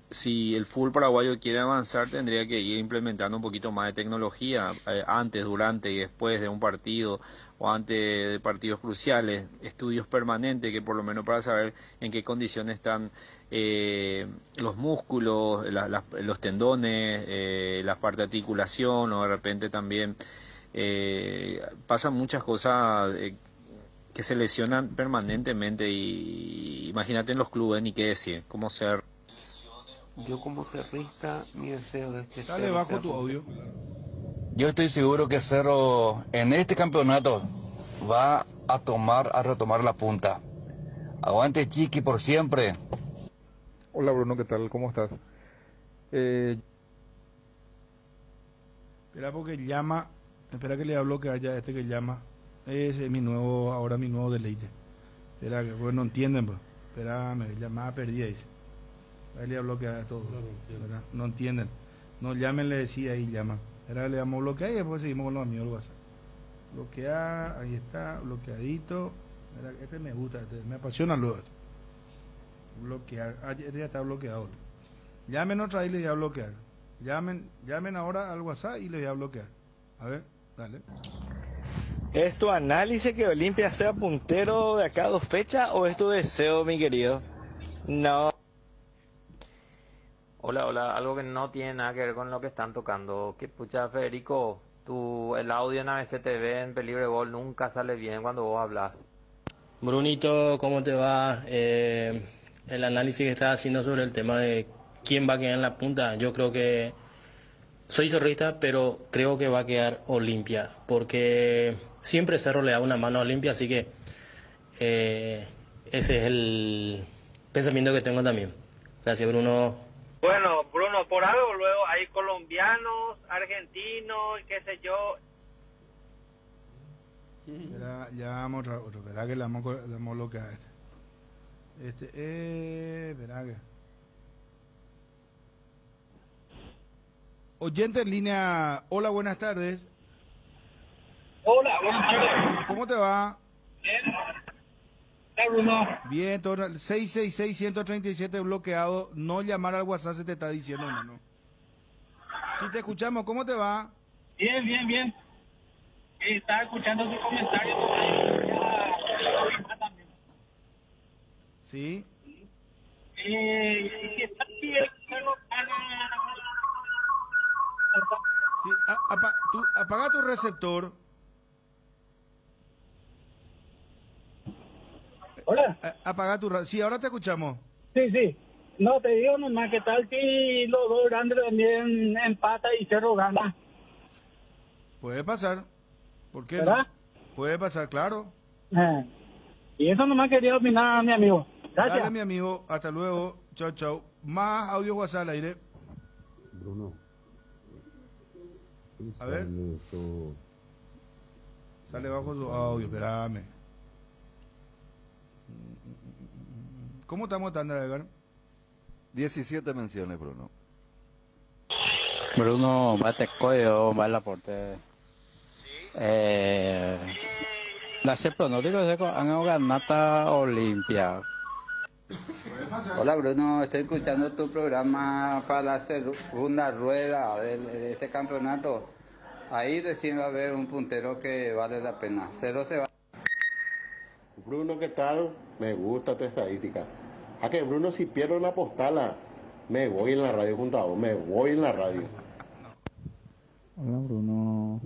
Si el fútbol paraguayo quiere avanzar, tendría que ir implementando un poquito más de tecnología antes, durante y después de un partido o antes de partidos cruciales, estudios permanentes que por lo menos para saber en qué condiciones están los músculos, los tendones, la parte de articulación, o de repente también pasan muchas cosas que se lesionan permanentemente, y imagínate en los clubes, ni qué decir, cómo ser. Yo como cerrista, mi deseo de que Dale, bajo tu audio. Yo estoy seguro que Cerro en este campeonato va a retomar la punta. Aguante Chiqui por siempre. Hola Bruno, ¿qué tal? ¿Cómo estás? Espera porque llama, espera que le hablo que haya que llama. Ese es mi nuevo deleite. Espera que pues no entienden, pues. Espérame, llamada perdida dice. Ahí le bloquea todo, ¿verdad? No entienden. No llamen, le decía ahí, llama. Ahora le damos bloquear y después seguimos con los amigos del WhatsApp. Bloquear, ahí está, bloqueadito. ¿Verdad? Este me gusta, me apasiona lo otro. Bloquear, este ya está bloqueado. Llamen otra vez y le voy a bloquear. Llamen ahora al WhatsApp y le voy a bloquear. A ver, dale. ¿Es tu análisis que Olimpia sea puntero de acá a 2 fechas o es tu deseo, mi querido? No. Hola, algo que no tiene nada que ver con lo que están tocando. Que pucha, Federico, el audio en ABCTV en Peligro de Gol nunca sale bien cuando vos hablas. Brunito, ¿cómo te va? El análisis que estás haciendo sobre el tema de quién va a quedar en la punta, yo creo que soy zorrista, pero creo que va a quedar Olimpia, porque siempre Cerro le da una mano a Olimpia, así que ese es el pensamiento que tengo también. Gracias, Bruno. Bueno, Bruno, por algo luego hay colombianos, argentinos, qué sé yo. Ya vamos otro, verá que le vamos a bloquear verá que. Oyente en línea, hola, buenas tardes. Hola, buenas tardes. ¿Cómo te va? Bien. Bruno. Bien, 666-137 bloqueado, no llamar al WhatsApp se te está diciendo, hermano. Si te escuchamos, ¿cómo te va? Bien. estaba escuchando su comentario. Sí. ¿Qué tal si el juego gana? Sí, apaga tu receptor. Hola. Apaga tu Sí, ahora te escuchamos. Sí. No, te digo nomás, ¿qué tal si los dos grandes también empatan y Cerro gana? Puede pasar. ¿Por qué ¿Verdad? no? Puede pasar, claro. Y eso nomás quería opinar, mi amigo. Gracias. Dale, mi amigo. Hasta luego. Chao, chao. Más audio WhatsApp al aire. Bruno. A ver. Sale bajo su audio, espérame. ¿Cómo estamos, Tanda, Edgar? 17 menciones, Bruno. Bruno, bate coyo, va la porte. La se pronóstico es que han ganado Olimpia. Hola Bruno, estoy escuchando tu programa para la segunda rueda de este campeonato. Ahí recién va a haber un puntero que vale la pena. Cero se va. Bruno, ¿qué tal? Me gusta tu estadística. A que Bruno, si pierdo una postala, me voy en la radio junto a vos, me voy en la radio. Hola Bruno,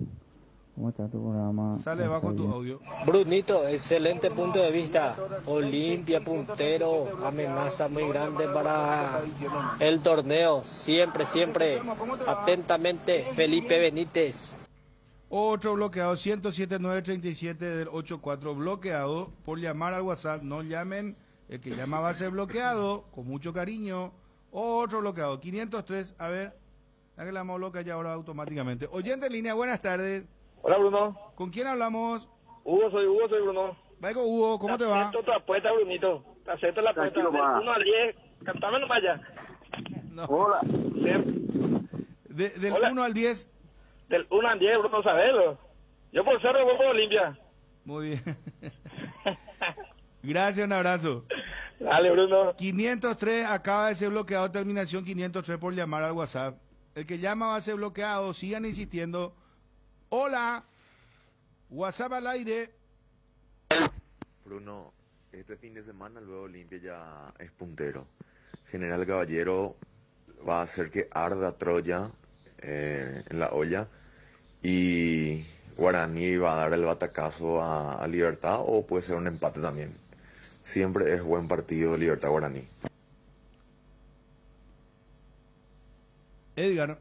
¿cómo está tu programa? Sale bajo tu audio. Brunito, excelente punto de vista. Olimpia, puntero, amenaza muy grande para el torneo. Siempre, atentamente, Felipe Benítez. Otro bloqueado, 107.937 del 84, bloqueado por llamar al WhatsApp. No llamen, el que llama va a ser bloqueado, con mucho cariño. Otro bloqueado, 503, a ver, ya que la vamos bloquear ya ahora automáticamente. Oyente en línea, buenas tardes. Hola, Bruno. ¿Con quién hablamos? Hugo, soy Bruno. Vaya con Hugo, ¿cómo te va? Acepto tu apuesta, Brunito. Acepto la apuesta. Del 1 al 10, cantame nomás ya. No. Hola. Del Hola. 1 al 10. Del 1 al 10, Bruno, sabelo. Yo por Cerro voy por Olimpia. Muy bien. Gracias, un abrazo. Dale, Bruno. 503 acaba de ser bloqueado, terminación 503 por llamar al WhatsApp. El que llama va a ser bloqueado, sigan insistiendo. Hola, WhatsApp al aire. Bruno, este fin de semana luego Olimpia ya es puntero. General Caballero va a hacer que arda Troya en la olla y Guaraní va a dar el batacazo a Libertad, o puede ser un empate también. Siempre es buen partido Libertad Guaraní. Edgar.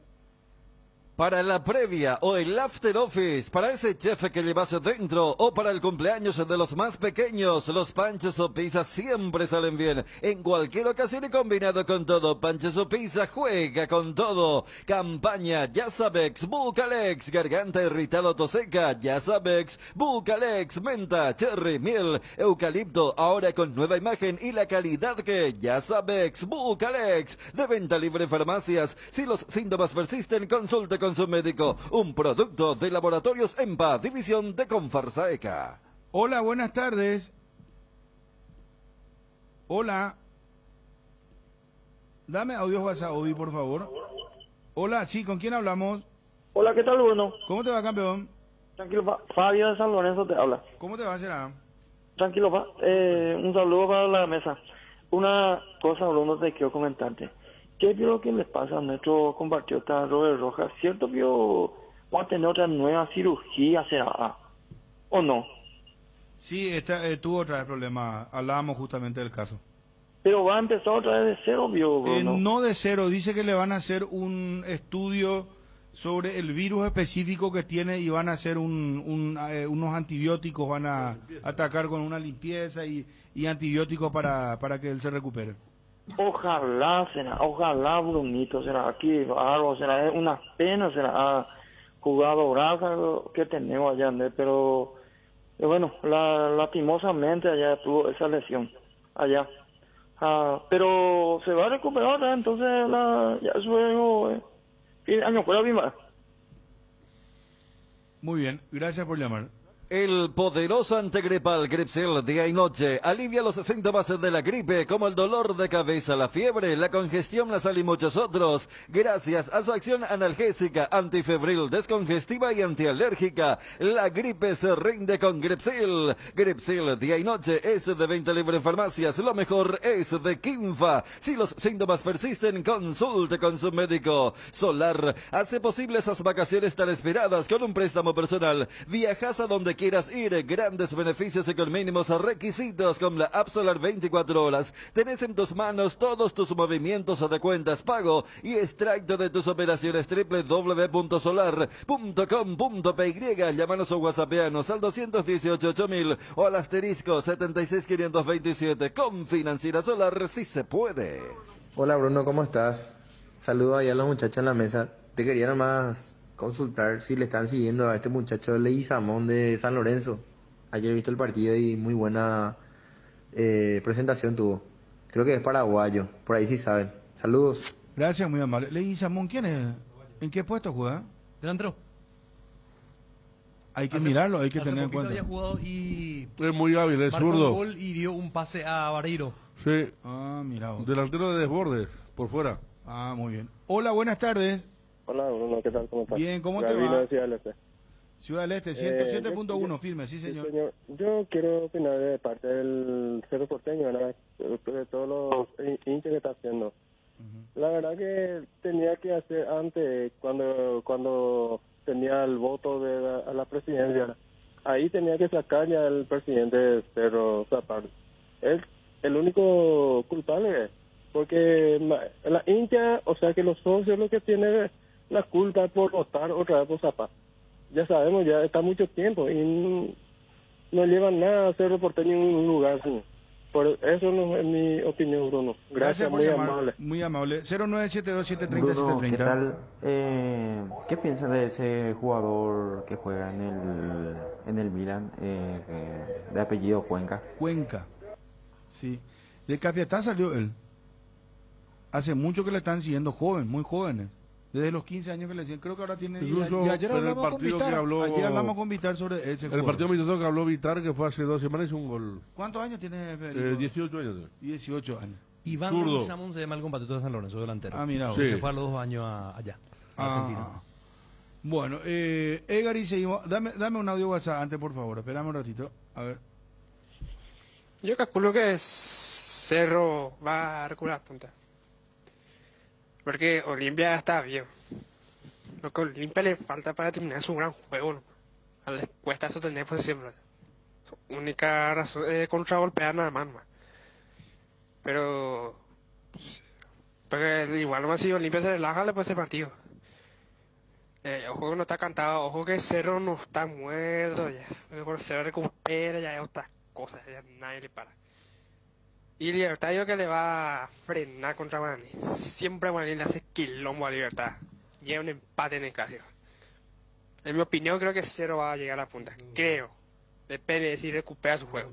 Para la previa o el after office, para ese chef que llevas dentro o para el cumpleaños de los más pequeños, los panchos o pizzas siempre salen bien. En cualquier ocasión y combinado con todo, panchos o pizza juega con todo. Campaña Yasabex, Bucalex, garganta irritado, toseca, Yasabex, Bucalex, menta, cherry, miel, eucalipto, ahora con nueva imagen y la calidad que Yasabex, Bucalex, de venta libre en farmacias. Si los síntomas persisten, consulte con su médico. Un producto de Laboratorios EMPA, división de Confarsaeca. Hola, buenas tardes. Hola. Dame audio WhatsApp, Obi, por favor. Hola, sí, ¿con quién hablamos? Hola, ¿qué tal, Bruno? ¿Cómo te va, campeón? Tranquilo, Fabio de San Lorenzo te habla. ¿Cómo te va, será? Tranquilo, un saludo para la mesa. Una cosa, Bruno, te quiero comentarte. ¿Qué es lo que les pasa a nuestro compatriota Robert Rojas? ¿Cierto que va a tener otra nueva cirugía, será? ¿O no? Sí, tuvo otra vez problema. Hablábamos justamente del caso. Pero va a empezar otra vez de cero, Bruno. No de cero. Dice que le van a hacer un estudio sobre el virus específico que tiene y van a hacer unos antibióticos. Van a atacar con una limpieza y antibióticos para que él se recupere. Ojalá, Brunito, será aquí algo, será una pena, será jugadorazo que tenemos allá, pero bueno, lastimosamente allá tuvo esa lesión, allá. Pero se va a recuperar, entonces ya su juego, año fuera bien. Muy bien, gracias por llamar. El poderoso antigripal Gripsil día y noche alivia los síntomas de la gripe como el dolor de cabeza, la fiebre, la congestión nasal y muchos otros, gracias a su acción analgésica, antifebril, descongestiva y antialérgica. La gripe se rinde con Gripsil. Gripsil día y noche es de venta libre en farmacias. Lo mejor es de Kinfa. Si los síntomas persisten, consulte con su médico. Solar hace posible esas vacaciones tan esperadas con un préstamo personal. Viajas a donde quieras ir, grandes beneficios y con mínimos requisitos con la App Solar 24 horas. Tenés en tus manos todos tus movimientos de cuentas, pago y extracto de tus operaciones. www.solar.com.py. Llámanos o whatsappeanos al 218-8000 o al asterisco 76527. Con Financiera Solar, si se puede. Hola Bruno, ¿cómo estás? Saludo ahí a los muchachos en la mesa. Te quería nomás consultar si le están siguiendo a este muchacho Leguizamón de San Lorenzo. Ayer he visto el partido y muy buena presentación tuvo. Creo que es paraguayo, por ahí sí saben. Saludos. Gracias, muy amable. Leguizamón, ¿quién es? ¿En qué puesto juega? Delantero. Hay que mirarlo, hay que tener en cuenta. Había jugado y es muy hábil, es marcó zurdo. un gol y dio un pase a Vareiro. Sí. Ah, mira. Delantero de desbordes, por fuera. Ah, muy bien. Hola, buenas tardes. Hola Bruno, ¿qué tal? ¿Cómo estás? Bien, ¿cómo te Gabino va? de Ciudad del Este. Ciudad del Este, 107.1, firme, sí señor. Yo quiero opinar de parte del Cerro Porteño, ¿verdad? De todos los hinchas que está haciendo. La verdad que tenía que hacer antes, cuando tenía el voto a la presidencia, ahí tenía que sacar ya el presidente de Cerro Zapal. Es el único culpable, porque la hincha, o sea que los socios lo que tienen la culpa por votar otra vez por Zapal. Ya sabemos, ya está mucho tiempo y no llevan nada a Cerro Porteño en un lugar así. Por eso no es mi opinión, Bruno. Gracias, por muy llamar, amable. Muy amable. 0972-730-730. Bruno, ¿qué tal? ¿Qué piensas de ese jugador que juega en el Milan, de apellido Cuenca? Cuenca, sí. De Capiatá salió él. Hace mucho que le están siguiendo jóvenes, muy jóvenes. Desde los 15 años que le decían, creo que ahora tiene... Incluso ayer en el partido que habló... Ayer hablamos con Vitar sobre ese jugador. El partido amistoso que habló Vitar, que fue hace 2 semanas, hizo un gol. ¿Cuántos años tiene Federico? 18 años. 18 años. Iván Leguizamón se llama el compatriota de San Lorenzo, delantero. Ah, mira. Sí. Se fue a los 2 años allá, a Argentina. Bueno, Edgar y seguimos. Dame un audio WhatsApp antes, por favor. Esperame un ratito. A ver. Yo calculo que Cerro va a recular punta. Porque Olimpia está bien. Lo que a Olimpia le falta para terminar su gran juego, ¿no? Les cuesta sostener posesión. Su única razón es contragolpear nada más. Pero porque igual nomás si Olimpia se relaja después del partido. Ojo que no está cantado, ojo que Cerro no está muerto ya. Cuando Cerro recupera ya es otras cosas, ya nadie le para. Y Libertad yo que le va a frenar contra Guaraní. Siempre Guaraní le hace quilombo a Libertad. Llega un empate en el clásico. En mi opinión creo que Cerro va a llegar a la punta. Creo. Depende de si recupera su juego.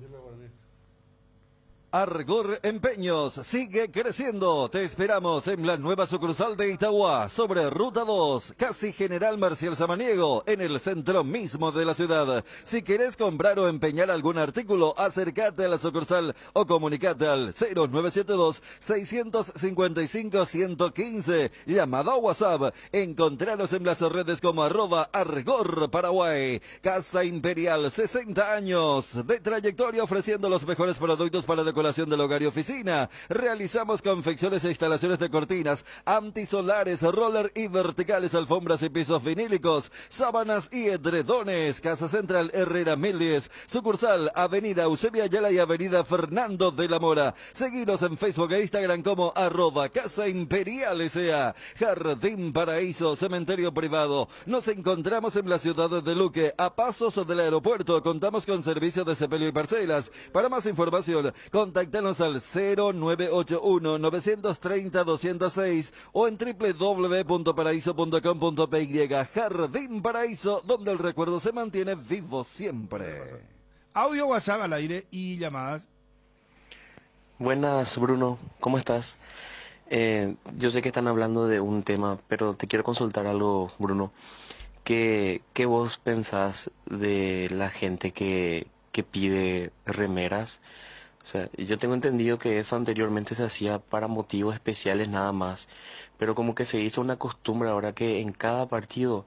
Argor Empeños sigue creciendo. Te esperamos en la nueva sucursal de Itagua, sobre Ruta 2, casi General Marcial Samaniego, en el centro mismo de la ciudad. Si querés comprar o empeñar algún artículo, acércate a la sucursal o comunicate al 0972-655-115. Llamada o WhatsApp. Encontranos en las redes como @Argor Paraguay. Casa Imperial, 60 años de trayectoria ofreciendo los mejores productos para decoración del hogar y oficina. Realizamos confecciones e instalaciones de cortinas, antisolares, roller y verticales, alfombras y pisos vinílicos, sábanas y edredones. Casa Central Herrera 1010, sucursal Avenida Eusebia Ayala y Avenida Fernando de la Mora. Seguinos en Facebook e Instagram como @Casa Imperial S.A. Jardín Paraíso, cementerio privado. Nos encontramos en la ciudad de Luque, a pasos del aeropuerto. Contamos con servicio de sepelio y parcelas. Para más información, contáctanos al 0981-930-206 o en www.paraíso.com.py. Jardín Paraíso, donde el recuerdo se mantiene vivo siempre. Audio, WhatsApp al aire y llamadas. Buenas, Bruno, ¿cómo estás? Yo sé que están hablando de un tema, pero te quiero consultar algo, Bruno. ¿qué vos pensás de la gente que pide remeras? O sea, yo tengo entendido que eso anteriormente se hacía para motivos especiales nada más, pero como que se hizo una costumbre ahora que en cada partido,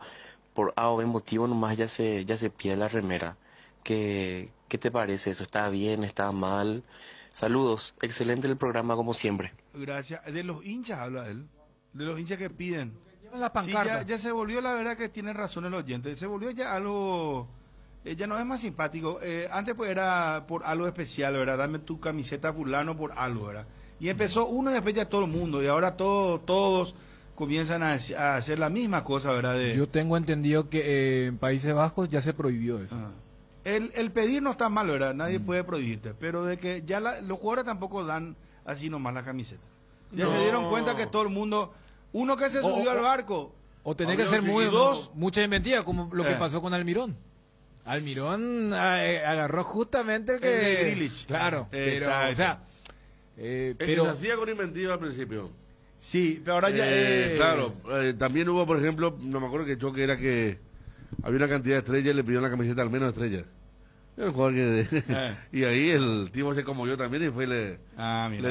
por A o B motivo nomás ya se pide la remera. ¿Qué te parece eso? ¿Está bien? ¿Está mal? Saludos, excelente el programa como siempre. Gracias. De los hinchas habla él, de los hinchas que piden. La Sí, pancarta. ya se volvió, la verdad que tiene razón el oyente, se volvió ya algo, ya no es más simpático. Antes pues era por algo especial, ¿verdad? Dame tu camiseta fulano por algo, ¿verdad? Y empezó uno y después ya todo el mundo, y ahora todos comienzan a hacer la misma cosa, ¿verdad? Yo tengo entendido que en Países Bajos ya se prohibió eso. El pedir no está mal, ¿verdad? Nadie puede prohibirte, pero de que ya los jugadores tampoco dan así nomás la camiseta. Ya se dieron cuenta que todo el mundo, uno que se subió al barco, O tenés que ser mucha inventiva, como lo que pasó con Almirón. Almirón agarró justamente el que... El de Grealish. Claro, pero, Exacto. o sea... El que pero se hacía con inventiva al principio. Sí, pero ahora ya es... Claro, también hubo, por ejemplo, no me acuerdo qué choque era que había una cantidad de estrellas y le pidieron la camiseta al menos estrellas. Era un jugador que... y ahí el tipo se conmovió también y fue le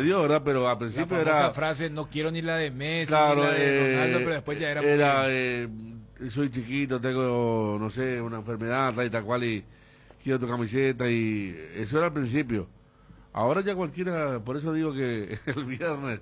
dio, ¿verdad? Pero al principio la famosa era... frase, no quiero ni la de Messi, Claro, ni la de Ronaldo, pero después ya era... soy chiquito, tengo, no sé, una enfermedad, tal cual, y quiero tu camiseta, y eso era al principio. Ahora ya cualquiera, por eso digo que el viernes,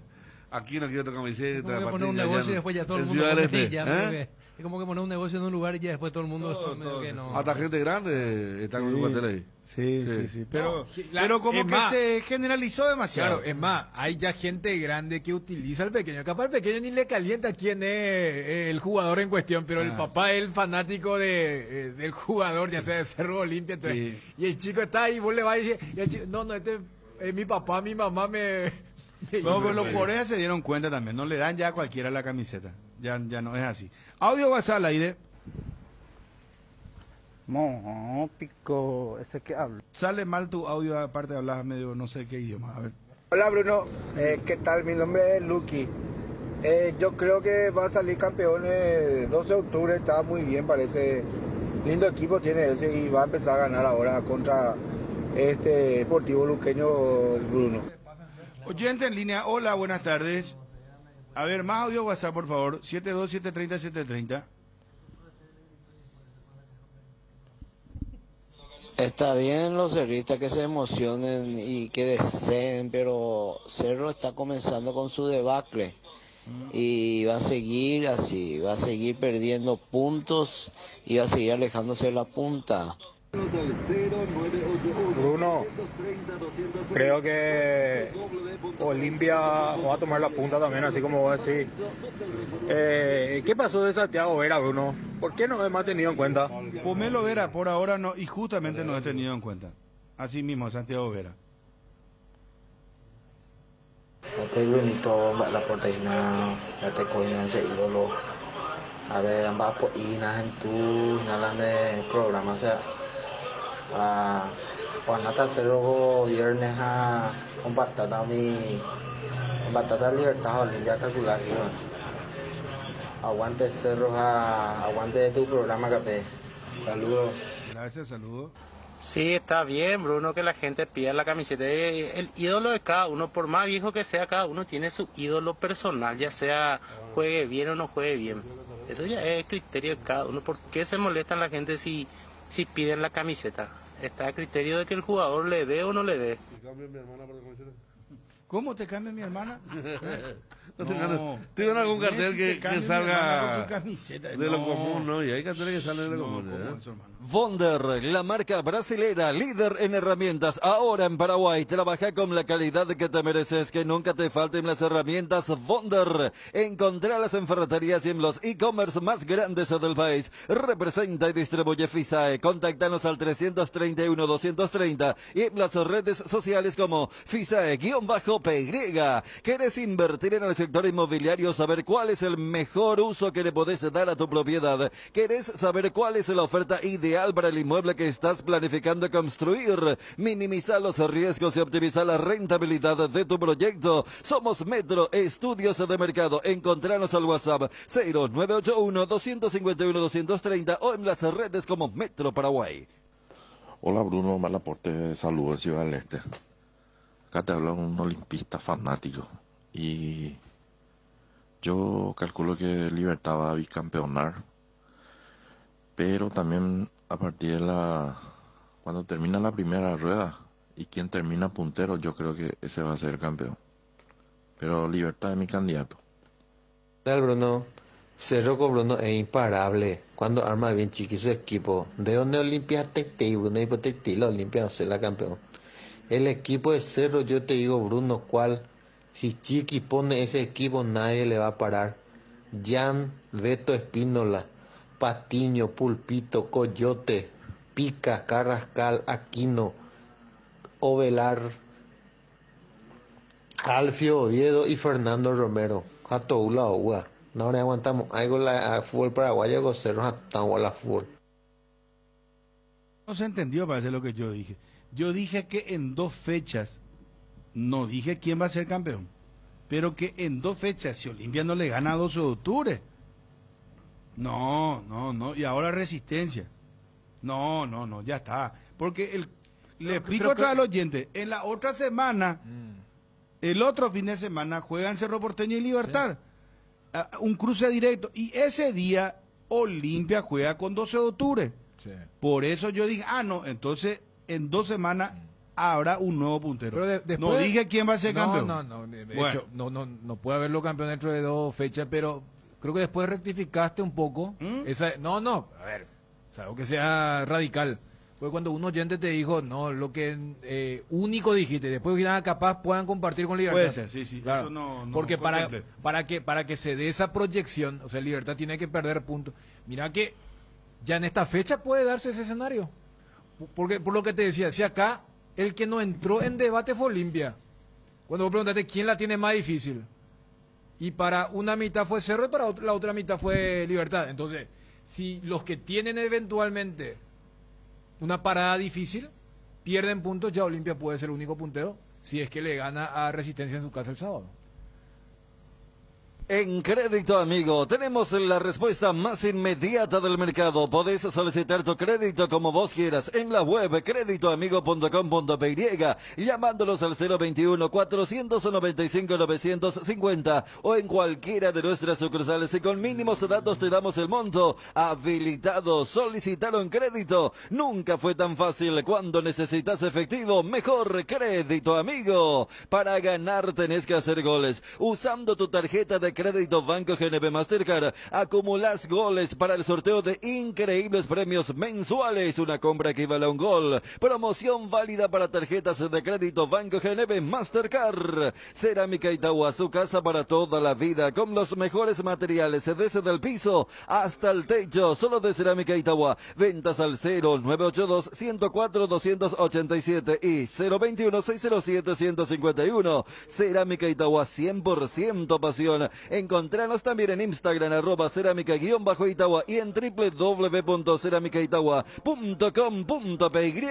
aquí no quiero tu camiseta. Es como que poner un negocio y después ya todo el mundo pone ya, es como que poner un negocio en un lugar y ya después todo el mundo... que no. Hasta gente grande está con un cuartel ahí. Sí. Pero, No, pero como es que más, se generalizó demasiado. Claro, es más, hay ya gente grande que utiliza al pequeño. Capaz el pequeño ni le calienta quién es el jugador en cuestión, pero el papá es el fanático del jugador, ya sea de Cerro Olimpia. Entonces, y el chico está ahí, vos le vas y dices, y el chico, no, este es mi papá, mi mamá me... No, pero los jugadores se dieron cuenta también, no le dan ya a cualquiera la camiseta, ya no es así. Audio WhatsApp al aire. No, pico, ese que habla. Sale mal tu audio, aparte de hablar medio no sé qué idioma, a ver. Hola Bruno, ¿qué tal? Mi nombre es Lucky. Yo creo que va a salir campeón el 12 de octubre, está muy bien, parece. Lindo equipo tiene ese y va a empezar a ganar ahora contra este Deportivo Luqueño Bruno. Oyente en línea, hola, buenas tardes. A ver, más audio WhatsApp, por favor, 72730-730. Está bien los cerristas que se emocionen y que deseen, pero Cerro está comenzando con su debacle y va a seguir así, va a seguir perdiendo puntos y va a seguir alejándose de la punta. Bruno, creo que Olimpia va a tomar la punta también, así como vos decís. ¿Qué pasó de Santiago Vera, Bruno? ¿Por qué no hemos tenido en cuenta? Pomelo Vera, por ahora no, y justamente no he tenido en cuenta. Así mismo, Santiago Vera. Ok, Brunito, la proteína, la tecoína, ese ídolo. A ver, ambas proteínas en tu, nada de programa, o sea. Juanata Cerro viernes con batata libertad Olimpia calculación. Aguante Cerro, aguante tu programa Capé. Saludos. Gracias, saludos. Sí, está bien, Bruno, que la gente pida la camiseta. El ídolo de cada uno, por más viejo que sea, cada uno tiene su ídolo personal, ya sea juegue bien o no juegue bien. Eso ya es criterio de cada uno. ¿Por qué se molestan la gente si piden la camiseta? Está a criterio de que el jugador le dé o no le dé. ¿Cómo te cambia mi hermana? No, ¿tienen algún cartel que salga de lo común, no? Y hay carteles que salen de lo común, Wonder, la marca brasilera, líder en herramientas, ahora en Paraguay. Trabaja con la calidad que te mereces, que nunca te falten las herramientas Wonder. Encontralas en ferreterías y en los e-commerce más grandes del país. Representa y distribuye FISAE. Contáctanos al 331-230 y en las redes sociales como FISAE-PAY. .py. ¿Querés invertir en el sector inmobiliario? Saber cuál es el mejor uso que le podés dar a tu propiedad. ¿Querés saber cuál es la oferta ideal para el inmueble que estás planificando construir? Minimizar los riesgos y optimizar la rentabilidad de tu proyecto. Somos Metro Estudios de Mercado. Encontranos al WhatsApp 0981-251-230 o en las redes como Metro Paraguay. Hola Bruno, Malaporte, saludos de Ciudad del Este. Acá te habla un olimpista fanático y yo calculo que Libertad va a bicampeonar, pero también a partir de cuando termina la primera rueda y quien termina puntero, yo creo que ese va a ser el campeón. Pero Libertad es mi candidato. Tal Bruno, Cerro con Bruno es imparable cuando arma bien chiqui su equipo. De donde Olimpia Tectei, Bruno y Tectei, la Olimpia va a ser la campeón. El equipo de Cerro, yo te digo Bruno, cuál, si Chiqui pone ese equipo nadie le va a parar. Jan, Beto Espínola, Patiño, Pulpito, Coyote, Pica, Carrascal, Aquino, Ovelar, Alfio Oviedo y Fernando Romero. Jatoula Oua. No le aguantamos algo la fútbol paraguayo con Cerro Jatamos la fútbol. No se entendió, parece lo que yo dije. Yo dije que en 2 fechas, no dije quién va a ser campeón, pero que en 2 fechas, si Olimpia no le gana a 12 de octubre, no, y ahora Resistencia, no, ya está, porque le explico otra vez al oyente, en la otra semana, el otro fin de semana juegan Cerro Porteño y Libertad, sí. Un cruce directo, y ese día Olimpia juega con 12 de octubre, sí. Por eso yo dije, no, entonces en 2 semanas habrá un nuevo puntero. Pero después, no dije quién va a ser campeón. Hecho, no puede haberlo campeón dentro de 2 fechas, pero creo que después rectificaste un poco. A ver, salvo que sea radical. Porque cuando un oyente te dijo, lo que único dijiste, después que nada capaz puedan compartir con Libertad. Puede ser, sí, claro. Eso no porque para que se dé esa proyección, o sea, Libertad tiene que perder puntos. Mira que ya en esta fecha puede darse ese escenario. Porque por lo que te decía, si acá el que no entró en debate fue Olimpia. Cuando vos preguntaste quién la tiene más difícil. Y para una mitad fue Cerro y para la otra mitad fue Libertad. Entonces, si los que tienen eventualmente una parada difícil pierden puntos, ya Olimpia puede ser el único puntero si es que le gana a Resistencia en su casa el sábado. En Crédito Amigo tenemos la respuesta más inmediata del mercado. Podés solicitar tu crédito como vos quieras en la web creditoamigo.com.py llamándolos al 021-495-950 o en cualquiera de nuestras sucursales y con mínimos datos te damos el monto. Habilitado, solicitaron crédito. Nunca fue tan fácil. Cuando necesitas efectivo, mejor Crédito Amigo. Para ganar tenés que hacer goles. Usando tu tarjeta de crédito Banco GNP Mastercard, acumulás goles para el sorteo de increíbles premios mensuales. Una compra equivale a un gol. Promoción válida para tarjetas de crédito Banco GNP Mastercard. Cerámica Itagua, su casa para toda la vida, con los mejores materiales, desde el piso hasta el techo. Solo de Cerámica Itagua. Ventas al 0982-104-287 y 021-607-151. Cerámica Itagua, 100% pasión. Encontranos también en Instagram, @cerámica_Itagua y en www.ceramicaitagua.com.py.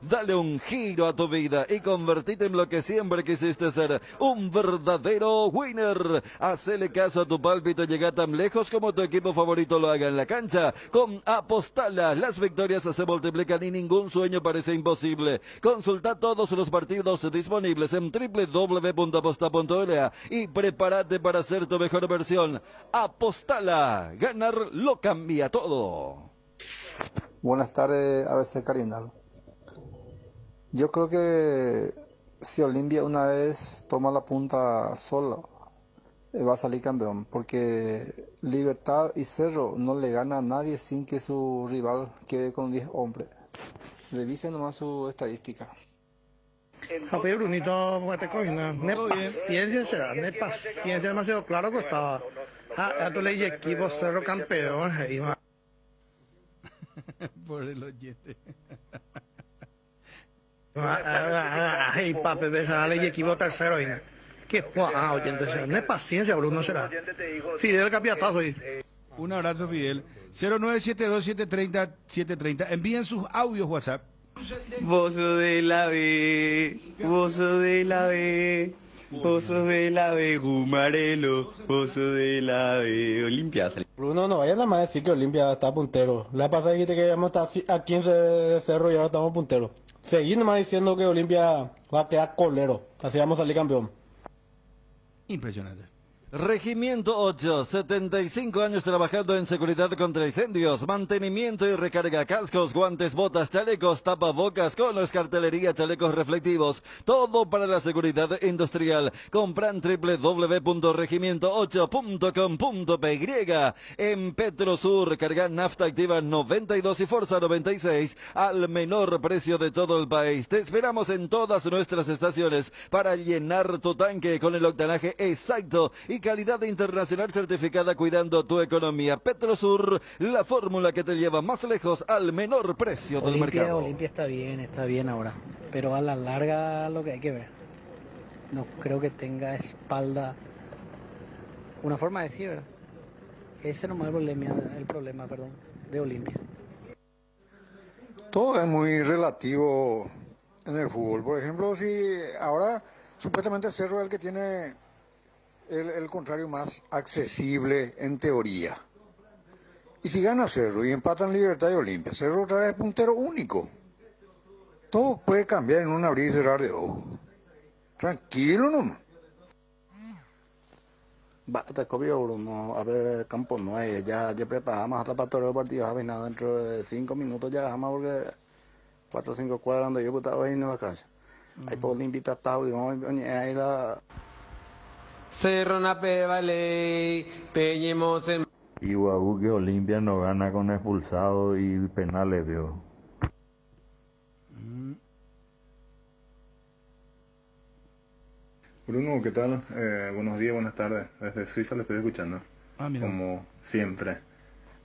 Dale un giro a tu vida y convertite en lo que siempre quisiste ser, un verdadero winner. Hacele caso a tu pálpito y llega tan lejos como tu equipo favorito lo haga en la cancha. Con Apostala, las victorias se multiplican y ningún sueño parece imposible. Consulta todos los partidos disponibles en www.aposta.la y prepárate para ser tu mejor versión. Apostala, ganar lo cambia todo. Buenas tardes, ABC Carinal. Yo creo que si Olimpia una vez toma la punta solo, va a salir campeón, porque Libertad y Cerro no le gana a nadie sin que su rival quede con 10 hombres. Revisen nomás su estadística. Javier Brunito, paciencia será, paciencia demasiado claro que estaba. Tu ley equipo Cerro campeón. Por el oyente. Ay, papi, besale y equipo tercero. Qué oyente, no es paciencia, Bruno, será. Fidel Capiatazo. Un abrazo, Fidel. 0972-730-730. Envíen sus audios WhatsApp. Bozo de la B, bozo de la B, bozo de la B, Gumarelo, bozo de la B, Olimpia. Bruno, no vayas nada más a decir que Olimpia está puntero. La pasada dijiste que íbamos a estar a 15 de Cerro y ahora estamos punteros. Seguí nomás diciendo que Olimpia va a quedar colero. Así vamos a salir campeón. Impresionante. Regimiento 8, 75 años trabajando en seguridad contra incendios, mantenimiento y recarga, cascos, guantes, botas, chalecos, tapabocas, conos, cartelería, chalecos reflectivos, todo para la seguridad industrial. Compran www.regimiento8.com.py. En Petrosur, carga nafta activa 92 y Forza 96 al menor precio de todo el país. Te esperamos en todas nuestras estaciones para llenar tu tanque con el octanaje exacto y calidad internacional certificada, cuidando tu economía. Petrosur, la fórmula que te lleva más lejos al menor precio del mercado. Olimpia está bien ahora, pero a la larga lo que hay que ver. No creo que tenga espalda, una forma de decir, ¿verdad? Ese no es el problema de Olimpia. Todo es muy relativo en el fútbol. Por ejemplo, si ahora supuestamente Cerro es el que tiene el contrario más accesible en teoría. Y si gana Cerro y empatan Libertad y Olimpia, Cerro otra vez es puntero único. Todo puede cambiar en un abrir y cerrar de ojos. Tranquilo nomás. Te copio, Bruno. A ver, campo no hay. Ya preparamos hasta para todo el partido. A ver, nada, dentro de 5 minutos ya dejamos porque 4 o 5 cuadras donde yo estaba ahí en la calle. Ahí por Olimpia está y vamos a ahí la... Cerro Nape vale, Peñemos en... Iguaú que Olimpia no gana con expulsado y penales, vio. Bruno, ¿qué tal? Buenos días, buenas tardes. Desde Suiza le estoy escuchando, como siempre.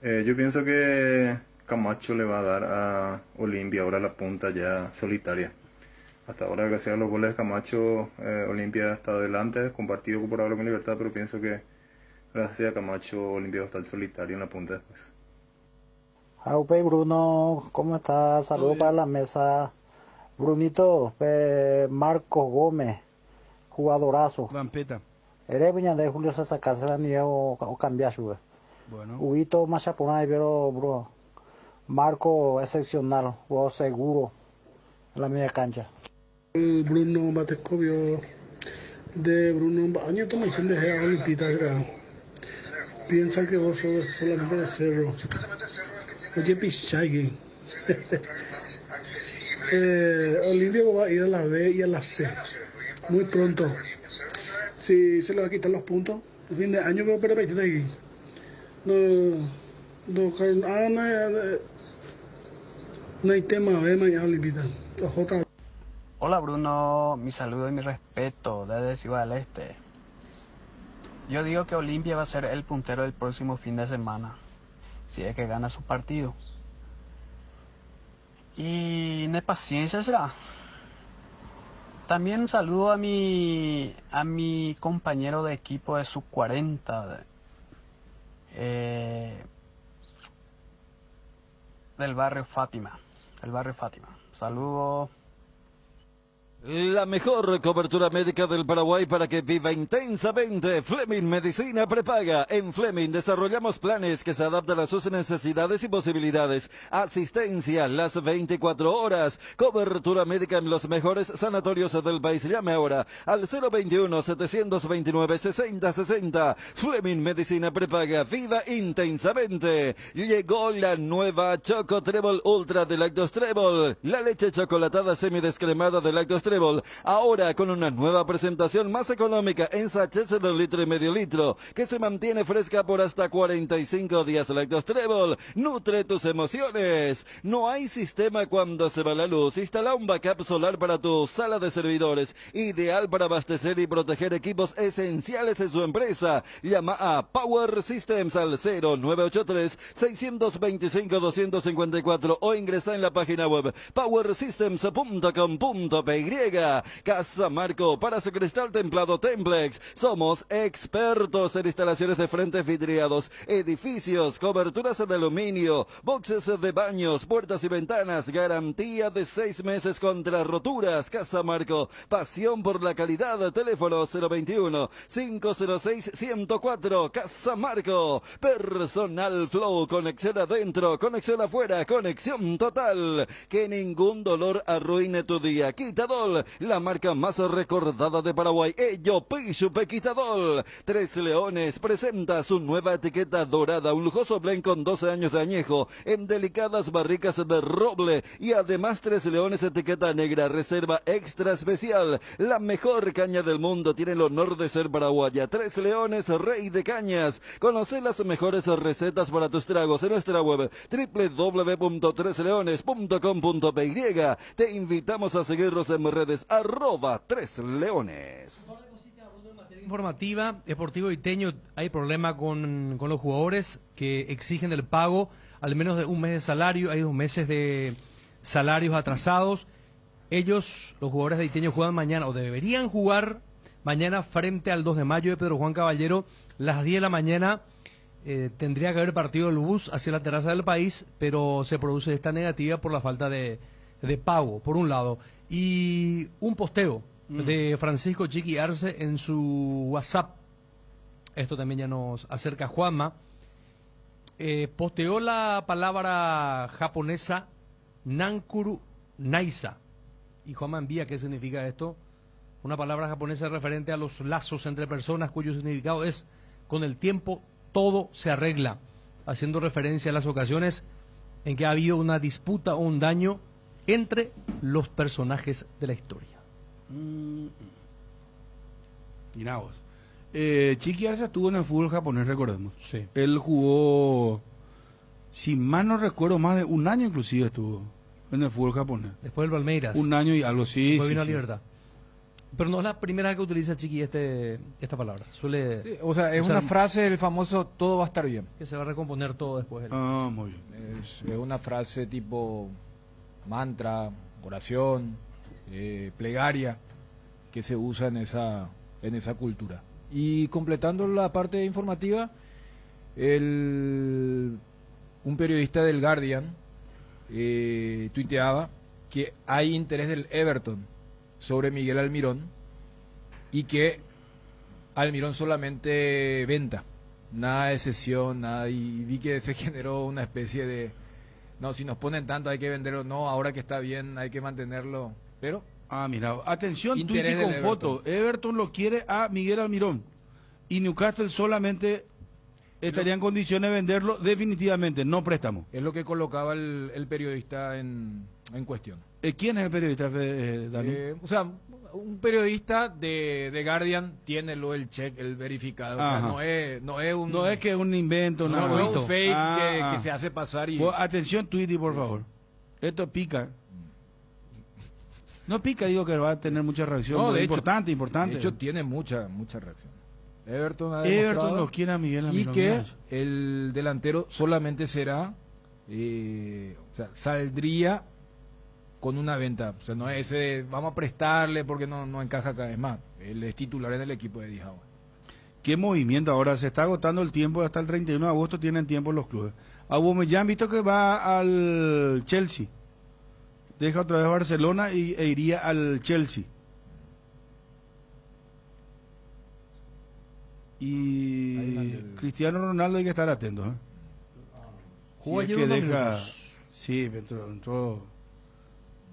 Yo pienso que Camacho le va a dar a Olimpia ahora la punta ya solitaria. Hasta ahora, gracias a los goles de Camacho, Olimpia está adelante, compartido por ahora con Libertad, pero pienso que gracias a Camacho, Olimpia va a estar solitario en la punta después. Aupe, Bruno, ¿cómo estás? Saludos para la mesa. Brunito, Marcos Gómez, jugadorazo. Vampeta. Eres viña de Julio César Cáceres o cambiar su. Bueno. Huito más chaponay, pero bro, Marco excepcional, juego seguro en la media cancha. Bruno Batescobio de Bruno Baño, toma gente de Olimpita, piensa que vos sos solamente de Cerro. Oye, Pichagui. Olimpia va a ir a la B y a la C muy pronto. Si se le va a quitar los puntos, el fin de año veo para de aquí. No hay tema B mañana Olimpita. Hola Bruno, mi saludo y mi respeto desde Ciudad del Este. Yo digo que Olimpia va a ser el puntero del próximo fin de semana, si es que gana su partido. Y de paciencia será. También un saludo a mi compañero de equipo de sub-40 del barrio Fátima. Saludos. La mejor cobertura médica del Paraguay para que viva intensamente. Fleming Medicina Prepaga. En Fleming desarrollamos planes que se adaptan a sus necesidades y posibilidades. Asistencia las 24 horas. Cobertura médica en los mejores sanatorios del país. Llame ahora al 021-729-6060. Fleming Medicina Prepaga. Viva intensamente. Llegó la nueva Choco Trébol Ultra de Lactos Trébol. La leche chocolatada semidescremada de Lactos Trébol Trébol, ahora con una nueva presentación más económica en sachets de 1,5 litros, que se mantiene fresca por hasta 45 días. Lácteos Trébol, nutre tus emociones. No hay sistema cuando se va la luz. Instala un backup solar para tu sala de servidores, ideal para abastecer y proteger equipos esenciales en su empresa. Llama a Power Systems al 0983-625-254 o ingresa en la página web powersystems.com.py. Casa Marco, para su cristal templado Templex. Somos expertos en instalaciones de frentes vidriados, edificios, coberturas de aluminio, boxes de baños, puertas y ventanas. Garantía de 6 meses contra roturas. Casa Marco, pasión por la calidad. Teléfono 021-506-104. Casa Marco. Personal Flow, conexión adentro, conexión afuera, conexión total. Que ningún dolor arruine tu día. Quitadol, la marca más recordada de Paraguay. Ello Pishupe Quitadol. Tres Leones presenta su nueva etiqueta dorada, un lujoso blend con 12 años de añejo en delicadas barricas de roble, y además Tres Leones etiqueta negra, reserva extra especial. La mejor caña del mundo tiene el honor de ser paraguaya. Tres Leones, rey de cañas. Conoce las mejores recetas para tus tragos en nuestra web www.tresleones.com.py. Te invitamos a seguirnos en redes @3leones. Informativa, Deportivo Iteño, hay problema con los jugadores que exigen el pago al menos de un mes de salario. Hay 2 meses de salarios atrasados. Ellos, los jugadores de Iteño, juegan mañana, o deberían jugar mañana, frente al 2 de mayo de Pedro Juan Caballero, las 10 de la mañana. Tendría que haber partido el bus hacia la terraza del País, pero se produce esta negativa por la falta de pago, por un lado. Y un posteo de Francisco Chiqui Arce en su WhatsApp. Esto también ya nos acerca a Juanma. Posteó la palabra japonesa Nankuru Naisa. Y Juanma envía qué significa esto. Una palabra japonesa referente a los lazos entre personas, cuyo significado es: con el tiempo todo se arregla, haciendo referencia a las ocasiones en que ha habido una disputa o un daño entre los personajes de la historia. Mirá vos. Chiqui Arce estuvo en el fútbol japonés, recordemos. Sí. Él jugó, si mal no recuerdo, más de un año inclusive estuvo en el fútbol japonés. Después del Palmeiras. Un año y algo, sí. Después vino a sí. Libertad. Pero no es la primera vez que utiliza Chiqui esta palabra. Suele... Sí, o sea, es una frase del famoso "todo va a estar bien". Que se va a recomponer todo después. Ah, muy bien. Es una frase tipo mantra, oración, plegaria, que se usa en esa cultura. Y completando la parte informativa, un periodista del Guardian tuiteaba que hay interés del Everton sobre Miguel Almirón, y que Almirón solamente venta, nada de cesión, nada. Y vi que se generó una especie de: no, si nos ponen tanto hay que venderlo, no, ahora que está bien hay que mantenerlo. Pero mira, atención, interés tuite con del foto. Everton lo quiere a Miguel Almirón, y Newcastle solamente estaría en condiciones de venderlo definitivamente, no préstamo. Es lo que colocaba el periodista en cuestión. ¿Quién es el periodista, Dani? O sea, un periodista de Guardian tiene el check, el verificado. O sea, no es que es un invento, no es un fake que se hace pasar. Y atención, Twitty, por favor. Esto pica. No pica, digo que va a tener mucha reacción. No, importante. De hecho, tiene mucha reacción. Everton lo quiere a Miguel Almirón, y que el delantero solamente será, o sea, saldría con una venta. O sea, no es vamos a prestarle porque no encaja cada vez más. Él es titular en el equipo de Dijagua. ¿Qué movimiento ahora? Se está agotando el tiempo, hasta el 31 de agosto tienen tiempo los clubes. Aubameyang, visto que va al Chelsea, deja otra vez Barcelona e iría al Chelsea. Y Cristiano Ronaldo hay que estar atento, Jugó si ayer es que unos deja... minutos. Sí, entró...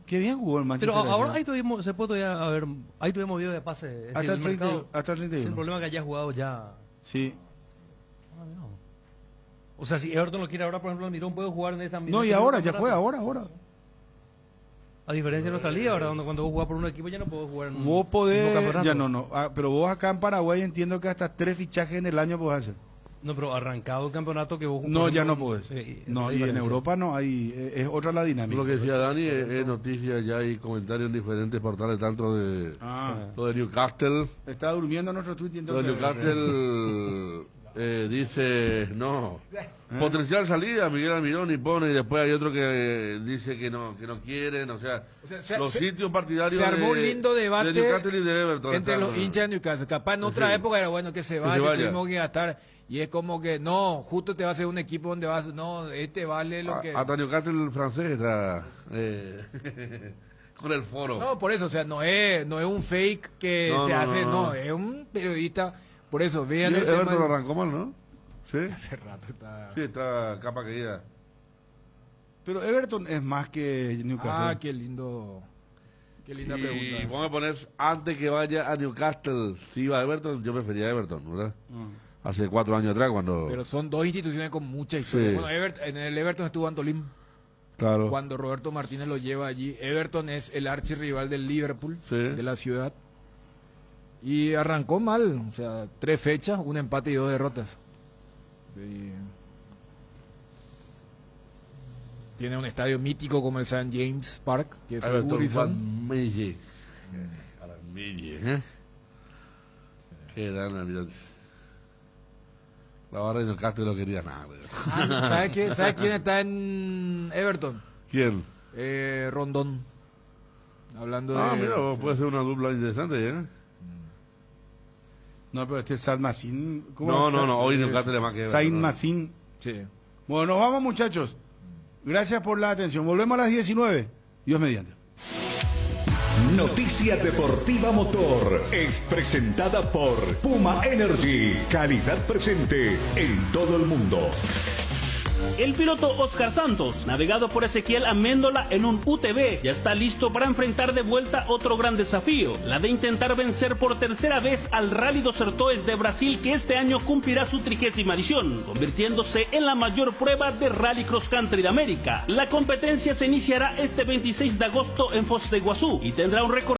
Qué bien jugó el Manchester. Pero ahora ahí tuvimos, se puede todavía haber, ahí tuvimos video de pase. Es hasta, decir, hasta el 31. Sin problema que haya jugado ya. Sí. No. O sea, si Everton lo quiere ahora, por ejemplo, Almirón puede jugar en esta misma. No, y ahora, ya juega, ahora. A diferencia de nuestra liga, ahora donde cuando vos jugás por un equipo ya no podés jugar en Vos podés, mismo campeonato. ya no. Pero vos acá en Paraguay entiendo que hasta 3 fichajes en el año podés hacer. No, pero arrancado el campeonato que vos No, por ya ejemplo, no podés. esa No, es y la en diferencia. Europa no hay, es otra la dinámica. Lo que decía Dani es noticia, ya hay comentarios en diferentes portales, tanto de lo de Newcastle. Está durmiendo nuestro tweet y Lo de entonces... Newcastle dice, no, potencial salida, Miguel Almirón y pone, y después hay otro que dice que no quieren, o sea los sitios partidarios se armó un lindo debate de Newcastle y de Everton entre están, los hinchas de Newcastle. Capaz en otra época era bueno que se vaya, tuvimos que gastar. Y es como que, no, justo te va a hacer un equipo donde vas, no, este vale lo que... Hasta Newcastle el francés está con el foro. No, por eso, o sea, no es un fake que se hace, no, es un periodista. Por eso, vean el Everton tema. arrancó mal, ¿no? Sí. Hace rato está... Sí, está capa caída. Pero Everton es más que Newcastle. Ah, qué lindo... Qué linda pregunta. Y vamos a poner, antes que vaya a Newcastle, si iba a Everton, yo prefería Everton, ¿verdad? Hace 4 años atrás cuando... Pero son dos instituciones con mucha historia. Sí. Bueno, en el Everton estuvo Antolín. Claro. Cuando Roberto Martínez lo lleva allí. Everton es el archirrival del Liverpool, de la ciudad. Y arrancó mal, o sea, 3 fechas, un empate y 2 derrotas. Tiene un estadio mítico como el St. James Park, que es el Urison. Qué gran, mira. La barra de Newcastle no quería nada. ¿Sabe quién está en Everton? ¿Quién? Rondón. Hablando de... mira, puede ser una dupla interesante, ¿eh? No, pero este es Saint Massin. No, hoy Newcastle es más que... Saint Massin. Sí. Bueno, nos vamos, muchachos. Gracias por la atención. Volvemos a las 19. Dios mediante. Noticia Deportiva Motor es presentada por Puma Energy, calidad presente en todo el mundo. El piloto Oscar Santos, navegado por Ezequiel Améndola en un UTV, ya está listo para enfrentar de vuelta otro gran desafío, la de intentar vencer por tercera vez al Rally dos Sertões de Brasil, que este año cumplirá su 30ª edición, convirtiéndose en la mayor prueba de Rally Cross Country de América. La competencia se iniciará este 26 de agosto en Foz de Iguazú y tendrá un récord